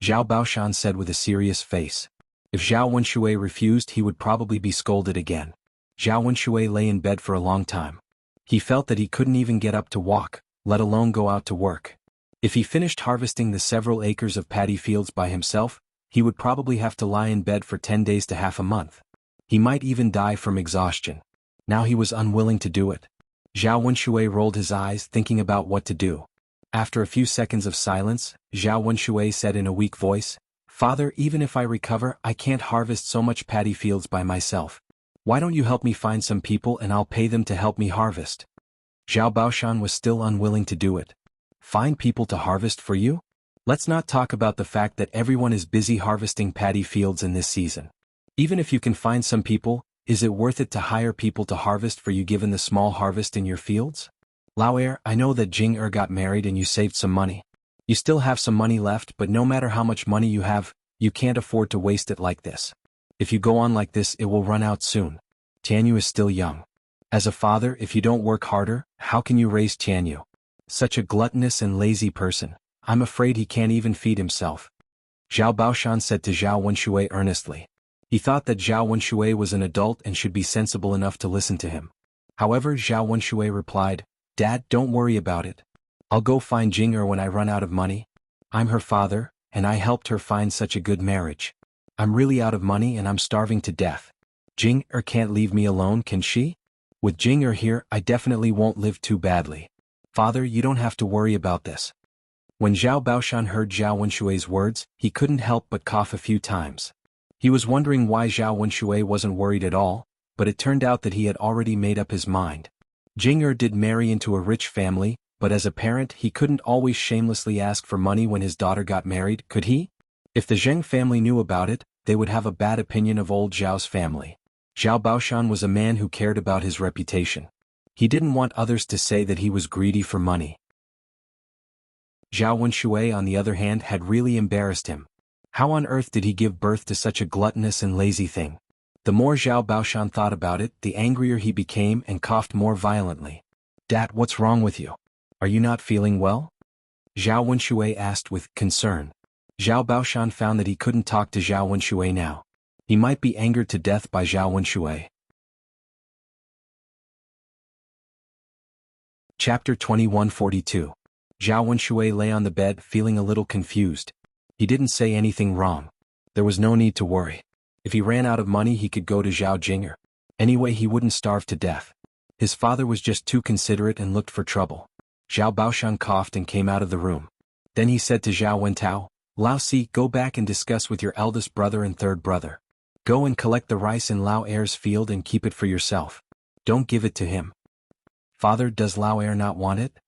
Zhao Baoshan said with a serious face. If Zhao Wenshui refused, he would probably be scolded again. Zhao Wenshui lay in bed for a long time. He felt that he couldn't even get up to walk, let alone go out to work. If he finished harvesting the several acres of paddy fields by himself, he would probably have to lie in bed for 10 days to half a month. He might even die from exhaustion. Now he was unwilling to do it. Zhao Wenshui rolled his eyes, thinking about what to do. After a few seconds of silence, Zhao Wenshui said in a weak voice, "Father, even if I recover, I can't harvest so much paddy fields by myself. Why don't you help me find some people and I'll pay them to help me harvest?" Zhao Baoshan was still unwilling to do it. Find people to harvest for you? Let's not talk about the fact that everyone is busy harvesting paddy fields in this season. Even if you can find some people, is it worth it to hire people to harvest for you given the small harvest in your fields? Lao Er, I know that Jing Er got married and you saved some money. You still have some money left, but no matter how much money you have, you can't afford to waste it like this. If you go on like this, it will run out soon. Tianyu is still young. As a father, if you don't work harder, how can you raise Tianyu? Such a gluttonous and lazy person. I'm afraid he can't even feed himself. Zhao Baoshan said to Zhao Wenshui earnestly. He thought that Zhao Wenshui was an adult and should be sensible enough to listen to him. However, Zhao Wenshui replied, "Dad, don't worry about it. I'll go find Jing Er when I run out of money. I'm her father, and I helped her find such a good marriage. I'm really out of money and I'm starving to death. Jing Er can't leave me alone, can she? With Jing Er here, I definitely won't live too badly. Father, you don't have to worry about this." When Zhao Baoshan heard Zhao Wenshui's words, he couldn't help but cough a few times. He was wondering why Zhao Wenshui wasn't worried at all, but it turned out that he had already made up his mind. Jing Er did marry into a rich family, but as a parent he couldn't always shamelessly ask for money when his daughter got married, could he? If the Zheng family knew about it, they would have a bad opinion of old Zhao's family. Zhao Baoshan was a man who cared about his reputation. He didn't want others to say that he was greedy for money. Zhao Wenshui, on the other hand, had really embarrassed him. How on earth did he give birth to such a gluttonous and lazy thing? The more Zhao Baoshan thought about it, the angrier he became and coughed more violently. "Dad, what's wrong with you? Are you not feeling well?" Zhao Wenshui asked with concern. Zhao Baoshan found that he couldn't talk to Zhao Wenshui now. He might be angered to death by Zhao Wenshui. Chapter 2142. Zhao Wenshui lay on the bed feeling a little confused. He didn't say anything wrong. There was no need to worry. If he ran out of money he could go to Zhao Jinger. Anyway, he wouldn't starve to death. His father was just too considerate and looked for trouble. Zhao Baoshan coughed and came out of the room. Then he said to Zhao Wentao, "Lao Si, go back and discuss with your eldest brother and third brother. Go and collect the rice in Lao Er's field and keep it for yourself. Don't give it to him." "Father, does Lao Er not want it?"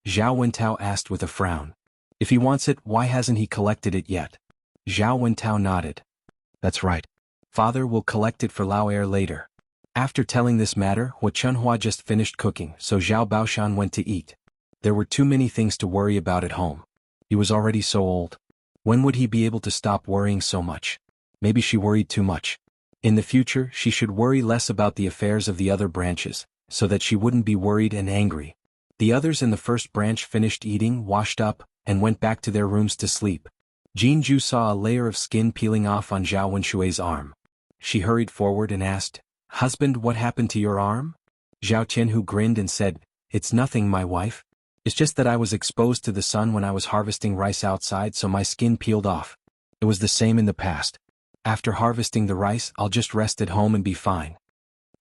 Zhao Wentao asked with a frown. "If he wants it, why hasn't he collected it yet?" Zhao Wentao nodded. "That's right. Father will collect it for Lao Er later." After telling this matter, Hua Chunhua just finished cooking, so Zhao Baoshan went to eat. There were too many things to worry about at home. He was already so old. When would he be able to stop worrying so much? Maybe she worried too much. In the future, she should worry less about the affairs of the other branches, so that she wouldn't be worried and angry. The others in the first branch finished eating, washed up, and went back to their rooms to sleep. Jinju saw a layer of skin peeling off on Zhao Wenshui's arm. She hurried forward and asked, "Husband, what happened to your arm?" Zhao Tianhu grinned and said, "It's nothing, my wife. It's just that I was exposed to the sun when I was harvesting rice outside, so my skin peeled off. It was the same in the past. After harvesting the rice, I'll just rest at home and be fine."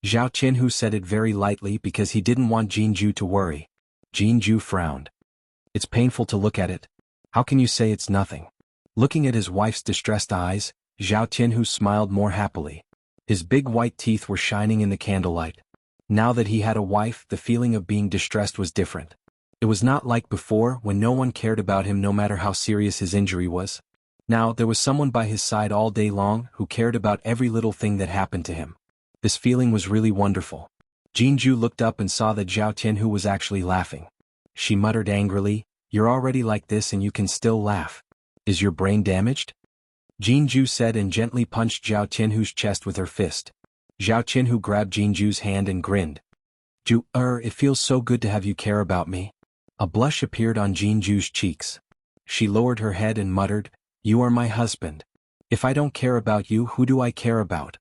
Zhao Tianhu said it very lightly because he didn't want Jinju to worry. Jinju frowned. "It's painful to look at it. How can you say it's nothing?" Looking at his wife's distressed eyes, Zhao Tianhu smiled more happily. His big white teeth were shining in the candlelight. Now that he had a wife, the feeling of being distressed was different. It was not like before, when no one cared about him no matter how serious his injury was. Now there was someone by his side all day long who cared about every little thing that happened to him. This feeling was really wonderful. Jinju looked up and saw that Zhao Tianhu was actually laughing. She muttered angrily, You're already like this and you can still laugh. Is your brain damaged? Jinju said and gently punched Zhao Tianhu's chest with her fist. Zhao Tianhu grabbed Jinju's hand and grinned. It feels so good to have you care about me. A blush appeared on Jinju's cheeks. She lowered her head and muttered, You are my husband. If I don't care about you, who do I care about?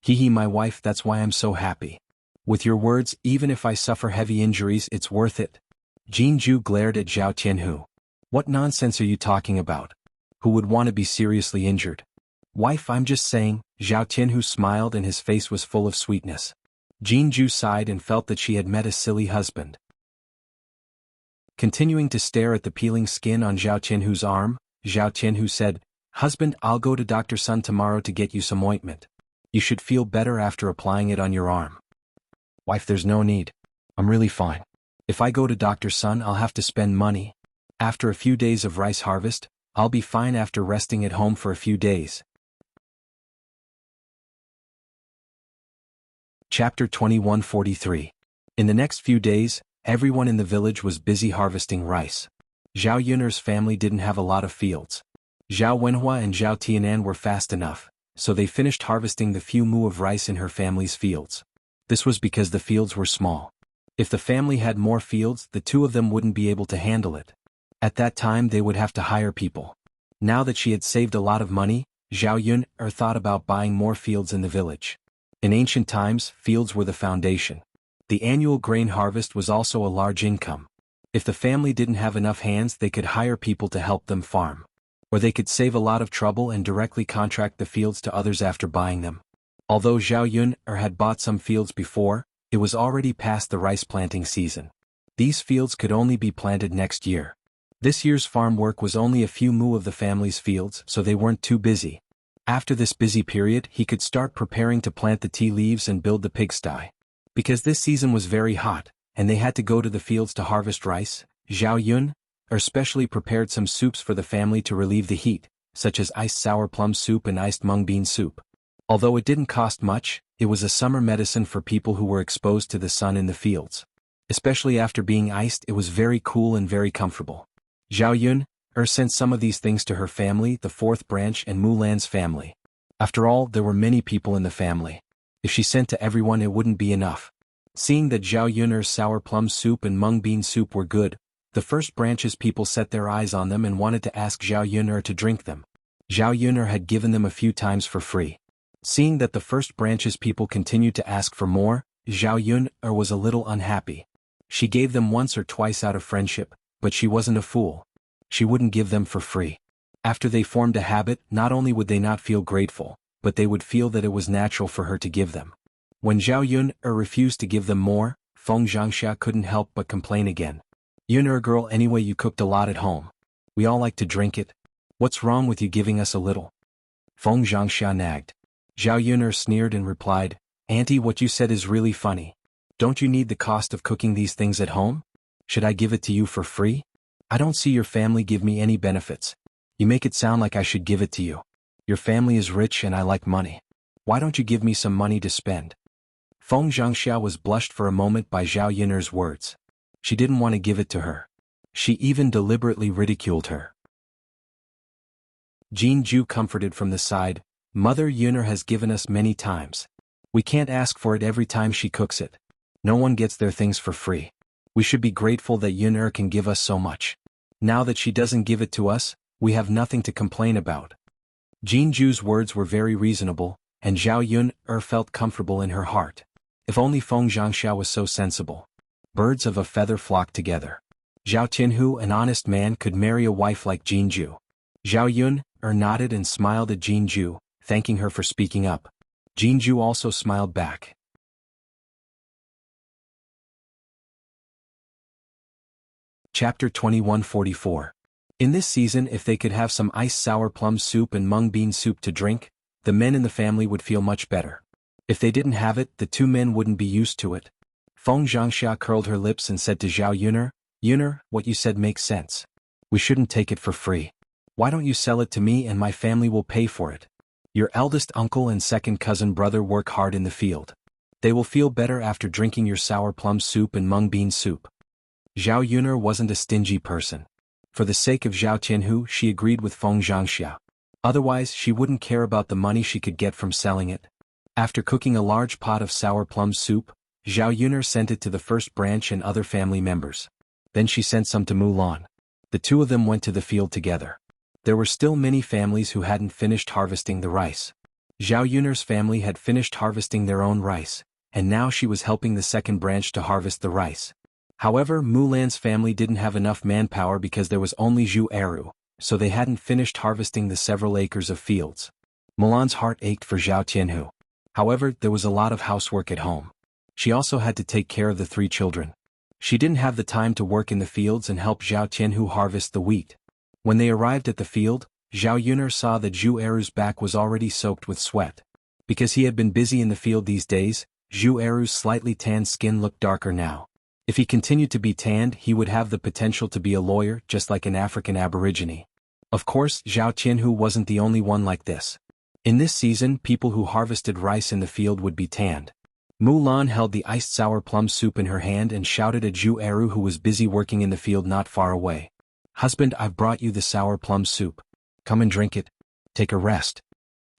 Hee my wife, that's why I'm so happy. With your words, even if I suffer heavy injuries, it's worth it. Jinju glared at Zhao Tianhu. What nonsense are you talking about? Who would want to be seriously injured? Wife, I'm just saying. Zhao Tianhu smiled and his face was full of sweetness. Jinju sighed and felt that she had met a silly husband. Continuing to stare at the peeling skin on Zhao Tianhu's arm, Zhao Tianhu said, Husband, I'll go to Dr. Sun tomorrow to get you some ointment. You should feel better after applying it on your arm. Wife, there's no need. I'm really fine. If I go to Dr. Sun, I'll have to spend money. After a few days of rice harvest, I'll be fine after resting at home for a few days. Chapter 2143. In the next few days, everyone in the village was busy harvesting rice. Zhao Yun'er's family didn't have a lot of fields. Zhao Wenhua and Zhao Tianan were fast enough, so they finished harvesting the few mu of rice in her family's fields. This was because the fields were small. If the family had more fields, the two of them wouldn't be able to handle it. At that time they would have to hire people. Now that she had saved a lot of money, Zhao Yun'er thought about buying more fields in the village. In ancient times, fields were the foundation. The annual grain harvest was also a large income. If the family didn't have enough hands, they could hire people to help them farm. Or they could save a lot of trouble and directly contract the fields to others after buying them. Although Zhao Yun'er had bought some fields before, it was already past the rice planting season. These fields could only be planted next year. This year's farm work was only a few mu of the family's fields, so they weren't too busy. After this busy period, he could start preparing to plant the tea leaves and build the pigsty. Because this season was very hot, and they had to go to the fields to harvest rice, Zhao Yun'er specially prepared some soups for the family to relieve the heat, such as iced sour plum soup and iced mung bean soup. Although it didn't cost much, it was a summer medicine for people who were exposed to the sun in the fields. Especially after being iced, it was very cool and very comfortable. Zhao Yun'er sent some of these things to her family, the fourth branch, and Mulan's family. After all, there were many people in the family. If she sent to everyone, it wouldn't be enough. Seeing that Zhao Yun'er's sour plum soup and mung bean soup were good, the first branch's people set their eyes on them and wanted to ask Zhao Yun'er to drink them. Zhao Yun'er had given them a few times for free. Seeing that the first branch's people continued to ask for more, Zhao Yun'er was a little unhappy. She gave them once or twice out of friendship, but she wasn't a fool. She wouldn't give them for free. After they formed a habit, not only would they not feel grateful, but they would feel that it was natural for her to give them. When Zhao Yun'er refused to give them more, Feng Zhangxia couldn't help but complain again. Yun'er girl, anyway you cooked a lot at home. We all like to drink it. What's wrong with you giving us a little? Feng Zhangxia nagged. Zhao Yun'er sneered and replied, Auntie, what you said is really funny. Don't you need the cost of cooking these things at home? Should I give it to you for free? I don't see your family give me any benefits. You make it sound like I should give it to you. Your family is rich and I like money. Why don't you give me some money to spend? Feng Zhangxia was blushed for a moment by Zhao Yun'er's words. She didn't want to give it to her. She even deliberately ridiculed her. Jinju comforted from the side, Mother Yun'er has given us many times. We can't ask for it every time she cooks it. No one gets their things for free. We should be grateful that Yun'er can give us so much. Now that she doesn't give it to us, we have nothing to complain about. Jinju's words were very reasonable, and Zhao Yun'er felt comfortable in her heart. If only Feng Zhangxia was so sensible. Birds of a feather flock together. Zhao Tianhu, an honest man, could marry a wife like Jinju. Zhao Yun'er nodded and smiled at Jinju, thanking her for speaking up. Jinju also smiled back. Chapter 2144. In this season, if they could have some iced sour plum soup and mung bean soup to drink, the men in the family would feel much better. If they didn't have it, the two men wouldn't be used to it. Feng Zhangxia curled her lips and said to Zhao Yun'er, Yun'er, what you said makes sense. We shouldn't take it for free. Why don't you sell it to me and my family will pay for it? Your eldest uncle and second cousin brother work hard in the field. They will feel better after drinking your sour plum soup and mung bean soup. Zhao Yuner wasn't a stingy person. For the sake of Zhao Tianhu, she agreed with Feng Zhangxia. Otherwise, she wouldn't care about the money she could get from selling it. After cooking a large pot of sour plum soup, Zhao Yuner sent it to the first branch and other family members. Then she sent some to Mulan. The two of them went to the field together. There were still many families who hadn't finished harvesting the rice. Zhao Yuner's family had finished harvesting their own rice, and now she was helping the second branch to harvest the rice. However, Mulan's family didn't have enough manpower because there was only Zhu Eru, so they hadn't finished harvesting the several acres of fields. Mulan's heart ached for Zhao Tianhu. However, there was a lot of housework at home. She also had to take care of the 3 children. She didn't have the time to work in the fields and help Zhao Tianhu harvest the wheat. When they arrived at the field, Zhao Yuner saw that Zhu Eru's back was already soaked with sweat. Because he had been busy in the field these days, Zhu Eru's slightly tanned skin looked darker now. If he continued to be tanned, he would have the potential to be a lawyer just like an African aborigine. Of course, Zhao Tianhu wasn't the only one like this. In this season, people who harvested rice in the field would be tanned. Mulan held the iced sour plum soup in her hand and shouted at Zhu Eru, who was busy working in the field not far away. "Husband, I've brought you the sour plum soup. Come and drink it. Take a rest."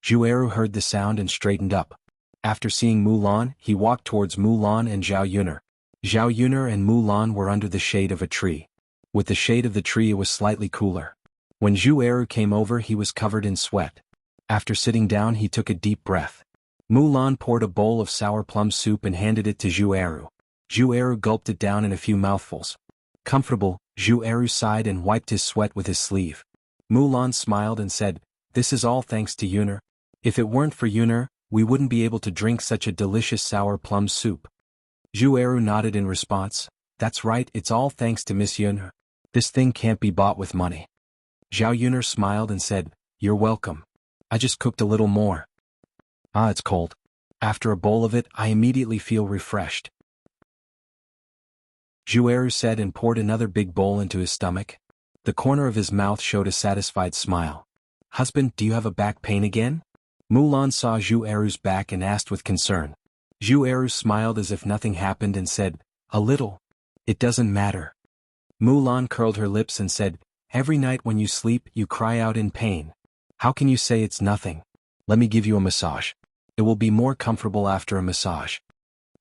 Zhu Eru heard the sound and straightened up. After seeing Mulan, he walked towards Mulan and Zhao Yuner. Zhao Yuner and Mulan were under the shade of a tree. With the shade of the tree it was slightly cooler. When Zhu Eru came over, he was covered in sweat. After sitting down, he took a deep breath. Mulan poured a bowl of sour plum soup and handed it to Zhu Eru. Zhu Eru gulped it down in a few mouthfuls. Comfortable, Zhu Eru sighed and wiped his sweat with his sleeve. Mulan smiled and said, "This is all thanks to Yuner. If it weren't for Yuner, we wouldn't be able to drink such a delicious sour plum soup." Zhu Eru nodded in response. "That's right, it's all thanks to Miss Yuner. This thing can't be bought with money." Zhao Yuner smiled and said, "You're welcome. I just cooked a little more. Ah, it's cold. After a bowl of it, I immediately feel refreshed." Zhu Eru said and poured another big bowl into his stomach. The corner of his mouth showed a satisfied smile. "Husband, do you have a back pain again?" Mulan saw Zhu Eru's back and asked with concern. Zhu Eru smiled as if nothing happened and said, "A little. It doesn't matter." Mulan curled her lips and said, "Every night when you sleep, you cry out in pain. How can you say it's nothing? Let me give you a massage. It will be more comfortable after a massage."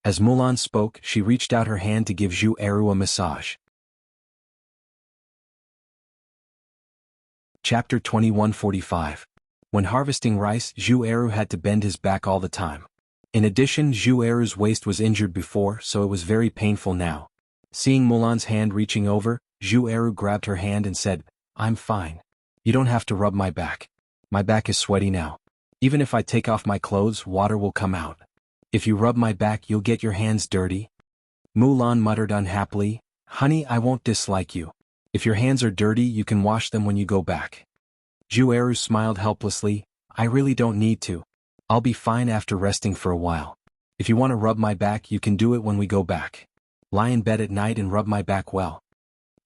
As Mulan spoke, she reached out her hand to give Zhu Eru a massage. Chapter 2145. When harvesting rice, Zhu Eru had to bend his back all the time. In addition, Zhu Eru's waist was injured before, so it was very painful now. Seeing Mulan's hand reaching over, Zhu Eru grabbed her hand and said, "I'm fine. You don't have to rub my back. My back is sweaty now. Even if I take off my clothes, water will come out. If you rub my back, you'll get your hands dirty." Mulan muttered unhappily, "Honey, I won't dislike you. If your hands are dirty, you can wash them when you go back." Zhu Eru smiled helplessly, "I really don't need to. I'll be fine after resting for a while. If you want to rub my back, you can do it when we go back. Lie in bed at night and rub my back well."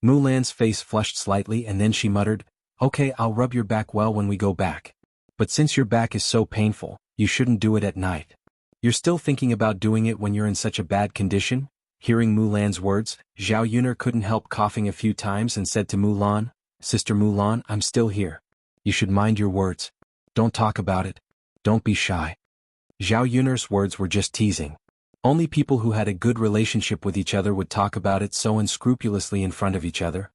Mulan's face flushed slightly and then she muttered, "Okay, I'll rub your back well when we go back. But since your back is so painful, you shouldn't do it at night. You're still thinking about doing it when you're in such a bad condition?" Hearing Mulan's words, Zhao Yuner couldn't help coughing a few times and said to Mulan, "Sister Mulan, I'm still here. You should mind your words. Don't talk about it. Don't be shy." Zhao Yuner's words were just teasing. Only people who had a good relationship with each other would talk about it so unscrupulously in front of each other.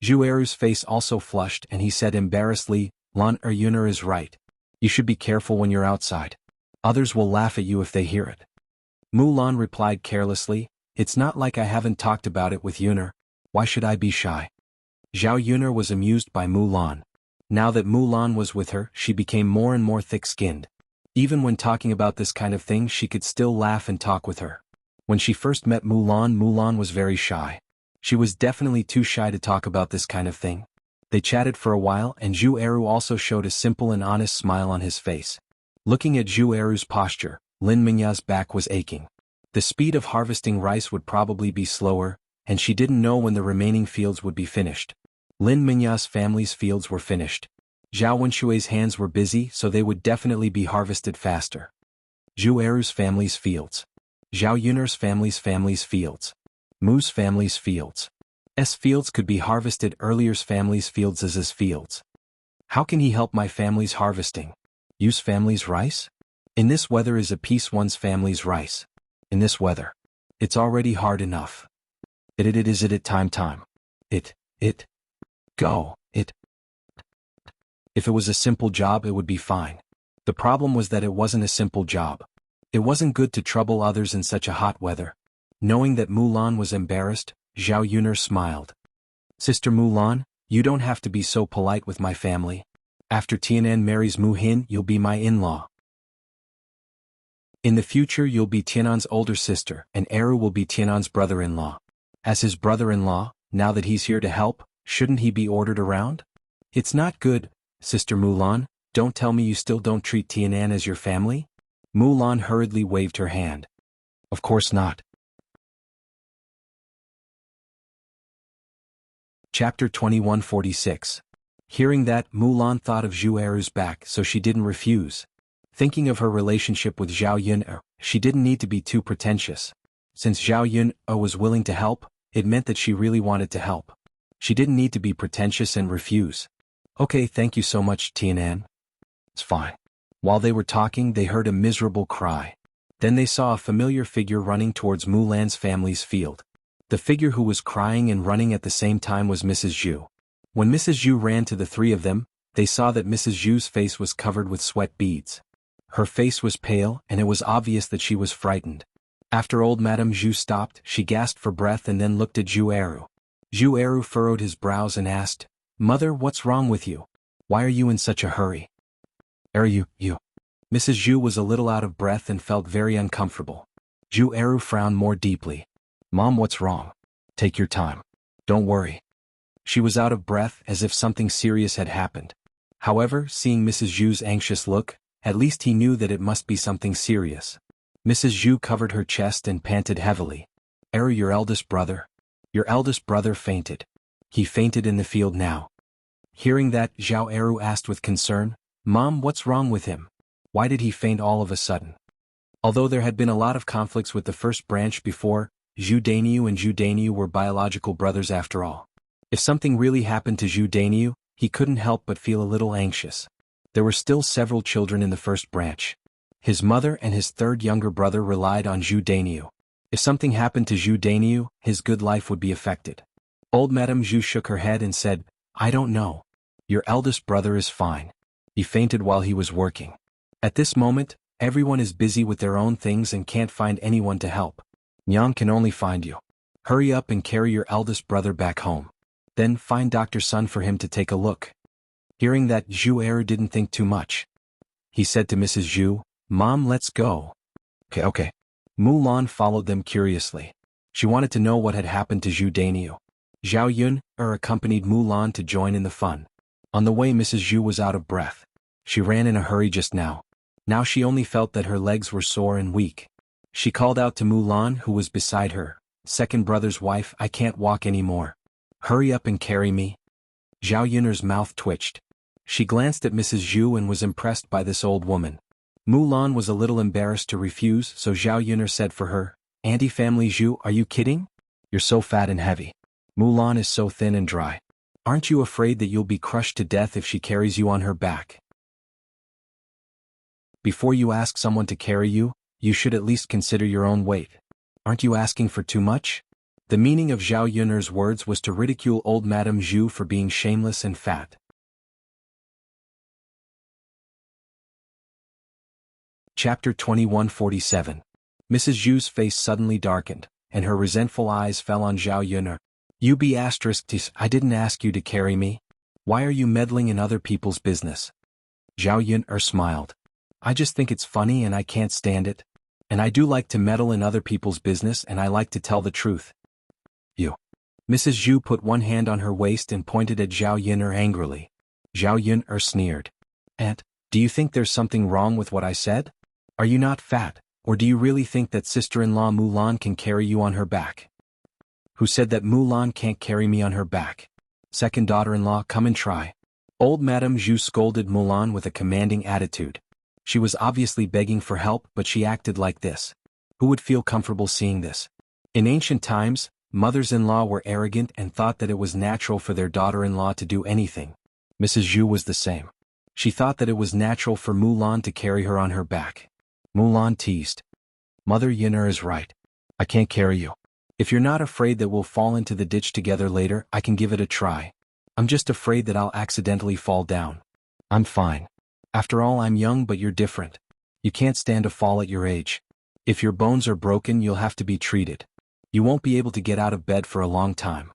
Zhu Eru's face also flushed and he said embarrassedly, "Lan Yuner is right. You should be careful when you're outside. Others will laugh at you if they hear it." Mulan replied carelessly, "It's not like I haven't talked about it with Yuner. Why should I be shy?" Zhao Yuner was amused by Mulan. Now that Mulan was with her, she became more and more thick-skinned. Even when talking about this kind of thing, she could still laugh and talk with her. When she first met Mulan, Mulan was very shy. She was definitely too shy to talk about this kind of thing. They chatted for a while and Zhu Eru also showed a simple and honest smile on his face. Looking at Zhu Eru's posture, Lin Mingya's back was aching. The speed of harvesting rice would probably be slower, and she didn't know when the remaining fields would be finished. Lin Mingya's family's fields were finished. Zhao Wenshui's hands were busy, so they would definitely be harvested faster. Zhu Eru's family's fields. Zhao Yuner's family's fields. Mu's family's fields. fields could be harvested earlier's family's fields as his fields. How can he help my family's harvesting? Use family's rice? In this weather is a piece one's family's rice. In this weather. It's already hard enough. It is it time. Go. If it was a simple job it would be fine. The problem was that it wasn't a simple job. It wasn't good to trouble others in such a hot weather. Knowing that Mulan was embarrassed, Zhao Yuner smiled. Sister Mulan, you don't have to be so polite with my family. After Tianan marries Mu Hin, you'll be my in-law. In the future you'll be Tianan's older sister, and Eru will be Tianan's brother-in-law. As his brother-in-law, now that he's here to help, shouldn't he be ordered around? It's not good, Sister Mulan, don't tell me you still don't treat Tianan as your family? Mulan hurriedly waved her hand. Of course not. Chapter 2146. Hearing that, Mulan thought of Zhu Eru's back so she didn't refuse. Thinking of her relationship with Zhao Yun, she didn't need to be too pretentious. Since Zhao Yun was willing to help, it meant that she really wanted to help. She didn't need to be pretentious and refuse. Okay, thank you so much, Tianan. It's fine. While they were talking, they heard a miserable cry. Then they saw a familiar figure running towards Mulan's family's field. The figure who was crying and running at the same time was Mrs. Zhu. When Mrs. Zhu ran to the three of them, they saw that Mrs. Zhu's face was covered with sweat beads. Her face was pale, and it was obvious that she was frightened. After old Madame Zhu stopped, she gasped for breath and then looked at Zhu Eru. Zhu Eru furrowed his brows and asked, Mother, what's wrong with you? Why are you in such a hurry? You. Mrs. Zhu was a little out of breath and felt very uncomfortable. Zhu Eru frowned more deeply. Mom, what's wrong? Take your time. Don't worry. She was out of breath as if something serious had happened. However, seeing Mrs. Zhu's anxious look, at least he knew that it must be something serious. Mrs. Zhu covered her chest and panted heavily. Eru, your eldest brother? Your eldest brother fainted. He fainted in the field now. Hearing that, Zhao Eru asked with concern, Mom, what's wrong with him? Why did he faint all of a sudden? Although there had been a lot of conflicts with the first branch before, Zhu Dainyu and Zhu Dainyu were biological brothers after all. If something really happened to Zhu Dainyu, he couldn't help but feel a little anxious. There were still several children in the first branch. His mother and his third younger brother relied on Zhu Dainyu. If something happened to Zhu Dainyu, his good life would be affected. Old Madame Zhu shook her head and said, I don't know. Your eldest brother is fine. He fainted while he was working. At this moment, everyone is busy with their own things and can't find anyone to help. Nyang can only find you. Hurry up and carry your eldest brother back home. Then find Dr. Sun for him to take a look. Hearing that, Zhu Eru didn't think too much. He said to Mrs. Zhu, Mom, let's go. Okay. Mulan followed them curiously. She wanted to know what had happened to Zhu Dainyu. Zhao Yun accompanied Mulan to join in the fun. On the way, Mrs. Zhu was out of breath. She ran in a hurry just now. Now she only felt that her legs were sore and weak. She called out to Mulan, who was beside her, Second brother's wife, I can't walk anymore. Hurry up and carry me. Zhao Yuner's mouth twitched. She glanced at Mrs. Zhu and was impressed by this old woman. Mulan was a little embarrassed to refuse, so Zhao Yuner said for her, Auntie Family Zhu, are you kidding? You're so fat and heavy. Mulan is so thin and dry. Aren't you afraid that you'll be crushed to death if she carries you on her back? Before you ask someone to carry you, you should at least consider your own weight. Aren't you asking for too much? The meaning of Zhao Yuner's words was to ridicule old Madame Zhu for being shameless and fat. Chapter 2147. Mrs. Zhu's face suddenly darkened, and her resentful eyes fell on Zhao Yuner. You be ***, I didn't ask you to carry me. Why are you meddling in other people's business? Zhao Yuner smiled. I just think it's funny and I can't stand it. And I do like to meddle in other people's business and I like to tell the truth. You. Mrs. Zhu put one hand on her waist and pointed at Zhao Yuner angrily. Zhao Yuner sneered. Aunt, do you think there's something wrong with what I said? Are you not fat, or do you really think that sister-in-law Mulan can carry you on her back? Who said that Mulan can't carry me on her back? Second daughter-in-law, come and try. Old Madame Zhu scolded Mulan with a commanding attitude. She was obviously begging for help, but she acted like this. Who would feel comfortable seeing this? In ancient times, Mothers-in-law were arrogant and thought that it was natural for their daughter-in-law to do anything. Mrs. Zhu was the same. She thought that it was natural for Mulan to carry her on her back. Mulan teased. Mother Yin'er is right. I can't carry you. If you're not afraid that we'll fall into the ditch together later, I can give it a try. I'm just afraid that I'll accidentally fall down. I'm fine. After all, I'm young, but you're different. You can't stand a fall at your age. If your bones are broken, you'll have to be treated. You won't be able to get out of bed for a long time.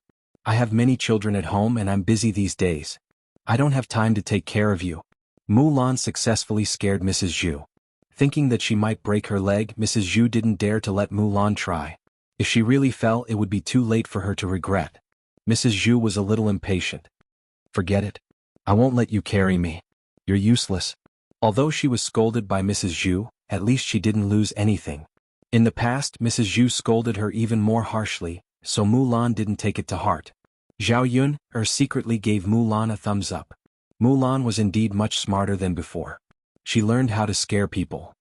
I have many children at home and I'm busy these days. I don't have time to take care of you. Mulan successfully scared Mrs. Zhu. Thinking that she might break her leg, Mrs. Zhu didn't dare to let Mulan try. If she really fell, it would be too late for her to regret. Mrs. Zhu was a little impatient. Forget it. I won't let you carry me. You're useless. Although she was scolded by Mrs. Zhu, at least she didn't lose anything. In the past, Mrs. Zhu scolded her even more harshly, so Mulan didn't take it to heart. Zhao Yun secretly gave Mulan a thumbs up. Mulan was indeed much smarter than before. She learned how to scare people.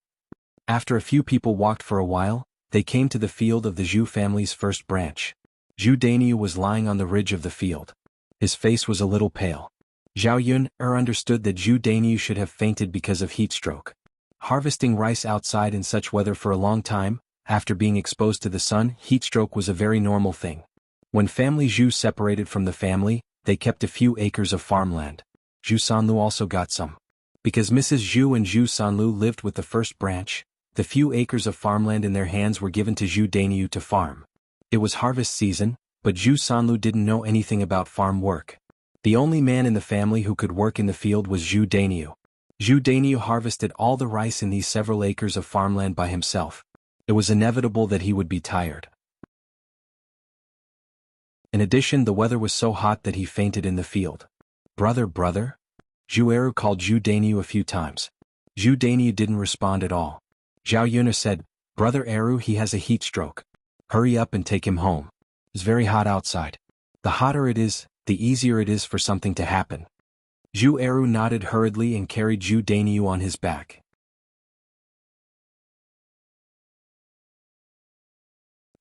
After a few people walked for a while, they came to the field of the Zhu family's first branch. Zhu Daniu was lying on the ridge of the field. His face was a little pale. Zhao Yun understood that Zhu Daniu should have fainted because of heat stroke. Harvesting rice outside in such weather for a long time, after being exposed to the sun, heat stroke was a very normal thing. When family Zhu separated from the family, they kept a few acres of farmland. Zhu Sanlu also got some. Because Mrs. Zhu and Zhu Sanlu lived with the first branch, the few acres of farmland in their hands were given to Zhu Daniu to farm. It was harvest season, but Zhu Sanlu didn't know anything about farm work. The only man in the family who could work in the field was Zhu Daniu. Zhu Daniu harvested all the rice in these several acres of farmland by himself. It was inevitable that he would be tired. In addition, the weather was so hot that he fainted in the field. Brother, Zhu Eru called Zhu Daniu a few times. Zhu Daniu didn't respond at all. Zhao Yun said, Brother Eru, he has a heat stroke. Hurry up and take him home. It's very hot outside. The hotter it is, the easier it is for something to happen. Zhu Eru nodded hurriedly and carried Zhu Daniu on his back.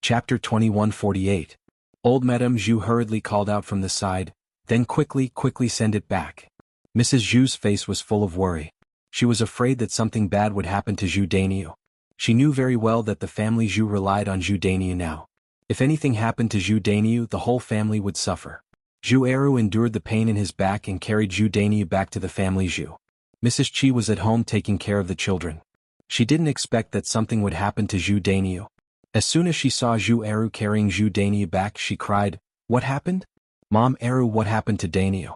Chapter 2148. Old Madame Zhu hurriedly called out from the side, then quickly send it back. Mrs. Zhu's face was full of worry. She was afraid that something bad would happen to Zhu Daniu. She knew very well that the family Zhu relied on Zhu Daniu now. If anything happened to Zhu Daniu, the whole family would suffer. Zhu Eru endured the pain in his back and carried Zhu Daniu back to the family Zhu. Mrs. Qi was at home taking care of the children. She didn't expect that something would happen to Zhu Daniu. As soon as she saw Zhu Eru carrying Zhu Daniu back, she cried, What happened? Mom Eru, what happened to Daniu?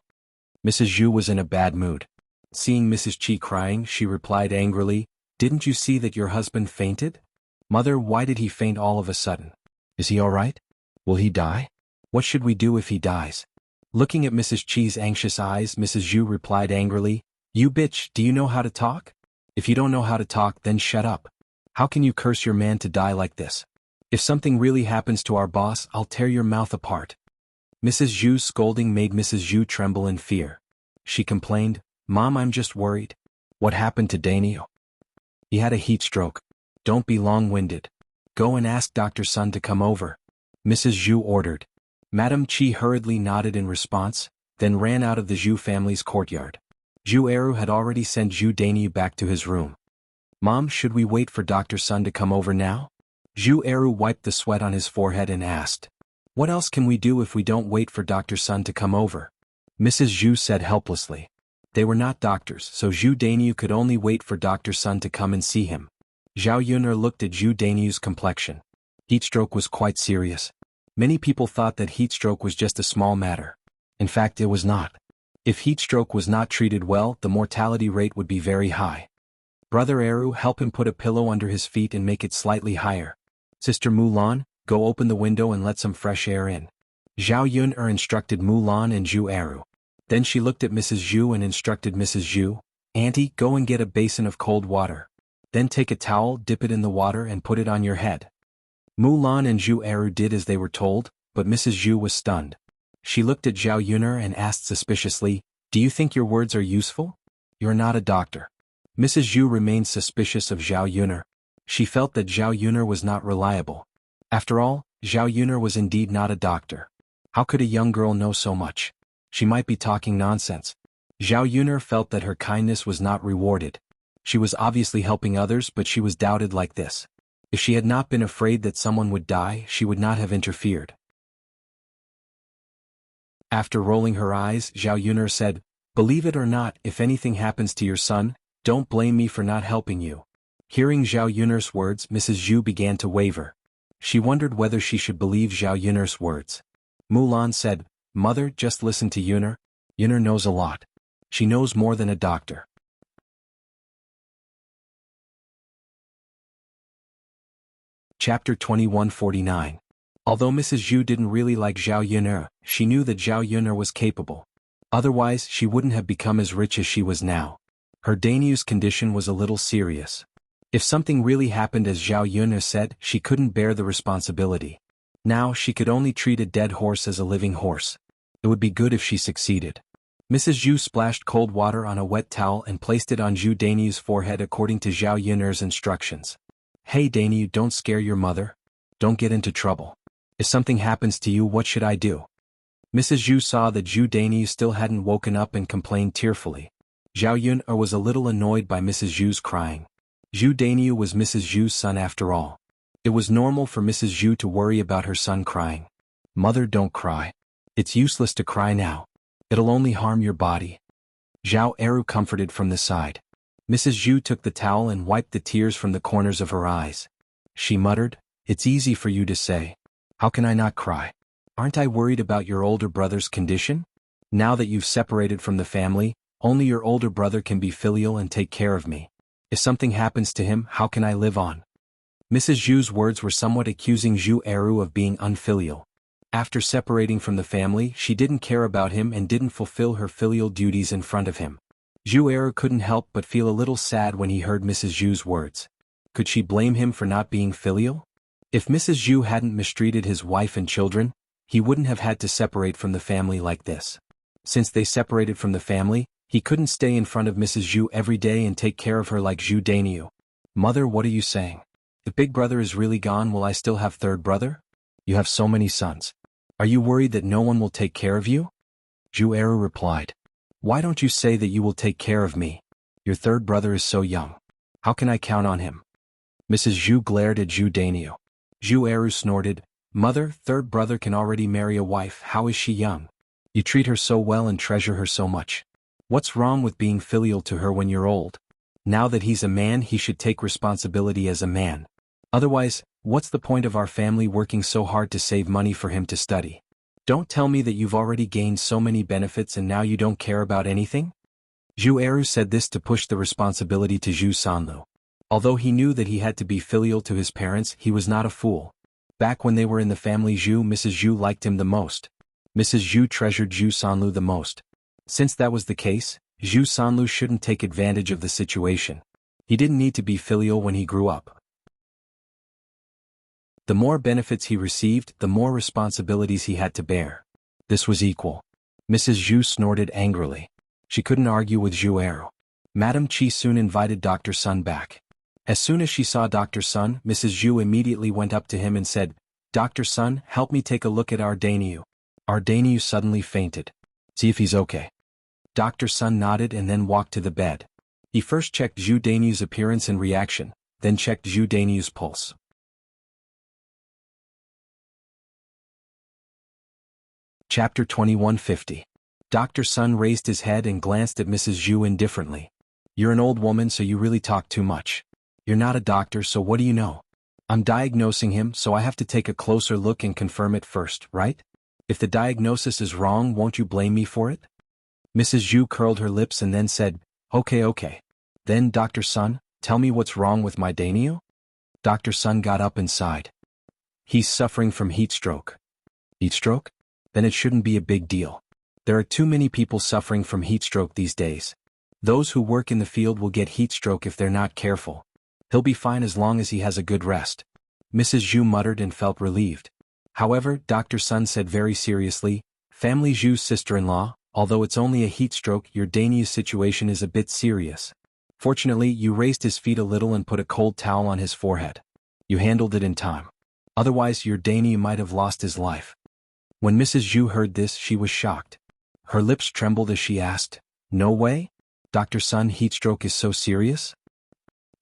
Mrs. Zhu was in a bad mood. Seeing Mrs. Qi crying, she replied angrily, Didn't you see that your husband fainted? Mother, why did he faint all of a sudden? Is he all right? Will he die? What should we do if he dies? Looking at Mrs. Qi's anxious eyes, Mrs. Zhu replied angrily, You bitch, do you know how to talk? If you don't know how to talk, then shut up. How can you curse your man to die like this? If something really happens to our boss, I'll tear your mouth apart. Mrs. Zhu's scolding made Mrs. Zhu tremble in fear. She complained, Mom, I'm just worried. What happened to Daniel? He had a heat stroke. Don't be long-winded. Go and ask Dr. Sun to come over. Mrs. Zhu ordered. Madame Qi hurriedly nodded in response, then ran out of the Zhu family's courtyard. Zhu Eru had already sent Zhu Daniu back to his room. Mom, should we wait for Dr. Sun to come over now? Zhu Eru wiped the sweat on his forehead and asked. What else can we do if we don't wait for Dr. Sun to come over? Mrs. Zhu said helplessly. They were not doctors, so Zhu Daniu could only wait for Dr. Sun to come and see him. Zhao Yun looked at Zhu Daniu's complexion. Heat stroke was quite serious. Many people thought that heat stroke was just a small matter. In fact, it was not. If heat stroke was not treated well, the mortality rate would be very high. Brother Eru, help him put a pillow under his feet and make it slightly higher. Sister Mulan, go open the window and let some fresh air in. Zhao Yun instructed Mulan and Zhu Eru. Then she looked at Mrs. Zhu and instructed Mrs. Zhu, Auntie, go and get a basin of cold water. Then take a towel, dip it in the water and put it on your head. Mulan and Zhu Eru did as they were told, but Mrs. Zhu was stunned. She looked at Zhao Yun and asked suspiciously, Do you think your words are useful? You're not a doctor. Mrs. Zhu remained suspicious of Zhao Yun. She felt that Zhao Yun was not reliable. After all, Zhao Yuner was indeed not a doctor. How could a young girl know so much? She might be talking nonsense. Zhao Yuner felt that her kindness was not rewarded. She was obviously helping others, but she was doubted like this. If she had not been afraid that someone would die, she would not have interfered. After rolling her eyes, Zhao Yuner said, "Believe it or not, if anything happens to your son, don't blame me for not helping you." Hearing Zhao Yuner's words, Mrs. Zhu began to waver. She wondered whether she should believe Zhao Yuner's words. Mulan said, "Mother, just listen to Yuner. Yuner knows a lot. She knows more than a doctor." Chapter 2149. Although Mrs. Zhu didn't really like Zhao Yuner, she knew that Zhao Yuner was capable. Otherwise, she wouldn't have become as rich as she was now. Her Danyu's condition was a little serious. If something really happened as Zhao Yuner said, she couldn't bear the responsibility. Now she could only treat a dead horse as a living horse. It would be good if she succeeded. Mrs. Zhu splashed cold water on a wet towel and placed it on Zhu Danyu's forehead according to Zhao Yuner's instructions. "Hey Danyu, don't scare your mother. Don't get into trouble. If something happens to you, what should I do?" Mrs. Zhu saw that Zhu Danyu still hadn't woken up and complained tearfully. Zhao Yuner was a little annoyed by Mrs. Zhu's crying. Zhu Danyu was Mrs. Zhu's son after all. It was normal for Mrs. Zhu to worry about her son crying. "Mother, don't cry. It's useless to cry now. It'll only harm your body." Zhao Eru comforted from the side. Mrs. Zhu took the towel and wiped the tears from the corners of her eyes. She muttered, "It's easy for you to say. How can I not cry? Aren't I worried about your older brother's condition? Now that you've separated from the family, only your older brother can be filial and take care of me. If something happens to him, how can I live on?" Mrs. Zhu's words were somewhat accusing Zhu Eru of being unfilial. After separating from the family, she didn't care about him and didn't fulfill her filial duties in front of him. Zhu Eru couldn't help but feel a little sad when he heard Mrs. Zhu's words. Could she blame him for not being filial? If Mrs. Zhu hadn't mistreated his wife and children, he wouldn't have had to separate from the family like this. Since they separated from the family, he couldn't stay in front of Mrs. Zhu every day and take care of her like Zhu Danyu. "Mother, what are you saying? If big brother is really gone, will I still have third brother? You have so many sons. Are you worried that no one will take care of you?" Zhu Eru replied, "Why don't you say that you will take care of me? Your third brother is so young. How can I count on him?" Mrs. Zhu glared at Zhu Danyu. Zhu Eru snorted, "Mother, third brother can already marry a wife. How is she young? You treat her so well and treasure her so much. What's wrong with being filial to her when you're old? Now that he's a man, he should take responsibility as a man. Otherwise, what's the point of our family working so hard to save money for him to study? Don't tell me that you've already gained so many benefits and now you don't care about anything?" Zhu Eru said this to push the responsibility to Zhu Sanlu. Although he knew that he had to be filial to his parents, he was not a fool. Back when they were in the family Zhu, Mrs. Zhu liked him the most. Mrs. Zhu treasured Zhu Sanlu the most. Since that was the case, Zhu Sanlu shouldn't take advantage of the situation. He didn't need to be filial when he grew up. The more benefits he received, the more responsibilities he had to bear. This was equal. Mrs. Zhu snorted angrily. She couldn't argue with Zhu Eru. Madame Qi soon invited Dr. Sun back. As soon as she saw Dr. Sun, Mrs. Zhu immediately went up to him and said, "Dr. Sun, help me take a look at our Danyu." Our Danyu suddenly fainted. "See if he's okay." Dr. Sun nodded and then walked to the bed. He first checked Zhu Danyu's appearance and reaction, then checked Zhu Danyu's pulse. Chapter 2150. Dr. Sun raised his head and glanced at Mrs. Zhu indifferently. "You're an old woman, so you really talk too much. You're not a doctor, so what do you know? I'm diagnosing him, so I have to take a closer look and confirm it first, right? If the diagnosis is wrong, won't you blame me for it?" Mrs. Zhu curled her lips and then said, Okay. Then, Dr. Sun, tell me what's wrong with my Danyu?" Dr. Sun got up and sighed. "He's suffering from heat stroke." "Heat stroke? Then it shouldn't be a big deal. There are too many people suffering from heat stroke these days. Those who work in the field will get heat stroke if they're not careful. He'll be fine as long as he has a good rest." Mrs. Zhu muttered and felt relieved. However, Dr. Sun said very seriously, "Family Zhu's sister-in-law, although it's only a heat stroke, your Danyu's situation is a bit serious. Fortunately, you raised his feet a little and put a cold towel on his forehead. You handled it in time. Otherwise your Danny might have lost his life. When Mrs. Zhu heard this, she was shocked. Her lips trembled as she asked, "No way? Dr. Sun, heatstroke is so serious?"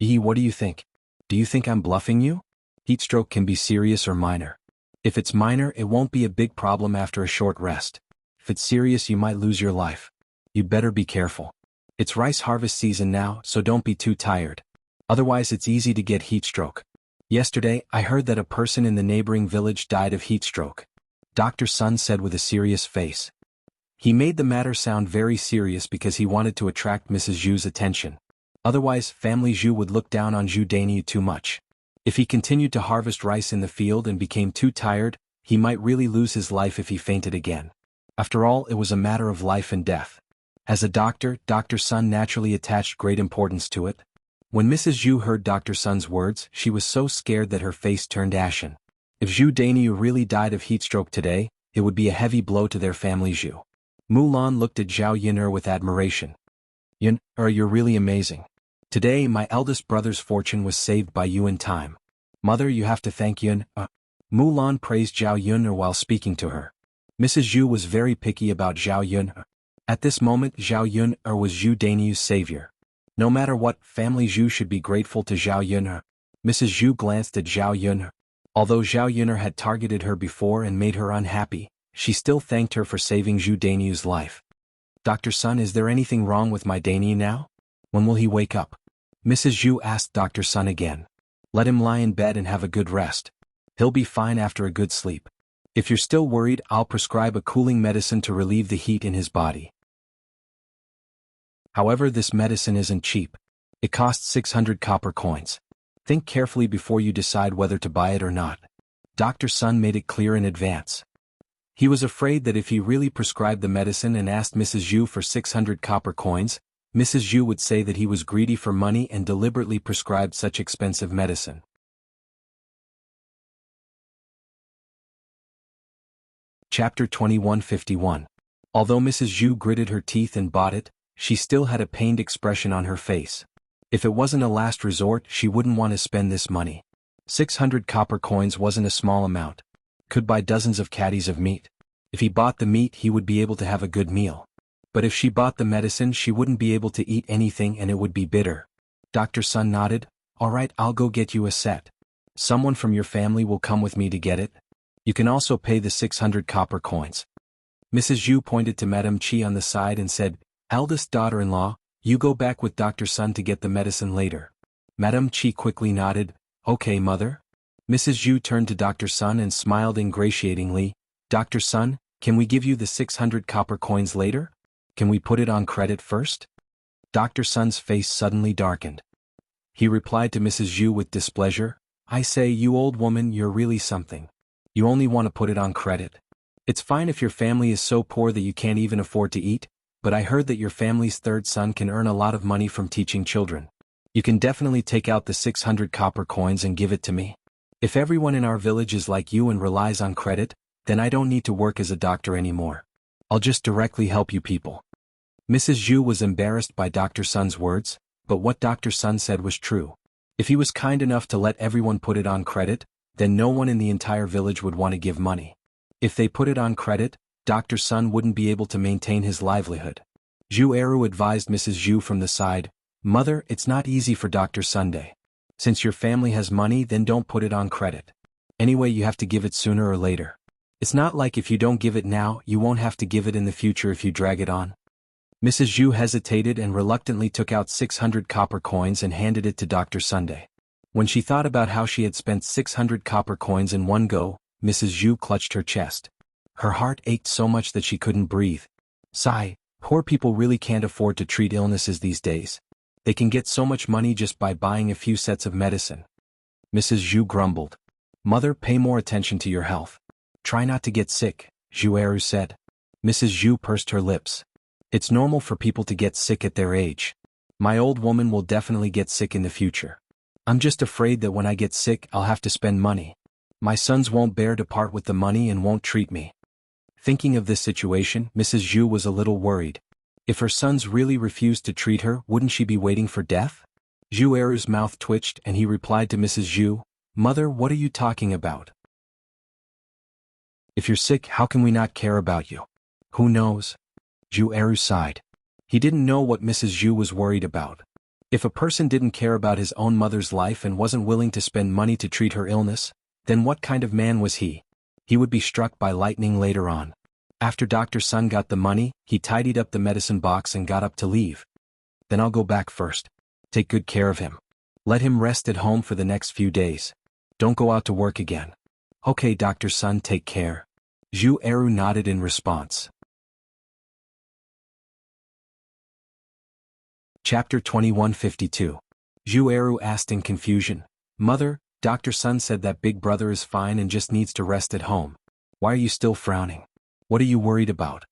What do you think? Do you think I'm bluffing you? Heatstroke can be serious or minor. If it's minor, it won't be a big problem after a short rest. If it's serious, you might lose your life. You'd better be careful. It's rice harvest season now, so don't be too tired. Otherwise it's easy to get heatstroke. Yesterday, I heard that a person in the neighboring village died of heatstroke. Dr. Sun said with a serious face. He made the matter sound very serious because he wanted to attract Mrs. Zhu's attention. Otherwise, family Zhu would look down on Zhu Dainyu too much. If he continued to harvest rice in the field and became too tired, he might really lose his life if he fainted again. After all, it was a matter of life and death. As a doctor, Dr. Sun naturally attached great importance to it. When Mrs. Zhu heard Dr. Sun's words, she was so scared that her face turned ashen. If Zhu Dainyu really died of heatstroke today, it would be a heavy blow to their family Zhu. Mulan looked at Zhao Yun'er with admiration. "Yun'er, you're really amazing. Today my eldest brother's fortune was saved by you in time. Mother, you have to thank Yun'er." Mulan praised Zhao Yun'er while speaking to her. Mrs. Zhu was very picky about Zhao Yun'er. At this moment, Zhao Yun'er was Zhu Dainyu's savior. No matter what, family Zhu should be grateful to Zhao Yun'er. Mrs. Zhu glanced at Zhao Yun'er. Although Zhao Yun'er had targeted her before and made her unhappy, she still thanked her for saving Zhu Dainyu's life. "Dr. Sun, is there anything wrong with my Dainyu now? When will he wake up?" Mrs. Zhu asked Dr. Sun again. "Let him lie in bed and have a good rest. He'll be fine after a good sleep. If you're still worried, I'll prescribe a cooling medicine to relieve the heat in his body. However, this medicine isn't cheap. It costs 600 copper coins. Think carefully before you decide whether to buy it or not." Dr. Sun made it clear in advance. He was afraid that if he really prescribed the medicine and asked Mrs. Zhu for 600 copper coins, Mrs. Zhu would say that he was greedy for money and deliberately prescribed such expensive medicine. Chapter 2151. Although Mrs. Zhu gritted her teeth and bought it, she still had a pained expression on her face. If it wasn't a last resort, she wouldn't want to spend this money. 600 copper coins wasn't a small amount. Could buy dozens of caddies of meat. If he bought the meat, he would be able to have a good meal. But if she bought the medicine, she wouldn't be able to eat anything and it would be bitter. Dr. Sun nodded. "All right, I'll go get you a set. Someone from your family will come with me to get it. You can also pay the 600 copper coins." Mrs. Zhu pointed to Madame Qi on the side and said, "Eldest daughter-in-law, you go back with Dr. Sun to get the medicine later." Madame Qi quickly nodded. "Okay, mother." Mrs. Zhu turned to Dr. Sun and smiled ingratiatingly. "Dr. Sun, can we give you the 600 copper coins later? Can we put it on credit first?" Dr. Sun's face suddenly darkened. He replied to Mrs. Zhu with displeasure, "I say, you old woman, you're really something. You only want to put it on credit. It's fine if your family is so poor that you can't even afford to eat, but I heard that your family's third son can earn a lot of money from teaching children. You can definitely take out the 600 copper coins and give it to me. If everyone in our village is like you and relies on credit, then I don't need to work as a doctor anymore. I'll just directly help you people." Mrs. Zhu was embarrassed by Dr. Sun's words, but what Dr. Sun said was true. If he was kind enough to let everyone put it on credit, then no one in the entire village would want to give money. If they put it on credit, Dr. Sun wouldn't be able to maintain his livelihood. Zhu Eru advised Mrs. Zhu from the side, "Mother, it's not easy for Dr. Sunday. Since your family has money, then don't put it on credit. Anyway, you have to give it sooner or later. It's not like if you don't give it now, you won't have to give it in the future if you drag it on." Mrs. Zhu hesitated and reluctantly took out 600 copper coins and handed it to Dr. Sunday. When she thought about how she had spent 600 copper coins in one go, Mrs. Zhu clutched her chest. Her heart ached so much that she couldn't breathe. Sigh, poor people really can't afford to treat illnesses these days. They can get so much money just by buying a few sets of medicine. Mrs. Zhu grumbled. "Mother, pay more attention to your health. Try not to get sick," Zhu Eru said. Mrs. Zhu pursed her lips. "It's normal for people to get sick at their age. My old woman will definitely get sick in the future. I'm just afraid that when I get sick, I'll have to spend money. My sons won't bear to part with the money and won't treat me." Thinking of this situation, Mrs. Zhu was a little worried. If her sons really refused to treat her, wouldn't she be waiting for death? Zhu Eru's mouth twitched and he replied to Mrs. Zhu, "Mother, what are you talking about? If you're sick, how can we not care about you? Who knows? Zhu Eru sighed. He didn't know what Mrs. Zhu was worried about. If a person didn't care about his own mother's life and wasn't willing to spend money to treat her illness, then what kind of man was he? He would be struck by lightning later on. After Dr. Sun got the money, he tidied up the medicine box and got up to leave. Then I'll go back first. Take good care of him. Let him rest at home for the next few days. Don't go out to work again. Okay, Dr. Sun, take care. Zhu Eru nodded in response. Chapter 2152. Zhu Eru asked in confusion, Mother, Dr. Sun said that big brother is fine and just needs to rest at home. Why are you still frowning? What are you worried about?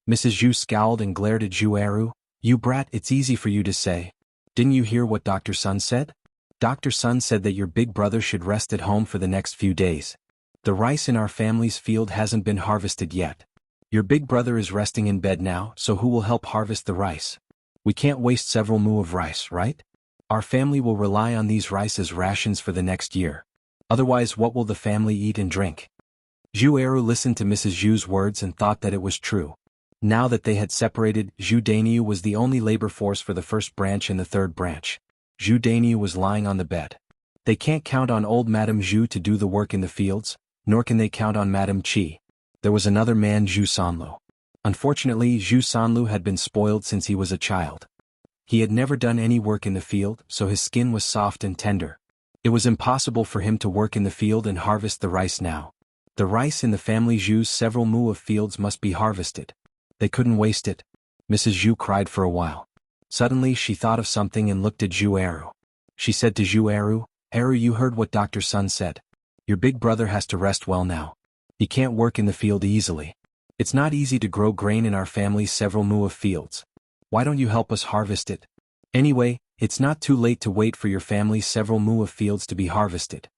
Mrs. Zhu scowled and glared at Zhu Eru. You brat, it's easy for you to say. Didn't you hear what Dr. Sun said? Dr. Sun said that your big brother should rest at home for the next few days. The rice in our family's field hasn't been harvested yet. Your big brother is resting in bed now, so who will help harvest the rice? We can't waste several mu of rice, right? Our family will rely on these rice as rations for the next year. Otherwise, what will the family eat and drink? Zhu Eru listened to Mrs. Zhu's words and thought that it was true. Now that they had separated, Zhu Dainiu was the only labor force for the first branch and the third branch. Zhu Dainiu was lying on the bed. They can't count on old Madame Zhu to do the work in the fields, nor can they count on Madame Qi. There was another man, Zhu Sanlu. Unfortunately, Zhu Sanlu had been spoiled since he was a child. He had never done any work in the field, so his skin was soft and tender. It was impossible for him to work in the field and harvest the rice now. The rice in the family Zhu's several mu of fields must be harvested. They couldn't waste it. Mrs. Zhu cried for a while. Suddenly she thought of something and looked at Zhu Eru. She said to Zhu Eru, Eru, you heard what Dr. Sun said. Your big brother has to rest well now. He can't work in the field easily. It's not easy to grow grain in our family's several mu of fields. Why don't you help us harvest it? Anyway, it's not too late to wait for your family's several mu of fields to be harvested.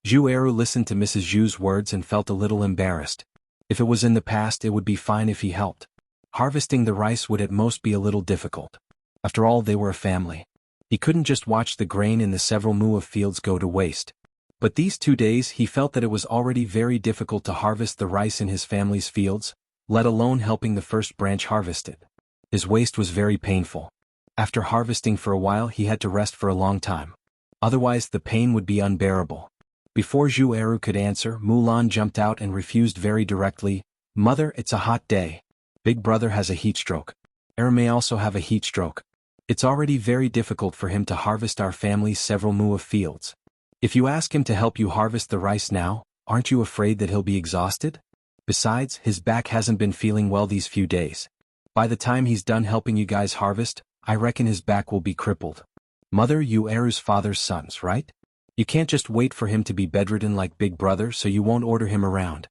Zhu Eru listened to Mrs. Zhu's words and felt a little embarrassed. If it was in the past, it would be fine if he helped. Harvesting the rice would at most be a little difficult. After all, they were a family. He couldn't just watch the grain in the several mu of fields go to waste. But these 2 days he felt that it was already very difficult to harvest the rice in his family's fields, let alone helping the first branch harvest it. His waist was very painful. After harvesting for a while, he had to rest for a long time. Otherwise, the pain would be unbearable. Before Zhu Eru could answer, Mulan jumped out and refused very directly, Mother, it's a hot day. Big brother has a heat stroke. Eru may also have a heat stroke. It's already very difficult for him to harvest our family's several mu of fields. If you ask him to help you harvest the rice now, aren't you afraid that he'll be exhausted? Besides, his back hasn't been feeling well these few days. By the time he's done helping you guys harvest, I reckon his back will be crippled. Mother, you Eru's father's sons, right? You can't just wait for him to be bedridden like Big Brother so you won't order him around.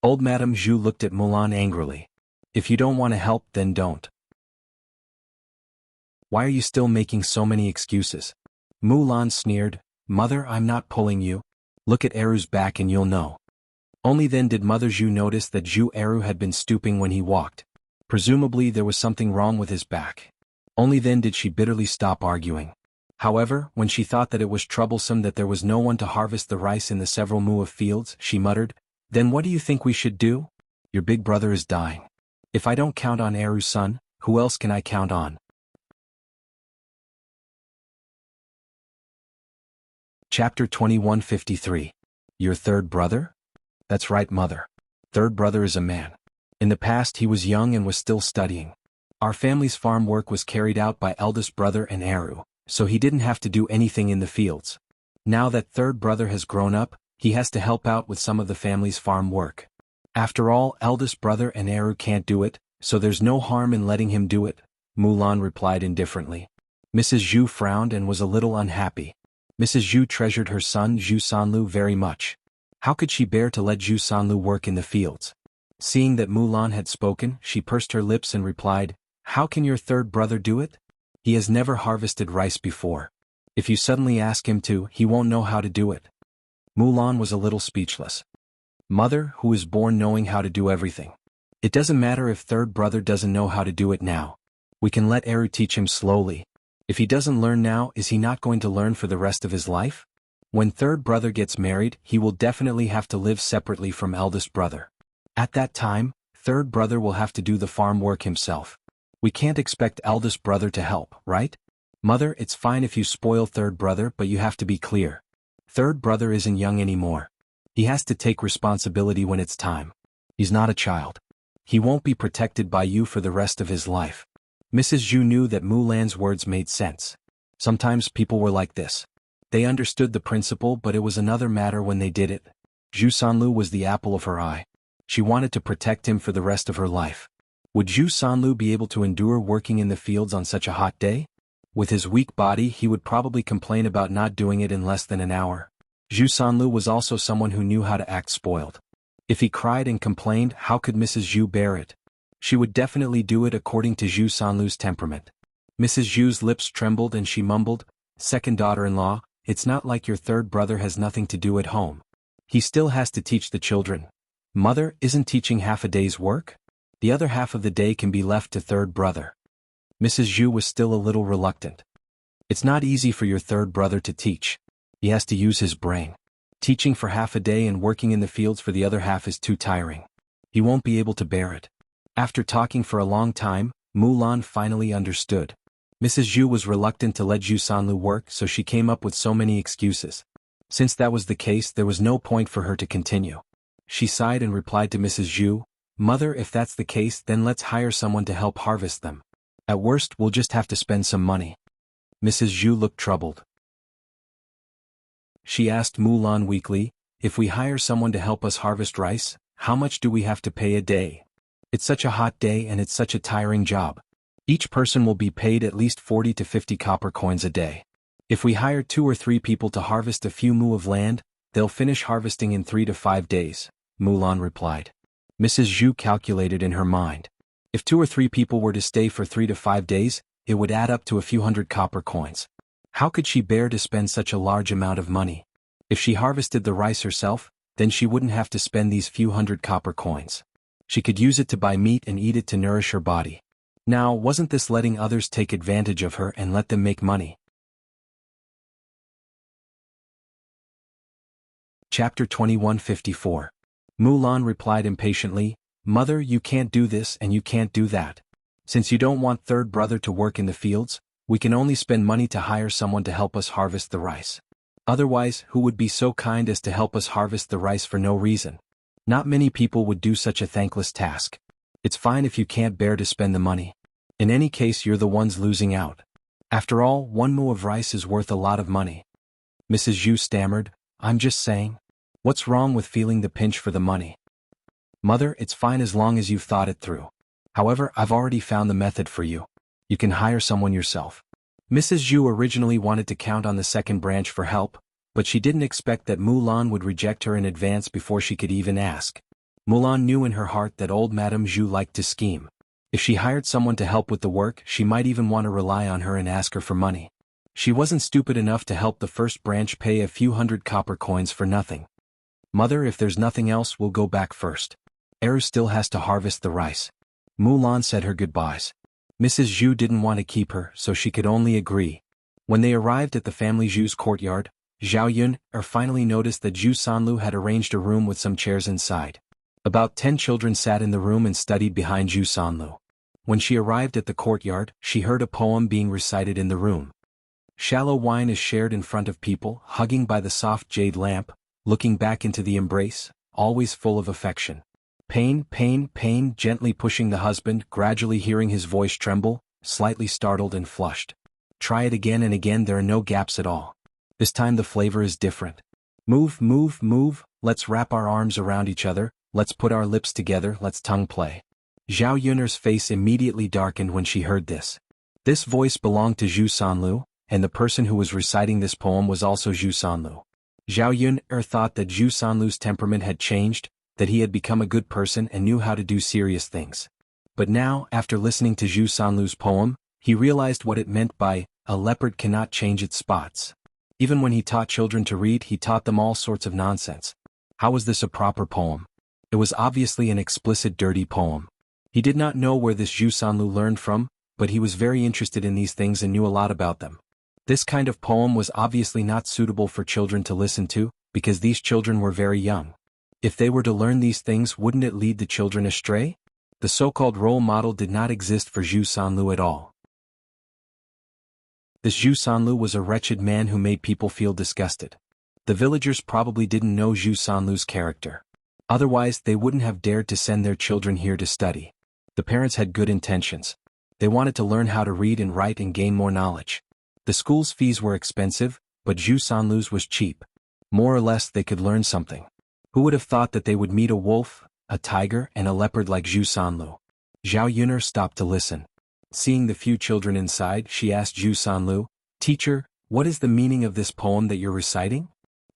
Old Madame Zhu looked at Mulan angrily. If you don't want to help, then don't. Why are you still making so many excuses? Mulan sneered, Mother, I'm not pulling you. Look at Eru's back and you'll know. Only then did Mother Zhu notice that Zhu Eru had been stooping when he walked. Presumably there was something wrong with his back. Only then did she bitterly stop arguing. However, when she thought that it was troublesome that there was no one to harvest the rice in the several mu of fields, she muttered, Then what do you think we should do? Your big brother is dying. If I don't count on Eru's son, who else can I count on? Chapter 2153. Your third brother? That's right, Mother. Third brother is a man. In the past he was young and was still studying. Our family's farm work was carried out by eldest brother and Eru, so he didn't have to do anything in the fields. Now that third brother has grown up, he has to help out with some of the family's farm work. After all, eldest brother and Eru can't do it, so there's no harm in letting him do it, Mulan replied indifferently. Mrs. Zhu frowned and was a little unhappy. Mrs. Zhu treasured her son Zhu Sanlu very much. How could she bear to let Zhu Sanlu work in the fields? Seeing that Mulan had spoken, she pursed her lips and replied, How can your third brother do it? He has never harvested rice before. If you suddenly ask him to, he won't know how to do it. Mulan was a little speechless. Mother, who is born knowing how to do everything. It doesn't matter if third brother doesn't know how to do it now. We can let Eru teach him slowly. If he doesn't learn now, is he not going to learn for the rest of his life? When third brother gets married, he will definitely have to live separately from eldest brother. At that time, third brother will have to do the farm work himself. We can't expect eldest brother to help, right? Mother, it's fine if you spoil third brother, but you have to be clear. Third brother isn't young anymore. He has to take responsibility when it's time. He's not a child. He won't be protected by you for the rest of his life. Mrs. Zhu knew that Mulan's words made sense. Sometimes people were like this. They understood the principle, but it was another matter when they did it. Zhu Sanlu was the apple of her eye. She wanted to protect him for the rest of her life. Would Zhu Sanlu be able to endure working in the fields on such a hot day? With his weak body, he would probably complain about not doing it in less than an hour. Zhu Sanlu was also someone who knew how to act spoiled. If he cried and complained, how could Mrs. Zhu bear it? She would definitely do it according to Zhu Sanlu's temperament. Mrs. Zhu's lips trembled and she mumbled, "Second daughter-in-law, it's not like your third brother has nothing to do at home. He still has to teach the children. Mother, isn't teaching half a day's work? The other half of the day can be left to third brother." Mrs. Zhu was still a little reluctant. "It's not easy for your third brother to teach. He has to use his brain. Teaching for half a day and working in the fields for the other half is too tiring. He won't be able to bear it." After talking for a long time, Mulan finally understood. Mrs. Zhu was reluctant to let Zhu Sanlu work, so she came up with so many excuses. Since that was the case, there was no point for her to continue. She sighed and replied to Mrs. Zhu, "Mother, if that's the case, then let's hire someone to help harvest them. At worst, we'll just have to spend some money." Mrs. Zhu looked troubled. She asked Mulan weakly, "If we hire someone to help us harvest rice, how much do we have to pay a day? It's such a hot day and it's such a tiring job. Each person will be paid at least 40 to 50 copper coins a day. If we hire 2 or 3 people to harvest a few mu of land, they'll finish harvesting in 3 to 5 days, Mulan replied. Mrs. Zhu calculated in her mind. If 2 or 3 people were to stay for 3 to 5 days, it would add up to a few hundred copper coins. How could she bear to spend such a large amount of money? If she harvested the rice herself, then she wouldn't have to spend these few hundred copper coins. She could use it to buy meat and eat it to nourish her body. Now, wasn't this letting others take advantage of her and let them make money? Chapter 2154. Mulan replied impatiently, "Mother, you can't do this and you can't do that. Since you don't want third brother to work in the fields, we can only spend money to hire someone to help us harvest the rice. Otherwise, who would be so kind as to help us harvest the rice for no reason? Not many people would do such a thankless task. It's fine if you can't bear to spend the money. In any case, you're the ones losing out. After all, 1 mu of rice is worth a lot of money." Mrs. Zhu stammered, "I'm just saying. What's wrong with feeling the pinch for the money? Mother, it's fine as long as you've thought it through. However, I've already found the method for you. You can hire someone yourself." Mrs. Zhu originally wanted to count on the second branch for help, but she didn't expect that Mulan would reject her in advance before she could even ask. Mulan knew in her heart that old Madame Zhu liked to scheme. If she hired someone to help with the work, she might even want to rely on her and ask her for money. She wasn't stupid enough to help the first branch pay a few hundred copper coins for nothing. "Mother, if there's nothing else, we'll go back first. Eru still has to harvest the rice." Mulan said her goodbyes. Mrs. Zhu didn't want to keep her, so she could only agree. When they arrived at the family Zhu's courtyard, Zhao Yun finally noticed that Zhu Sanlu had arranged a room with some chairs inside. About 10 children sat in the room and studied behind Zhu Sanlu. When she arrived at the courtyard, she heard a poem being recited in the room. Shallow wine is shared in front of people, hugging by the soft jade lamp, looking back into the embrace, always full of affection. Pain, pain, pain, gently pushing the husband, gradually hearing his voice tremble, slightly startled and flushed. Try it again and again, there are no gaps at all. This time the flavor is different. Move, move, move, let's wrap our arms around each other, let's put our lips together, let's tongue play. Zhao Yun's face immediately darkened when she heard this. This voice belonged to Zhu Sanlu, and the person who was reciting this poem was also Zhu Sanlu. Zhao Yun thought that Zhu Sanlu's temperament had changed, that he had become a good person and knew how to do serious things. But now, after listening to Zhu Sanlu's poem, he realized what it meant by, "A leopard cannot change its spots." Even when he taught children to read, he taught them all sorts of nonsense. How was this a proper poem? It was obviously an explicit, dirty poem. He did not know where this Zhu Sanlu learned from, but he was very interested in these things and knew a lot about them. This kind of poem was obviously not suitable for children to listen to, because these children were very young. If they were to learn these things, wouldn't it lead the children astray? The so-called role model did not exist for Zhu Sanlu at all. This Zhu Sanlu was a wretched man who made people feel disgusted. The villagers probably didn't know Zhu Sanlu's character. Otherwise, they wouldn't have dared to send their children here to study. The parents had good intentions. They wanted to learn how to read and write and gain more knowledge. The school's fees were expensive, but Zhu Sanlu's was cheap. More or less they could learn something. Who would have thought that they would meet a wolf, a tiger, and a leopard like Zhu Sanlu? Zhao Yuner stopped to listen. Seeing the few children inside, she asked Zhu Sanlu, "Teacher, what is the meaning of this poem that you're reciting?"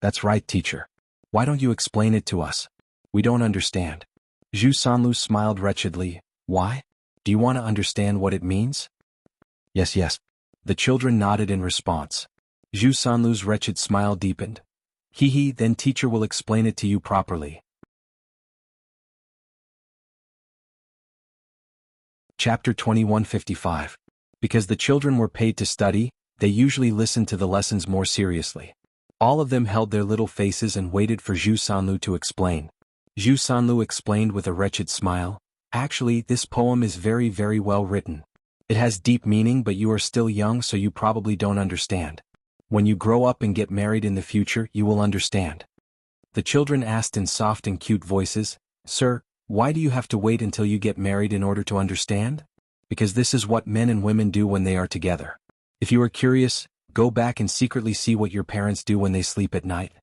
"That's right, teacher. Why don't you explain it to us? We don't understand." Zhu Sanlu smiled wretchedly. "Why? Do you want to understand what it means?" Yes, yes. The children nodded in response. Zhu Sanlu's wretched smile deepened. He, then teacher will explain it to you properly. Chapter 2155. Because the children were paid to study, they usually listened to the lessons more seriously. All of them held their little faces and waited for Zhu Sanlu to explain. Zhu Sanlu explained with a wretched smile, "Actually, this poem is very, very well written. It has deep meaning, but you are still young, so you probably don't understand. When you grow up and get married in the future, you will understand." The children asked in soft and cute voices, "Sir, why do you have to wait until you get married in order to understand?" "Because this is what men and women do when they are together. If you are curious, go back and secretly see what your parents do when they sleep at night.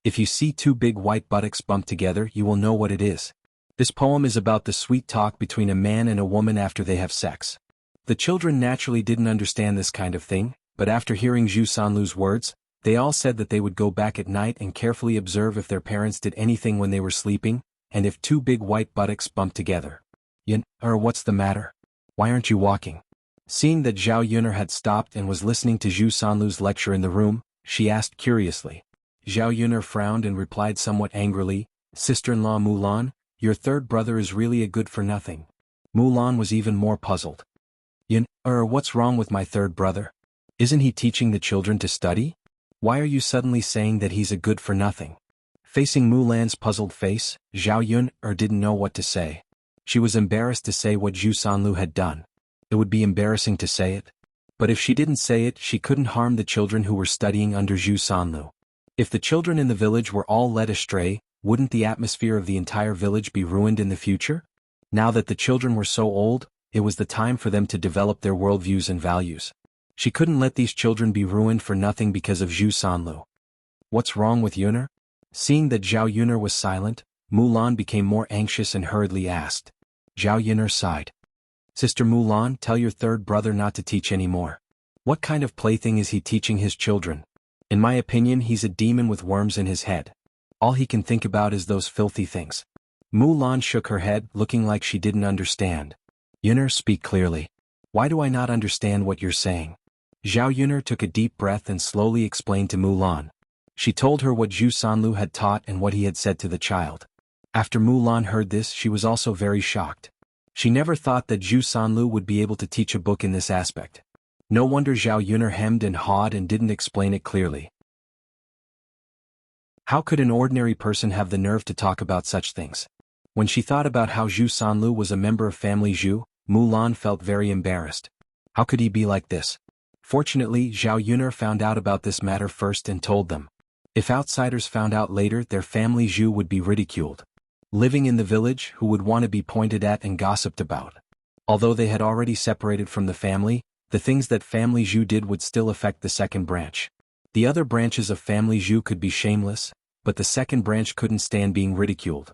If you see two big white buttocks bumped together, you will know what it is. This poem is about the sweet talk between a man and a woman after they have sex." The children naturally didn't understand this kind of thing, but after hearing Zhu Sanlu's words, they all said that they would go back at night and carefully observe if their parents did anything when they were sleeping, and if two big white buttocks bumped together. What's the matter? Why aren't you walking?" Seeing that Zhao Yuner had stopped and was listening to Zhu Sanlu's lecture in the room, she asked curiously. Zhao Yuner frowned and replied somewhat angrily, "Sister-in-law Mulan, your third brother is really a good-for-nothing." Mulan was even more puzzled. What's wrong with my third brother? Isn't he teaching the children to study? Why are you suddenly saying that he's a good-for-nothing?" Facing Mulan's puzzled face, Zhao Yuner didn't know what to say. She was embarrassed to say what Zhu Sanlu had done. It would be embarrassing to say it. But if she didn't say it, she couldn't harm the children who were studying under Zhu Sanlu. If the children in the village were all led astray, wouldn't the atmosphere of the entire village be ruined in the future? Now that the children were so old, it was the time for them to develop their worldviews and values. She couldn't let these children be ruined for nothing because of Zhu Sanlu. "What's wrong with Yuner?" Seeing that Zhao Yuner was silent, Mulan became more anxious and hurriedly asked. Zhao Yuner sighed. "Sister Mulan, tell your third brother not to teach anymore. What kind of plaything is he teaching his children? In my opinion, he's a demon with worms in his head. All he can think about is those filthy things." Mulan shook her head, looking like she didn't understand. "Yuner, speak clearly. Why do I not understand what you're saying?" Zhao Yuner took a deep breath and slowly explained to Mulan. She told her what Zhu Sanlu had taught and what he had said to the child. After Mulan heard this, she was also very shocked. She never thought that Zhu Sanlu would be able to teach a book in this aspect. No wonder Zhao Yuner hemmed and hawed and didn't explain it clearly. How could an ordinary person have the nerve to talk about such things? When she thought about how Zhu Sanlu was a member of family Zhu, Mulan felt very embarrassed. How could he be like this? Fortunately, Zhao Yuner found out about this matter first and told them. If outsiders found out later, their family Zhu would be ridiculed. Living in the village, who would want to be pointed at and gossiped about? Although they had already separated from the family, the things that family Zhu did would still affect the second branch. The other branches of family Zhu could be shameless, but the second branch couldn't stand being ridiculed.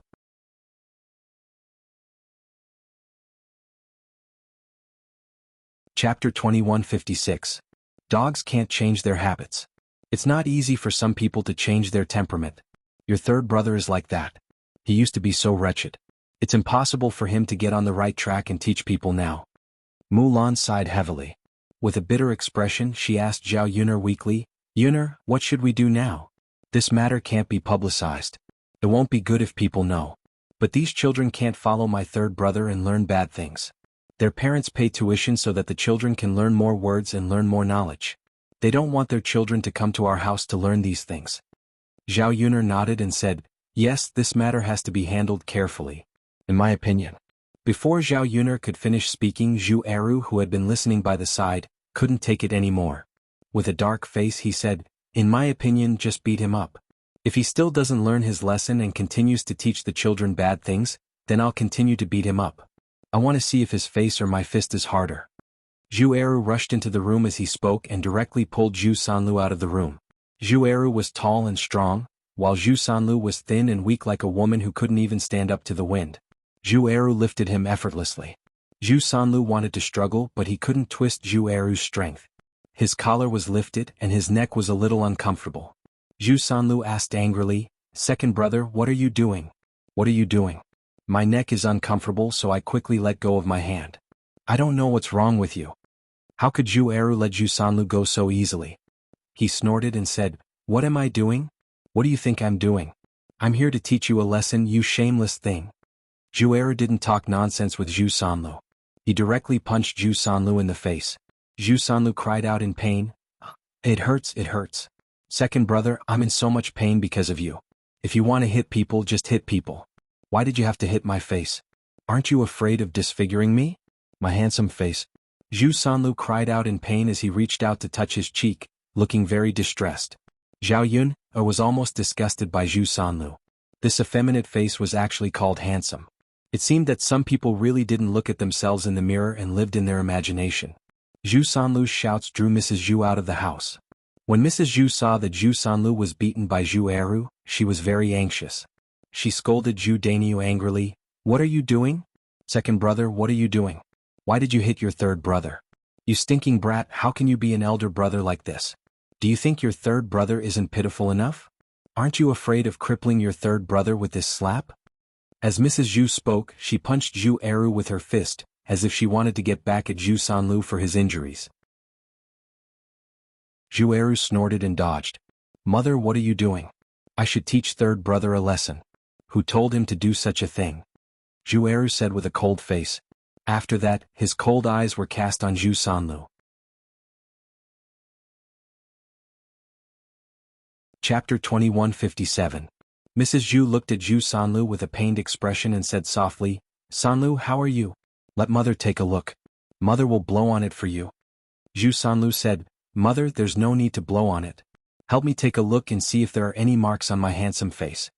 Chapter 2156. Dogs can't change their habits. It's not easy for some people to change their temperament. Your third brother is like that. He used to be so wretched. It's impossible for him to get on the right track and teach people now. Mulan sighed heavily. With a bitter expression, she asked Zhao Yuner weakly, "Yuner, what should we do now? This matter can't be publicized. It won't be good if people know. But these children can't follow my third brother and learn bad things. Their parents pay tuition so that the children can learn more words and learn more knowledge. They don't want their children to come to our house to learn these things." Zhao Yuner nodded and said, Yes, this matter has to be handled carefully, in my opinion. Before Zhao Yuner could finish speaking, Zhu Eru, who had been listening by the side, couldn't take it anymore. With a dark face he said, in my opinion, just beat him up. If he still doesn't learn his lesson and continues to teach the children bad things, then I'll continue to beat him up. I want to see if his face or my fist is harder. Zhu Eru rushed into the room as he spoke and directly pulled Zhu Sanlu out of the room. Zhu Eru was tall and strong, while Zhu Sanlu was thin and weak like a woman who couldn't even stand up to the wind. Zhu Eru lifted him effortlessly. Zhu Sanlu wanted to struggle, but he couldn't twist Zhu Eru's strength. His collar was lifted and his neck was a little uncomfortable. Zhu Sanlu asked angrily, second brother, what are you doing? What are you doing? My neck is uncomfortable, so I quickly let go of my hand. I don't know what's wrong with you. How could Zhu Eru let Zhu Sanlu go so easily? He snorted and said, what am I doing? What do you think I'm doing? I'm here to teach you a lesson, you shameless thing. Zhu Eru didn't talk nonsense with Zhu Sanlu. He directly punched Zhu Sanlu in the face. Zhu Sanlu cried out in pain. It hurts, it hurts. Second brother, I'm in so much pain because of you. If you want to hit people, just hit people. Why did you have to hit my face? Aren't you afraid of disfiguring me? My handsome face. Zhu Sanlu cried out in pain as he reached out to touch his cheek, looking very distressed. Zhao Yun was almost disgusted by Zhu Sanlu. This effeminate face was actually called handsome. It seemed that some people really didn't look at themselves in the mirror and lived in their imagination. Zhu Sanlu's shouts drew Mrs. Zhu out of the house. When Mrs. Zhu saw that Zhu Sanlu was beaten by Zhu Eru, she was very anxious. She scolded Zhu Dainyu angrily, what are you doing? Second brother, what are you doing? Why did you hit your third brother? You stinking brat, how can you be an elder brother like this? Do you think your third brother isn't pitiful enough? Aren't you afraid of crippling your third brother with this slap? As Mrs. Zhu spoke, she punched Zhu Eru with her fist, as if she wanted to get back at Zhu Sanlu for his injuries. Zhu Eru snorted and dodged. Mother, what are you doing? I should teach third brother a lesson. Who told him to do such a thing? Zhu Eru said with a cold face. After that, his cold eyes were cast on Zhu Sanlu. Chapter 2157. Mrs. Zhu looked at Zhu Sanlu with a pained expression and said softly, Sanlu, how are you? Let mother take a look. Mother will blow on it for you. Zhu Sanlu said, Mother, there's no need to blow on it. Help me take a look and see if there are any marks on my handsome face.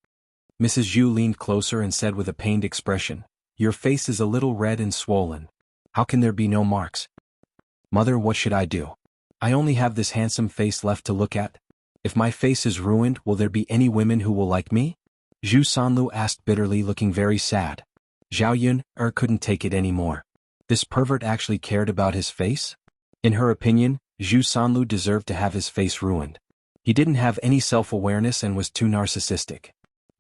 Mrs. Zhu leaned closer and said with a pained expression, Your face is a little red and swollen. How can there be no marks? Mother, what should I do? I only have this handsome face left to look at. If my face is ruined, will there be any women who will like me? Zhu Sanlu asked bitterly, looking very sad. Zhao Yun couldn't take it anymore. This pervert actually cared about his face? In her opinion, Zhu Sanlu deserved to have his face ruined. He didn't have any self-awareness and was too narcissistic.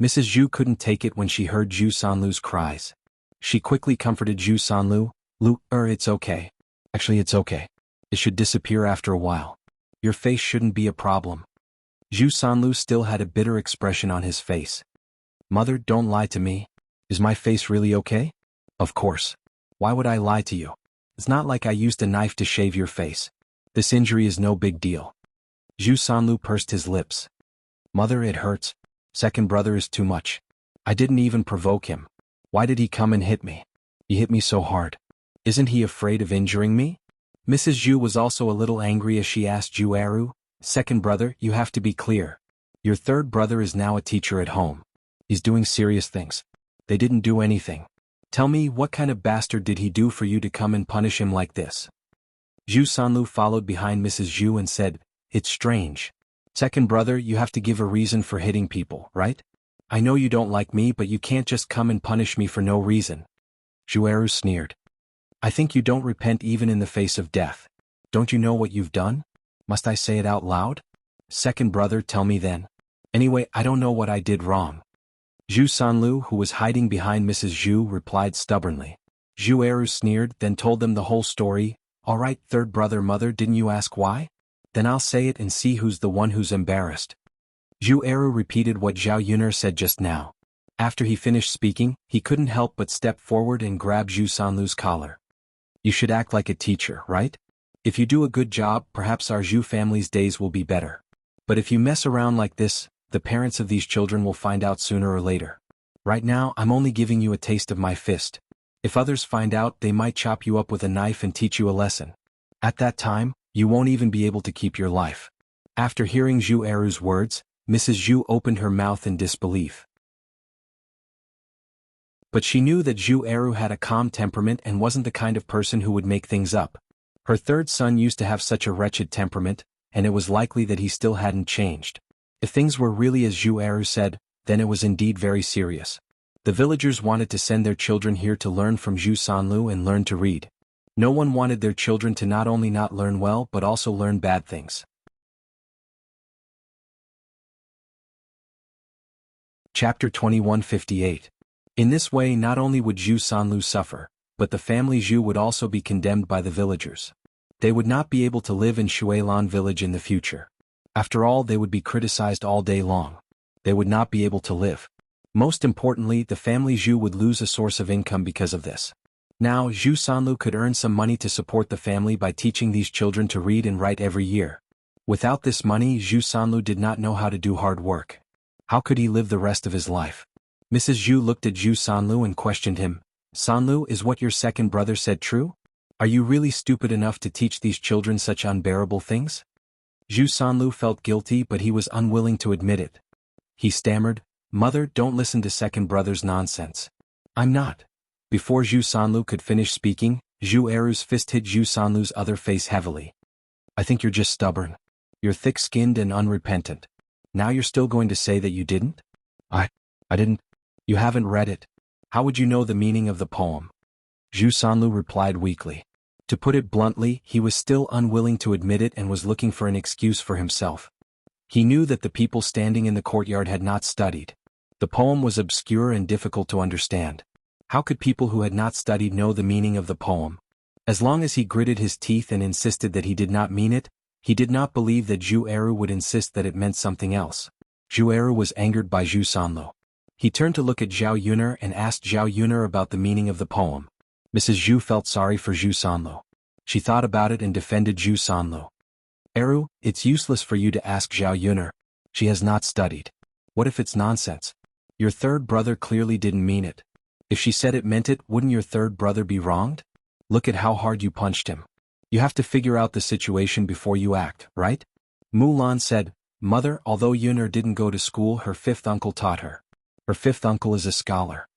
Mrs. Zhu couldn't take it when she heard Zhu Sanlu's cries. She quickly comforted Zhu Sanlu, it's okay. Actually, it's okay. It should disappear after a while. Your face shouldn't be a problem. Zhu Sanlu still had a bitter expression on his face. Mother, don't lie to me. Is my face really okay? Of course. Why would I lie to you? It's not like I used a knife to shave your face. This injury is no big deal. Zhu Sanlu pursed his lips. Mother, it hurts. Second brother is too much. I didn't even provoke him. Why did he come and hit me? He hit me so hard. Isn't he afraid of injuring me? Mrs. Zhu was also a little angry as she asked Zhu Eru, Second brother, you have to be clear. Your third brother is now a teacher at home. He's doing serious things. They didn't do anything. Tell me, what kind of bastard did he do for you to come and punish him like this? Zhu Sanlu followed behind Mrs. Zhu and said, It's strange. Second brother, you have to give a reason for hitting people, right? I know you don't like me, but you can't just come and punish me for no reason. Zhu Eru sneered. I think you don't repent even in the face of death. Don't you know what you've done? Must I say it out loud? Second brother, tell me then. Anyway, I don't know what I did wrong. Zhu Sanlu, who was hiding behind Mrs. Zhu, replied stubbornly. Zhu Eru sneered, then told them the whole story. All right, third brother, mother, didn't you ask why? Then I'll say it and see who's the one who's embarrassed. Zhu Eru repeated what Zhao Yuner said just now. After he finished speaking, he couldn't help but step forward and grab Zhu Sanlu's collar. You should act like a teacher, right? If you do a good job, perhaps our Zhu family's days will be better. But if you mess around like this, the parents of these children will find out sooner or later. Right now, I'm only giving you a taste of my fist. If others find out, they might chop you up with a knife and teach you a lesson. At that time, you won't even be able to keep your life." After hearing Zhu Eru's words, Mrs. Zhu opened her mouth in disbelief. But she knew that Zhu Eru had a calm temperament and wasn't the kind of person who would make things up. Her third son used to have such a wretched temperament, and it was likely that he still hadn't changed. If things were really as Zhu Eru said, then it was indeed very serious. The villagers wanted to send their children here to learn from Zhu Sanlu and learn to read. No one wanted their children to not only not learn well but also learn bad things. Chapter 2158. In this way, not only would Zhu Sanlu suffer, but the family Zhu would also be condemned by the villagers. They would not be able to live in Shuilan village in the future. After all, they would be criticized all day long. They would not be able to live. Most importantly, the family Zhu would lose a source of income because of this. Now, Zhu Sanlu could earn some money to support the family by teaching these children to read and write every year. Without this money, Zhu Sanlu did not know how to do hard work. How could he live the rest of his life? Mrs. Zhu looked at Zhu Sanlu and questioned him. "Sanlu, is what your second brother said true? Are you really stupid enough to teach these children such unbearable things?" Zhu Sanlu felt guilty, but he was unwilling to admit it. He stammered, "Mother, don't listen to second brother's nonsense. I'm not." Before Zhu Sanlu could finish speaking, Zhu Eru's fist hit Zhu Sanlu's other face heavily. "I think you're just stubborn. You're thick-skinned and unrepentant. Now you're still going to say that you didn't? I didn't. You haven't read it. How would you know the meaning of the poem?" Zhu Sanlu replied weakly. To put it bluntly, he was still unwilling to admit it and was looking for an excuse for himself. He knew that the people standing in the courtyard had not studied. The poem was obscure and difficult to understand. How could people who had not studied know the meaning of the poem? As long as he gritted his teeth and insisted that he did not mean it, he did not believe that Zhu Eru would insist that it meant something else. Zhu Eru was angered by Zhu Sanlu. He turned to look at Zhao Yuner and asked Zhao Yuner about the meaning of the poem. Mrs. Zhu felt sorry for Zhu Sanlu. She thought about it and defended Zhu Sanlu. "Eru, it's useless for you to ask Zhao Yuner. She has not studied. What if it's nonsense? Your third brother clearly didn't mean it. If she said it meant it, wouldn't your third brother be wronged? Look at how hard you punched him. You have to figure out the situation before you act, right?" Mulan said, "Mother, although Yuner didn't go to school, her fifth uncle taught her. Her fifth uncle is a scholar."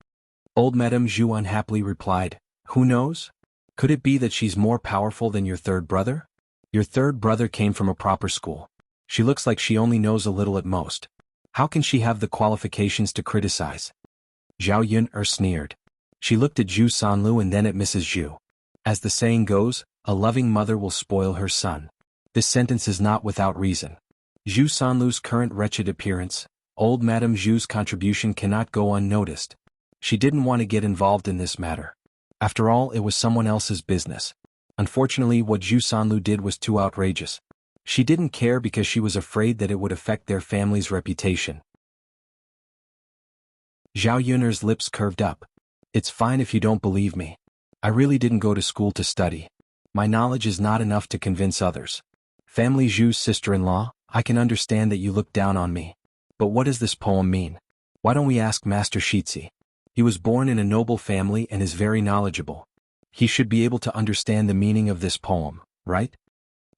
Old Madame Zhu unhappily replied, "Who knows? Could it be that she's more powerful than your third brother? Your third brother came from a proper school. She looks like she only knows a little at most. How can she have the qualifications to criticize?" Zhao Yun sneered. She looked at Zhu Sanlu and then at Mrs. Zhu. As the saying goes, a loving mother will spoil her son. This sentence is not without reason. Zhu Sanlu's current wretched appearance, old Madame Zhu's contribution cannot go unnoticed. She didn't want to get involved in this matter. After all, it was someone else's business. Unfortunately, what Zhu Sanlu did was too outrageous. She didn't care because she was afraid that it would affect their family's reputation. Zhao Yuner's lips curved up. "It's fine if you don't believe me. I really didn't go to school to study. My knowledge is not enough to convince others. Family Zhu's sister-in-law, I can understand that you look down on me. But what does this poem mean? Why don't we ask Master Shitzi? He was born in a noble family and is very knowledgeable. He should be able to understand the meaning of this poem, right?"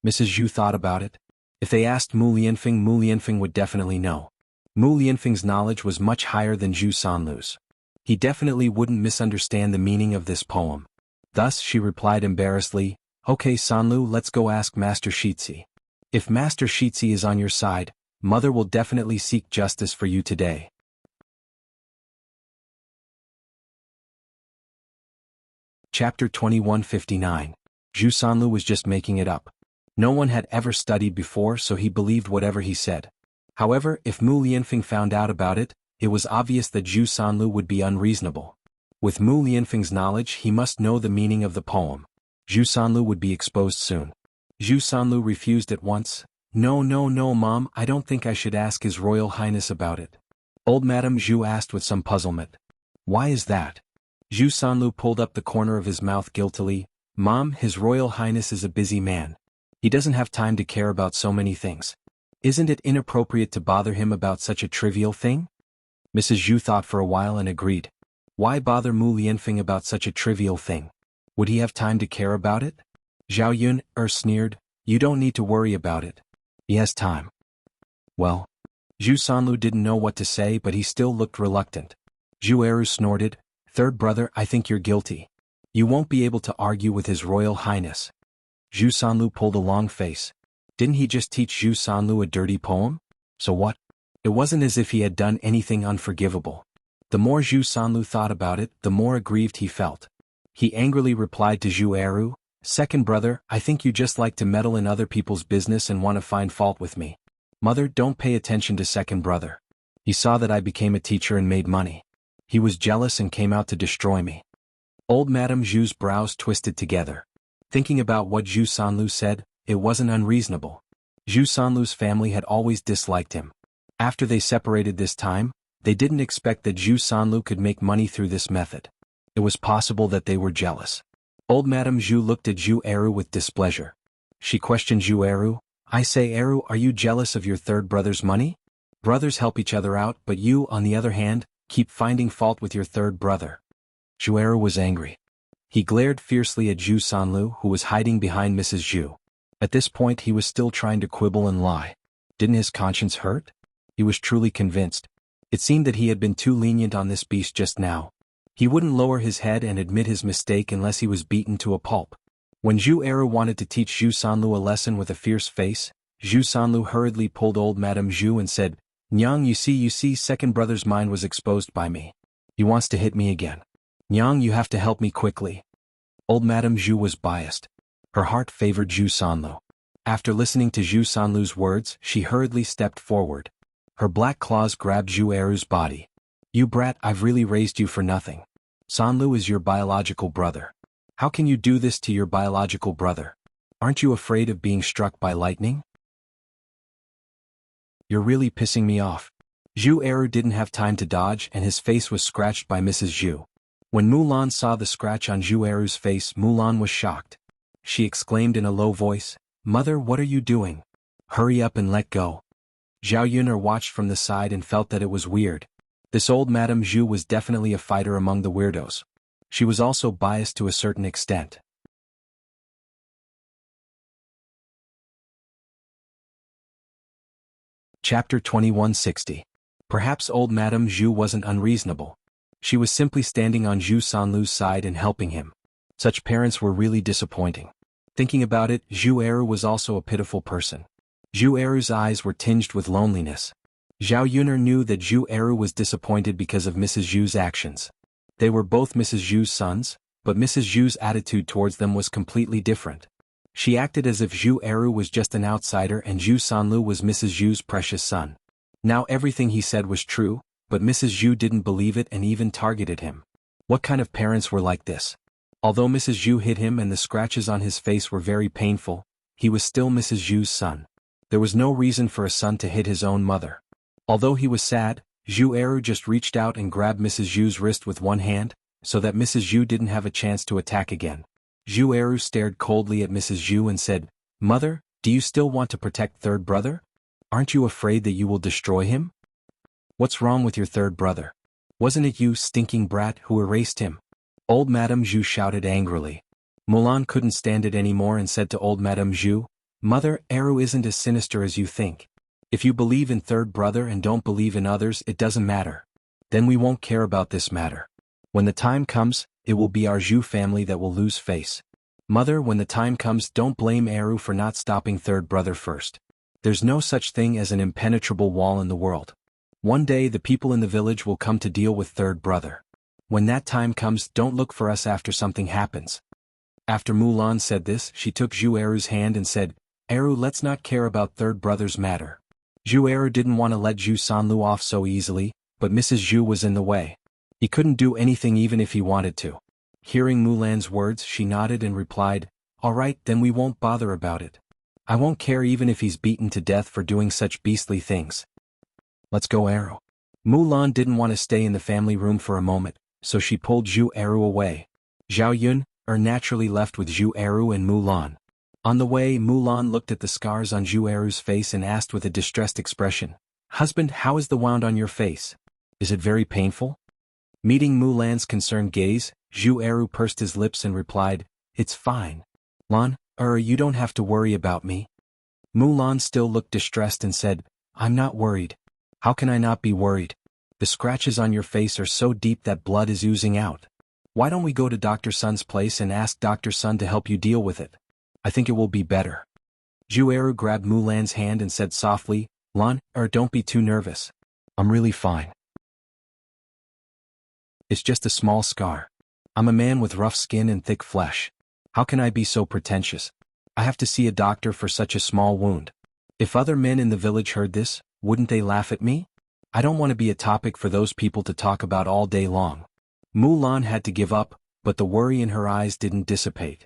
Mrs. Zhu thought about it. If they asked Mu Lianfeng would definitely know. Mu Lianfeng's knowledge was much higher than Zhu Sanlu's. He definitely wouldn't misunderstand the meaning of this poem. Thus she replied embarrassedly, "Okay Sanlu, let's go ask Master Shitzi. If Master Shitzi is on your side, Mother will definitely seek justice for you today." Chapter 2159. Zhu Sanlu was just making it up. No one had ever studied before, so he believed whatever he said. However, if Mu Lianfeng found out about it, it was obvious that Zhu Sanlu would be unreasonable. With Mu Lianfeng's knowledge, he must know the meaning of the poem. Zhu Sanlu would be exposed soon. Zhu Sanlu refused at once. No, Mom, I don't think I should ask His Royal Highness about it." Old Madame Zhu asked with some puzzlement. "Why is that?" Zhu Sanlu pulled up the corner of his mouth guiltily. "Mom, His Royal Highness is a busy man. He doesn't have time to care about so many things. Isn't it inappropriate to bother him about such a trivial thing? Mrs. Zhu thought for a while and agreed. Why bother Mu Lianfeng about such a trivial thing? Would he have time to care about it? Zhao Yun sneered. You don't need to worry about it. He has time. Well, Zhu Sanlu didn't know what to say, but he still looked reluctant. Zhu Eru snorted. Third brother, I think you're guilty. You won't be able to argue with His Royal Highness. Zhu Sanlu pulled a long face. Didn't he just teach Zhu Sanlu a dirty poem? So what? It wasn't as if he had done anything unforgivable. The more Zhu Sanlu thought about it, the more aggrieved he felt. He angrily replied to Zhu Eru, Second brother, I think you just like to meddle in other people's business and want to find fault with me. Mother, don't pay attention to second brother. He saw that I became a teacher and made money. He was jealous and came out to destroy me. Old Madame Zhu's brows twisted together. Thinking about what Zhu Sanlu said, it wasn't unreasonable. Zhu Sanlu's family had always disliked him. After they separated this time, they didn't expect that Zhu Sanlu could make money through this method. It was possible that they were jealous. Old Madame Zhu looked at Zhu Eru with displeasure. She questioned Zhu Eru, I say Eru, are you jealous of your third brother's money? Brothers help each other out, but you, on the other hand, keep finding fault with your third brother. Zhu Eru was angry. He glared fiercely at Zhu Sanlu, who was hiding behind Mrs. Zhu. At this point he was still trying to quibble and lie. Didn't his conscience hurt? He was truly convinced. It seemed that he had been too lenient on this beast just now. He wouldn't lower his head and admit his mistake unless he was beaten to a pulp. When Zhu Eru wanted to teach Zhu Sanlu a lesson with a fierce face, Zhu Sanlu hurriedly pulled old Madame Zhu and said, Nyang, you see, second brother's mind was exposed by me. He wants to hit me again. Nyang, you have to help me quickly. Old Madame Zhu was biased. Her heart favored Zhu Sanlu. After listening to Zhu Sanlu's words, she hurriedly stepped forward. Her black claws grabbed Zhu Eru's body. You brat, I've really raised you for nothing. Sanlu is your biological brother. How can you do this to your biological brother? Aren't you afraid of being struck by lightning? You're really pissing me off. Zhu Eru didn't have time to dodge and his face was scratched by Mrs. Zhu. When Mulan saw the scratch on Zhu Eru's face, Mulan was shocked. She exclaimed in a low voice, Mother, what are you doing? Hurry up and let go. Zhao Yuner watched from the side and felt that it was weird. This old Madame Zhu was definitely a fighter among the weirdos. She was also biased to a certain extent. Chapter 2160. Perhaps old Madame Zhu wasn't unreasonable. She was simply standing on Zhu Sanlu's side and helping him. Such parents were really disappointing. Thinking about it, Zhu Eru was also a pitiful person. Zhu Eru's eyes were tinged with loneliness. Zhao Yuner knew that Zhu Eru was disappointed because of Mrs. Zhu's actions. They were both Mrs. Zhu's sons, but Mrs. Zhu's attitude towards them was completely different. She acted as if Zhu Eru was just an outsider and Zhu Sanlu was Mrs. Zhu's precious son. Now everything he said was true, but Mrs. Zhu didn't believe it and even targeted him. What kind of parents were like this? Although Mrs. Zhu hit him and the scratches on his face were very painful, he was still Mrs. Zhu's son. There was no reason for a son to hit his own mother. Although he was sad, Zhu Eru just reached out and grabbed Mrs. Zhu's wrist with one hand, so that Mrs. Zhu didn't have a chance to attack again. Zhu Eru stared coldly at Mrs. Zhu and said, Mother, do you still want to protect third brother? Aren't you afraid that you will destroy him? What's wrong with your third brother? Wasn't it you, stinking brat, who erased him? Old Madame Zhu shouted angrily. Mulan couldn't stand it anymore and said to old Madame Zhu, Mother, Eru isn't as sinister as you think. If you believe in third brother and don't believe in others, it doesn't matter. Then we won't care about this matter. When the time comes, it will be our Zhu family that will lose face. Mother, when the time comes, don't blame Eru for not stopping third brother first. There's no such thing as an impenetrable wall in the world. One day the people in the village will come to deal with third brother. When that time comes, don't look for us after something happens. After Mulan said this, she took Zhu Eru's hand and said, Eru, let's not care about third brother's matter. Zhu Eru didn't want to let Zhu Sanlu off so easily, but Mrs. Zhu was in the way. He couldn't do anything even if he wanted to. Hearing Mulan's words, she nodded and replied, All right, then we won't bother about it. I won't care even if he's beaten to death for doing such beastly things. Let's go, Eru. Mulan didn't want to stay in the family room for a moment, so she pulled Zhu Eru away. Zhao Yun naturally left with Zhu Eru and Mulan. On the way, Mulan looked at the scars on Zhu Eru's face and asked with a distressed expression, "Husband, how is the wound on your face? Is it very painful?" Meeting Mulan's concerned gaze, Zhu Eru pursed his lips and replied, "It's fine. Lan, you don't have to worry about me." Mulan still looked distressed and said, "I'm not worried. How can I not be worried? The scratches on your face are so deep that blood is oozing out. Why don't we go to Dr. Sun's place and ask Dr. Sun to help you deal with it? I think it will be better." Zhu Eru grabbed Mulan's hand and said softly, "Lan, don't be too nervous. I'm really fine. It's just a small scar. I'm a man with rough skin and thick flesh. How can I be so pretentious? I have to see a doctor for such a small wound. If other men in the village heard this, wouldn't they laugh at me? I don't want to be a topic for those people to talk about all day long." Mulan had to give up, but the worry in her eyes didn't dissipate.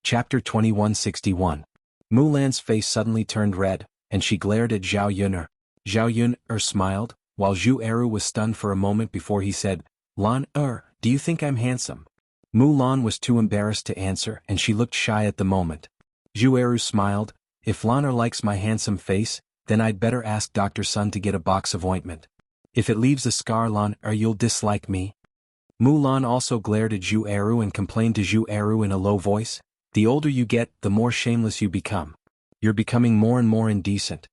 Chapter 2161. Mulan's face suddenly turned red, and she glared at Zhao Yun'er. Zhao Yun'er smiled, while Zhu Eru was stunned for a moment before he said, "Lan, do you think I'm handsome?" Mulan was too embarrassed to answer and she looked shy at the moment. Zhu Eru smiled, "If Lan likes my handsome face, then I'd better ask Dr. Sun to get a box of ointment. If it leaves a scar, Lan, you'll dislike me." Mulan also glared at Zhu Eru and complained to Zhu Eru in a low voice, "The older you get, the more shameless you become. You're becoming more and more indecent."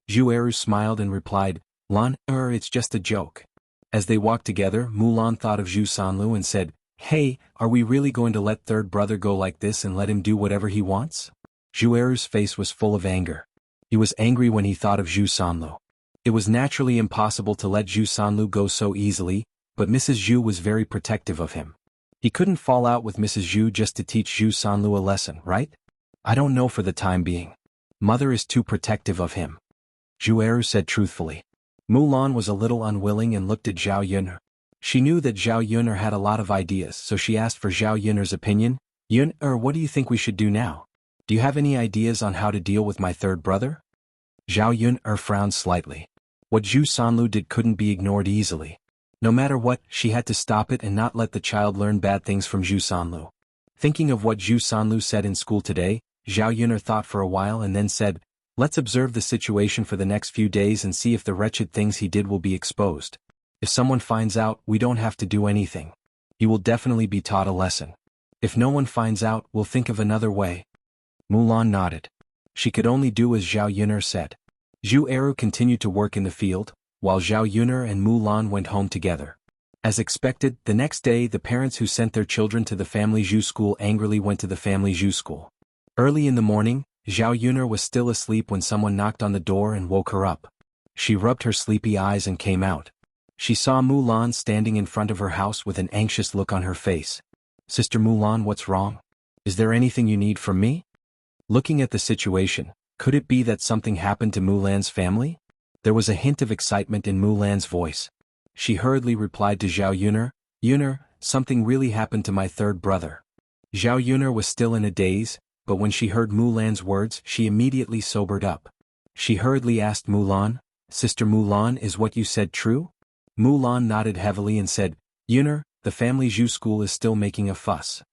Zhu Eru smiled and replied, "Lan, it's just a joke." As they walked together, Mulan thought of Zhu Sanlu and said, "Hey, are we really going to let third brother go like this and let him do whatever he wants?" Zhu Eru's face was full of anger. He was angry when he thought of Zhu Sanlu. It was naturally impossible to let Zhu Sanlu go so easily, but Mrs. Zhu was very protective of him. He couldn't fall out with Mrs. Zhu just to teach Zhu Sanlu a lesson, right? "I don't know for the time being. Mother is too protective of him," Zhu Eru said truthfully. Mulan was a little unwilling and looked at Zhao Yun'er. She knew that Zhao Yun'er had a lot of ideas, so she asked for Zhao Yun'er's opinion. "Yun'er, what do you think we should do now? Do you have any ideas on how to deal with my third brother?" Zhao Yun'er frowned slightly. What Zhu Sanlu did couldn't be ignored easily. No matter what, she had to stop it and not let the child learn bad things from Zhu Sanlu. Thinking of what Zhu Sanlu said in school today, Zhao Yun'er thought for a while and then said, "Let's observe the situation for the next few days and see if the wretched things he did will be exposed. If someone finds out, we don't have to do anything. He will definitely be taught a lesson. If no one finds out, we'll think of another way." Mulan nodded. She could only do as Zhao Yun'er said. Zhu Eru continued to work in the field, while Zhao Yun'er and Mulan went home together. As expected, the next day the parents who sent their children to the family Zhu school angrily went to the family Zhu school. Early in the morning, Zhao Yun'er was still asleep when someone knocked on the door and woke her up. She rubbed her sleepy eyes and came out. She saw Mulan standing in front of her house with an anxious look on her face. "Sister Mulan, what's wrong? Is there anything you need from me?" Looking at the situation, could it be that something happened to Mulan's family? There was a hint of excitement in Mulan's voice. She hurriedly replied to Zhao Yun'er, "Yun'er, something really happened to my third brother." Zhao Yun'er was still in a daze, but when she heard Mulan's words, she immediately sobered up. She hurriedly asked Mulan, "Sister Mulan, is what you said true?" Mulan nodded heavily and said, "Yun'er, the family Zhu school is still making a fuss."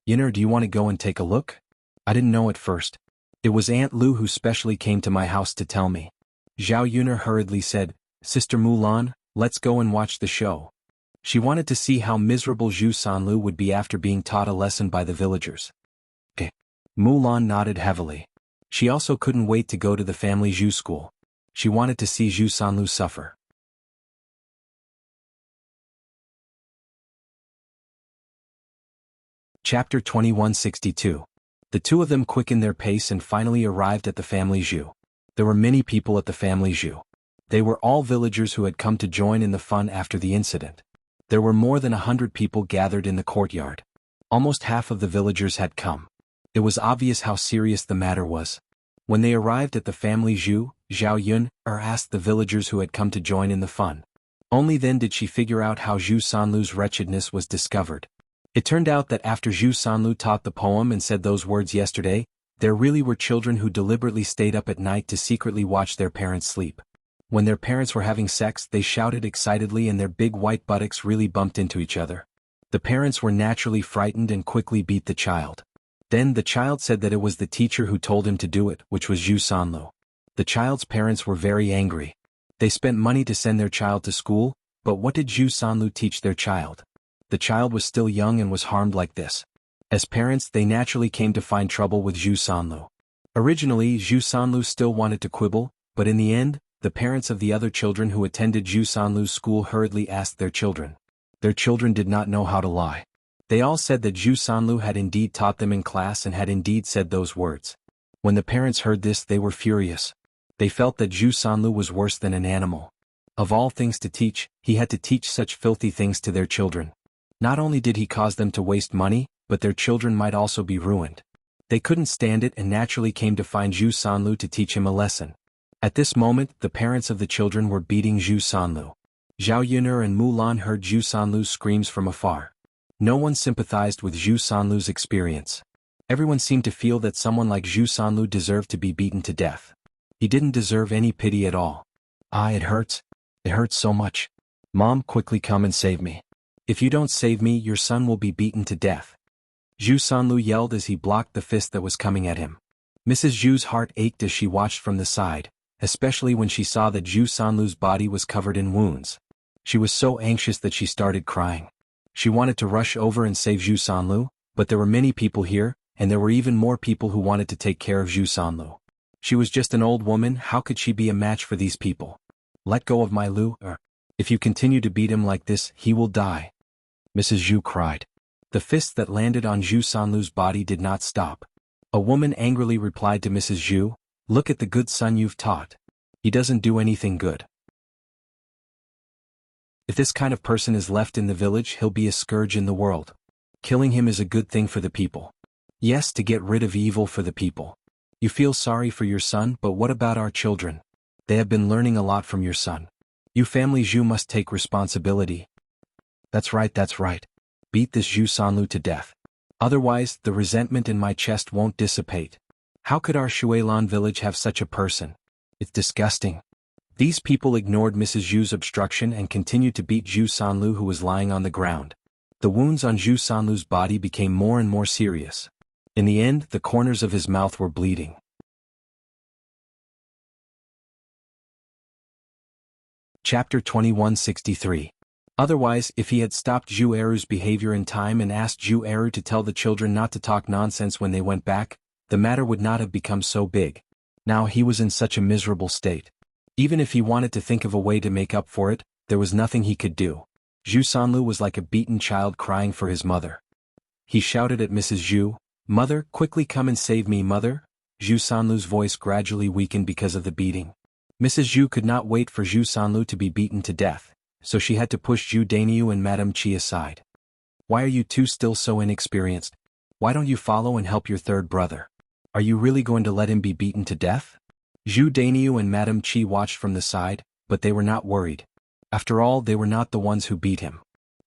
"Yun'er, do you want to go and take a look? I didn't know at first. It was Aunt Lu who specially came to my house to tell me." Zhao Yun'er hurriedly said, "Sister Mulan, let's go and watch the show." She wanted to see how miserable Zhu Sanlu would be after being taught a lesson by the villagers. Mulan nodded heavily. She also couldn't wait to go to the family Zhu school. She wanted to see Zhu Sanlu suffer. Chapter 2162. The two of them quickened their pace and finally arrived at the family Zhu. There were many people at the family Zhu. They were all villagers who had come to join in the fun after the incident. There were more than 100 people gathered in the courtyard. Almost half of the villagers had come. It was obvious how serious the matter was. When they arrived at the family Zhu, Zhao Yun'er asked the villagers who had come to join in the fun. Only then did she figure out how Zhu Sanlu's wretchedness was discovered. It turned out that after Zhu Sanlu taught the poem and said those words yesterday, there really were children who deliberately stayed up at night to secretly watch their parents sleep. When their parents were having sex, they shouted excitedly and their big white buttocks really bumped into each other. The parents were naturally frightened and quickly beat the child. Then the child said that it was the teacher who told him to do it, which was Zhu Sanlu. The child's parents were very angry. They spent money to send their child to school, but what did Zhu Sanlu teach their child? The child was still young and was harmed like this. As parents, they naturally came to find trouble with Zhu Sanlu. Originally, Zhu Sanlu still wanted to quibble, but in the end, the parents of the other children who attended Zhu Sanlu's school hurriedly asked their children. Their children did not know how to lie. They all said that Zhu Sanlu had indeed taught them in class and had indeed said those words. When the parents heard this, they were furious. They felt that Zhu Sanlu was worse than an animal. Of all things to teach, he had to teach such filthy things to their children. Not only did he cause them to waste money, but their children might also be ruined. They couldn't stand it and naturally came to find Zhu Sanlu to teach him a lesson. At this moment, the parents of the children were beating Zhu Sanlu. Zhao Yun'er and Mulan heard Zhu Sanlu's screams from afar. No one sympathized with Zhu Sanlu's experience. Everyone seemed to feel that someone like Zhu Sanlu deserved to be beaten to death. He didn't deserve any pity at all. It hurts. It hurts so much. Mom, quickly come and save me. If you don't save me, your son will be beaten to death. Zhu Sanlu yelled as he blocked the fist that was coming at him. Mrs. Zhu's heart ached as she watched from the side, especially when she saw that Zhu Sanlu's body was covered in wounds. She was so anxious that she started crying. She wanted to rush over and save Zhu Sanlu, but there were many people here, and there were even more people who wanted to take care of Zhu Sanlu. She was just an old woman, how could she be a match for these people? Let go of my Lu, or if you continue to beat him like this, he will die. Mrs. Zhu cried. The fists that landed on Zhu Sanlu's body did not stop. A woman angrily replied to Mrs. Zhu, look at the good son you've taught. He doesn't do anything good. If this kind of person is left in the village, he'll be a scourge in the world. Killing him is a good thing for the people. Yes, to get rid of evil for the people. You feel sorry for your son, but what about our children? They have been learning a lot from your son. You family Zhu must take responsibility. That's right. Beat this Zhu Sanlu to death. Otherwise, the resentment in my chest won't dissipate. How could our Shuilan village have such a person? It's disgusting. These people ignored Mrs. Zhu's obstruction and continued to beat Zhu Sanlu, who was lying on the ground. The wounds on Zhu Sanlu's body became more and more serious. In the end, the corners of his mouth were bleeding. Chapter 2163. Otherwise, if he had stopped Zhu Eru's behavior in time and asked Zhu Eru to tell the children not to talk nonsense when they went back, the matter would not have become so big. Now he was in such a miserable state. Even if he wanted to think of a way to make up for it, there was nothing he could do. Zhu Sanlu was like a beaten child crying for his mother. He shouted at Mrs. Zhu, "Mother, quickly come and save me, mother." Zhu Sanlu's voice gradually weakened because of the beating. Mrs. Zhu could not wait for Zhu Sanlu to be beaten to death, so she had to push Zhu Dainiu and Madame Qi aside. Why are you two still so inexperienced? Why don't you follow and help your third brother? Are you really going to let him be beaten to death? Zhu Dainiu and Madame Qi watched from the side, but they were not worried. After all, they were not the ones who beat him.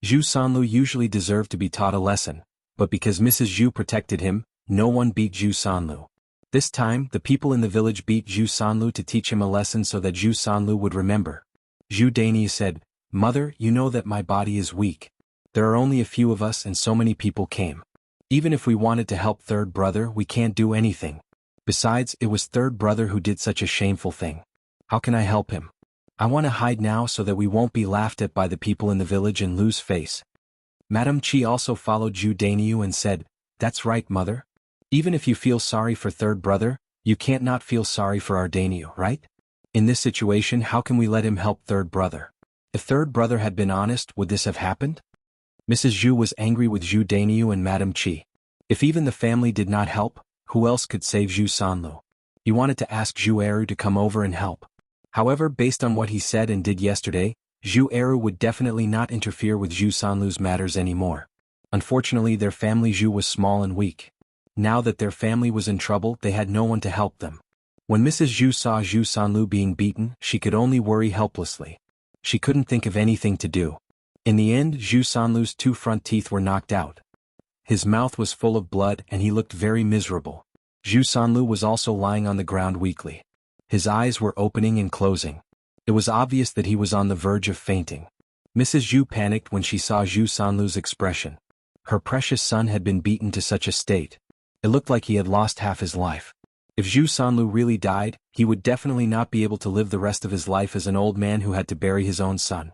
Zhu Sanlu usually deserved to be taught a lesson, but because Mrs. Zhu protected him, no one beat Zhu Sanlu. This time, the people in the village beat Zhu Sanlu to teach him a lesson so that Zhu Sanlu would remember. Zhu Dainiu said, "Mother, you know that my body is weak. There are only a few of us and so many people came. Even if we wanted to help third brother, we can't do anything. Besides, it was third brother who did such a shameful thing. How can I help him? I want to hide now so that we won't be laughed at by the people in the village and lose face." Madame Qi also followed Zhu Dainiu and said, "That's right, mother. Even if you feel sorry for third brother, you can't not feel sorry for our Dainiu, right? In this situation, how can we let him help third brother? If third brother had been honest, would this have happened?" Mrs. Zhu was angry with Zhu Dainiu and Madame Qi. If even the family did not help, who else could save Zhu Sanlu? He wanted to ask Zhu Eru to come over and help. However, based on what he said and did yesterday, Zhu Eru would definitely not interfere with Zhu Sanlu's matters anymore. Unfortunately, their family Zhu was small and weak. Now that their family was in trouble, they had no one to help them. When Mrs. Zhu saw Zhu Sanlu being beaten, she could only worry helplessly. She couldn't think of anything to do. In the end, Zhu Sanlu's two front teeth were knocked out. His mouth was full of blood and he looked very miserable. Zhu Sanlu was also lying on the ground weakly. His eyes were opening and closing. It was obvious that he was on the verge of fainting. Mrs. Zhu panicked when she saw Zhu Sanlu's expression. Her precious son had been beaten to such a state. It looked like he had lost half his life. If Zhu Sanlu really died, he would definitely not be able to live the rest of his life as an old man who had to bury his own son.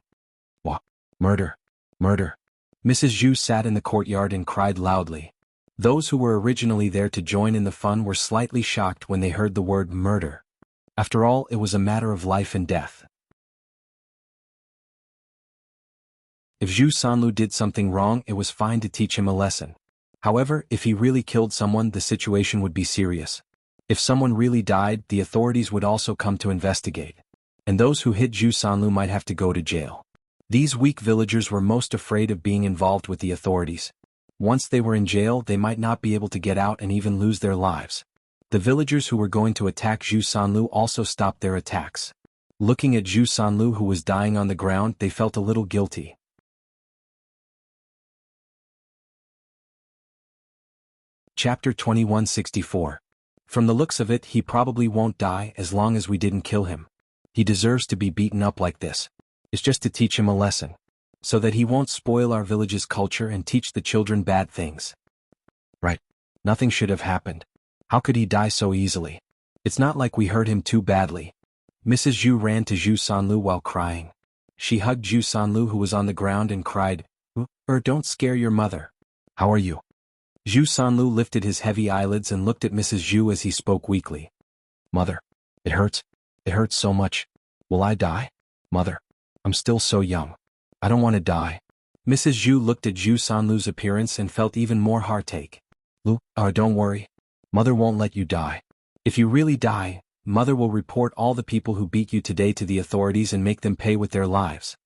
What? Murder! Murder! Mrs. Zhu sat in the courtyard and cried loudly. Those who were originally there to join in the fun were slightly shocked when they heard the word murder. After all, it was a matter of life and death. If Zhu Sanlu did something wrong, it was fine to teach him a lesson. However, if he really killed someone, the situation would be serious. If someone really died, the authorities would also come to investigate. And those who hit Zhu Sanlu might have to go to jail. These weak villagers were most afraid of being involved with the authorities. Once they were in jail, they might not be able to get out and even lose their lives. The villagers who were going to attack Zhu Sanlu also stopped their attacks. Looking at Zhu Sanlu, who was dying on the ground, they felt a little guilty. Chapter 2164. From the looks of it, he probably won't die as long as we didn't kill him. He deserves to be beaten up like this. It's just to teach him a lesson. So that he won't spoil our village's culture and teach the children bad things. Right. Nothing should have happened. How could he die so easily? It's not like we hurt him too badly. Mrs. Zhu ran to Zhu Sanlu while crying. She hugged Zhu Sanlu, who was on the ground, and cried, Don't scare your mother. How are you? Zhu Sanlu lifted his heavy eyelids and looked at Mrs. Zhu as he spoke weakly. Mother. It hurts. It hurts so much. Will I die? Mother. I'm still so young. I don't want to die. Mrs. Zhu looked at Zhu Sanlu's appearance and felt even more heartache. Don't worry. Mother won't let you die. If you really die, Mother will report all the people who beat you today to the authorities and make them pay with their lives.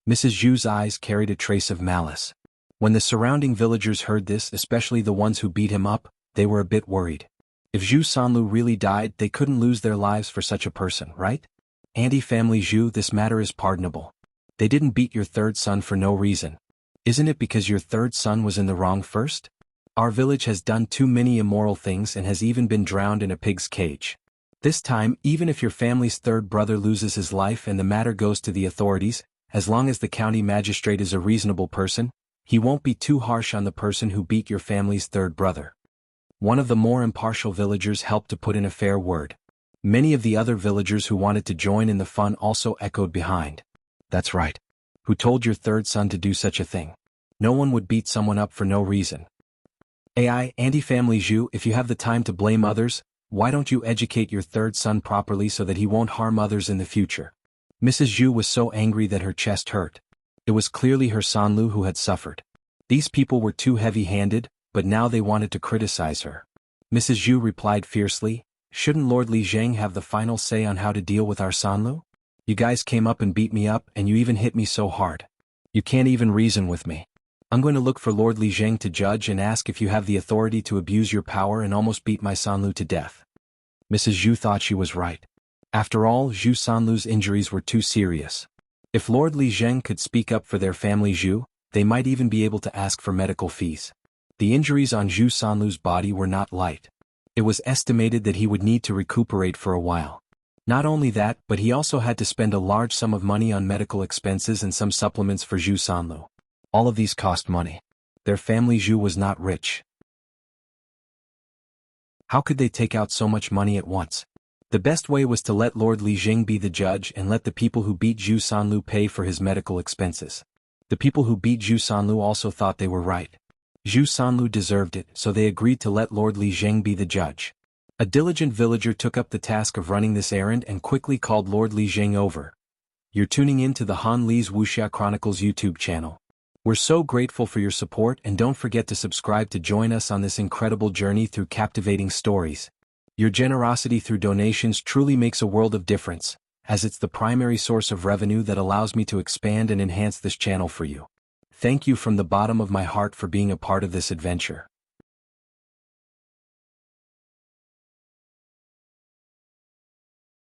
Mrs. Zhu's eyes carried a trace of malice. When the surrounding villagers heard this, especially the ones who beat him up, they were a bit worried. If Zhu Sanlu really died, they couldn't lose their lives for such a person, right? Anti-family Zhu, this matter is pardonable. They didn't beat your third son for no reason. Isn't it because your third son was in the wrong first? Our village has done too many immoral things and has even been drowned in a pig's cage. This time, even if your family's third brother loses his life and the matter goes to the authorities, as long as the county magistrate is a reasonable person, he won't be too harsh on the person who beat your family's third brother. One of the more impartial villagers helped to put in a fair word. Many of the other villagers who wanted to join in the fun also echoed behind. That's right. Who told your third son to do such a thing? No one would beat someone up for no reason. Anti-family Zhu, if you have the time to blame others, why don't you educate your third son properly so that he won't harm others in the future? Mrs. Zhu was so angry that her chest hurt. It was clearly her Sanlu who had suffered. These people were too heavy-handed, but now they wanted to criticize her. Mrs. Zhu replied fiercely, Shouldn't Lord Li Zheng have the final say on how to deal with our Sanlu? You guys came up and beat me up, and you even hit me so hard. You can't even reason with me. I'm going to look for Lord Li Zheng to judge and ask if you have the authority to abuse your power and almost beat my Sanlu to death. Mrs. Zhu thought she was right. After all, Zhu Sanlu's injuries were too serious. If Lord Li Zheng could speak up for their family Zhu, they might even be able to ask for medical fees. The injuries on Zhu Sanlu's body were not light. It was estimated that he would need to recuperate for a while. Not only that, but he also had to spend a large sum of money on medical expenses and some supplements for Zhu Sanlu. All of these cost money. Their family Zhu was not rich. How could they take out so much money at once? The best way was to let Lord Li Zheng be the judge and let the people who beat Zhu Sanlu pay for his medical expenses. The people who beat Zhu Sanlu also thought they were right. Zhu Sanlu deserved it, so they agreed to let Lord Li Zheng be the judge. A diligent villager took up the task of running this errand and quickly called Lord Li Zheng over. You're tuning in to the Han Li's Wuxia Chronicles YouTube channel. We're so grateful for your support, and don't forget to subscribe to join us on this incredible journey through captivating stories. Your generosity through donations truly makes a world of difference, as it's the primary source of revenue that allows me to expand and enhance this channel for you. Thank you from the bottom of my heart for being a part of this adventure.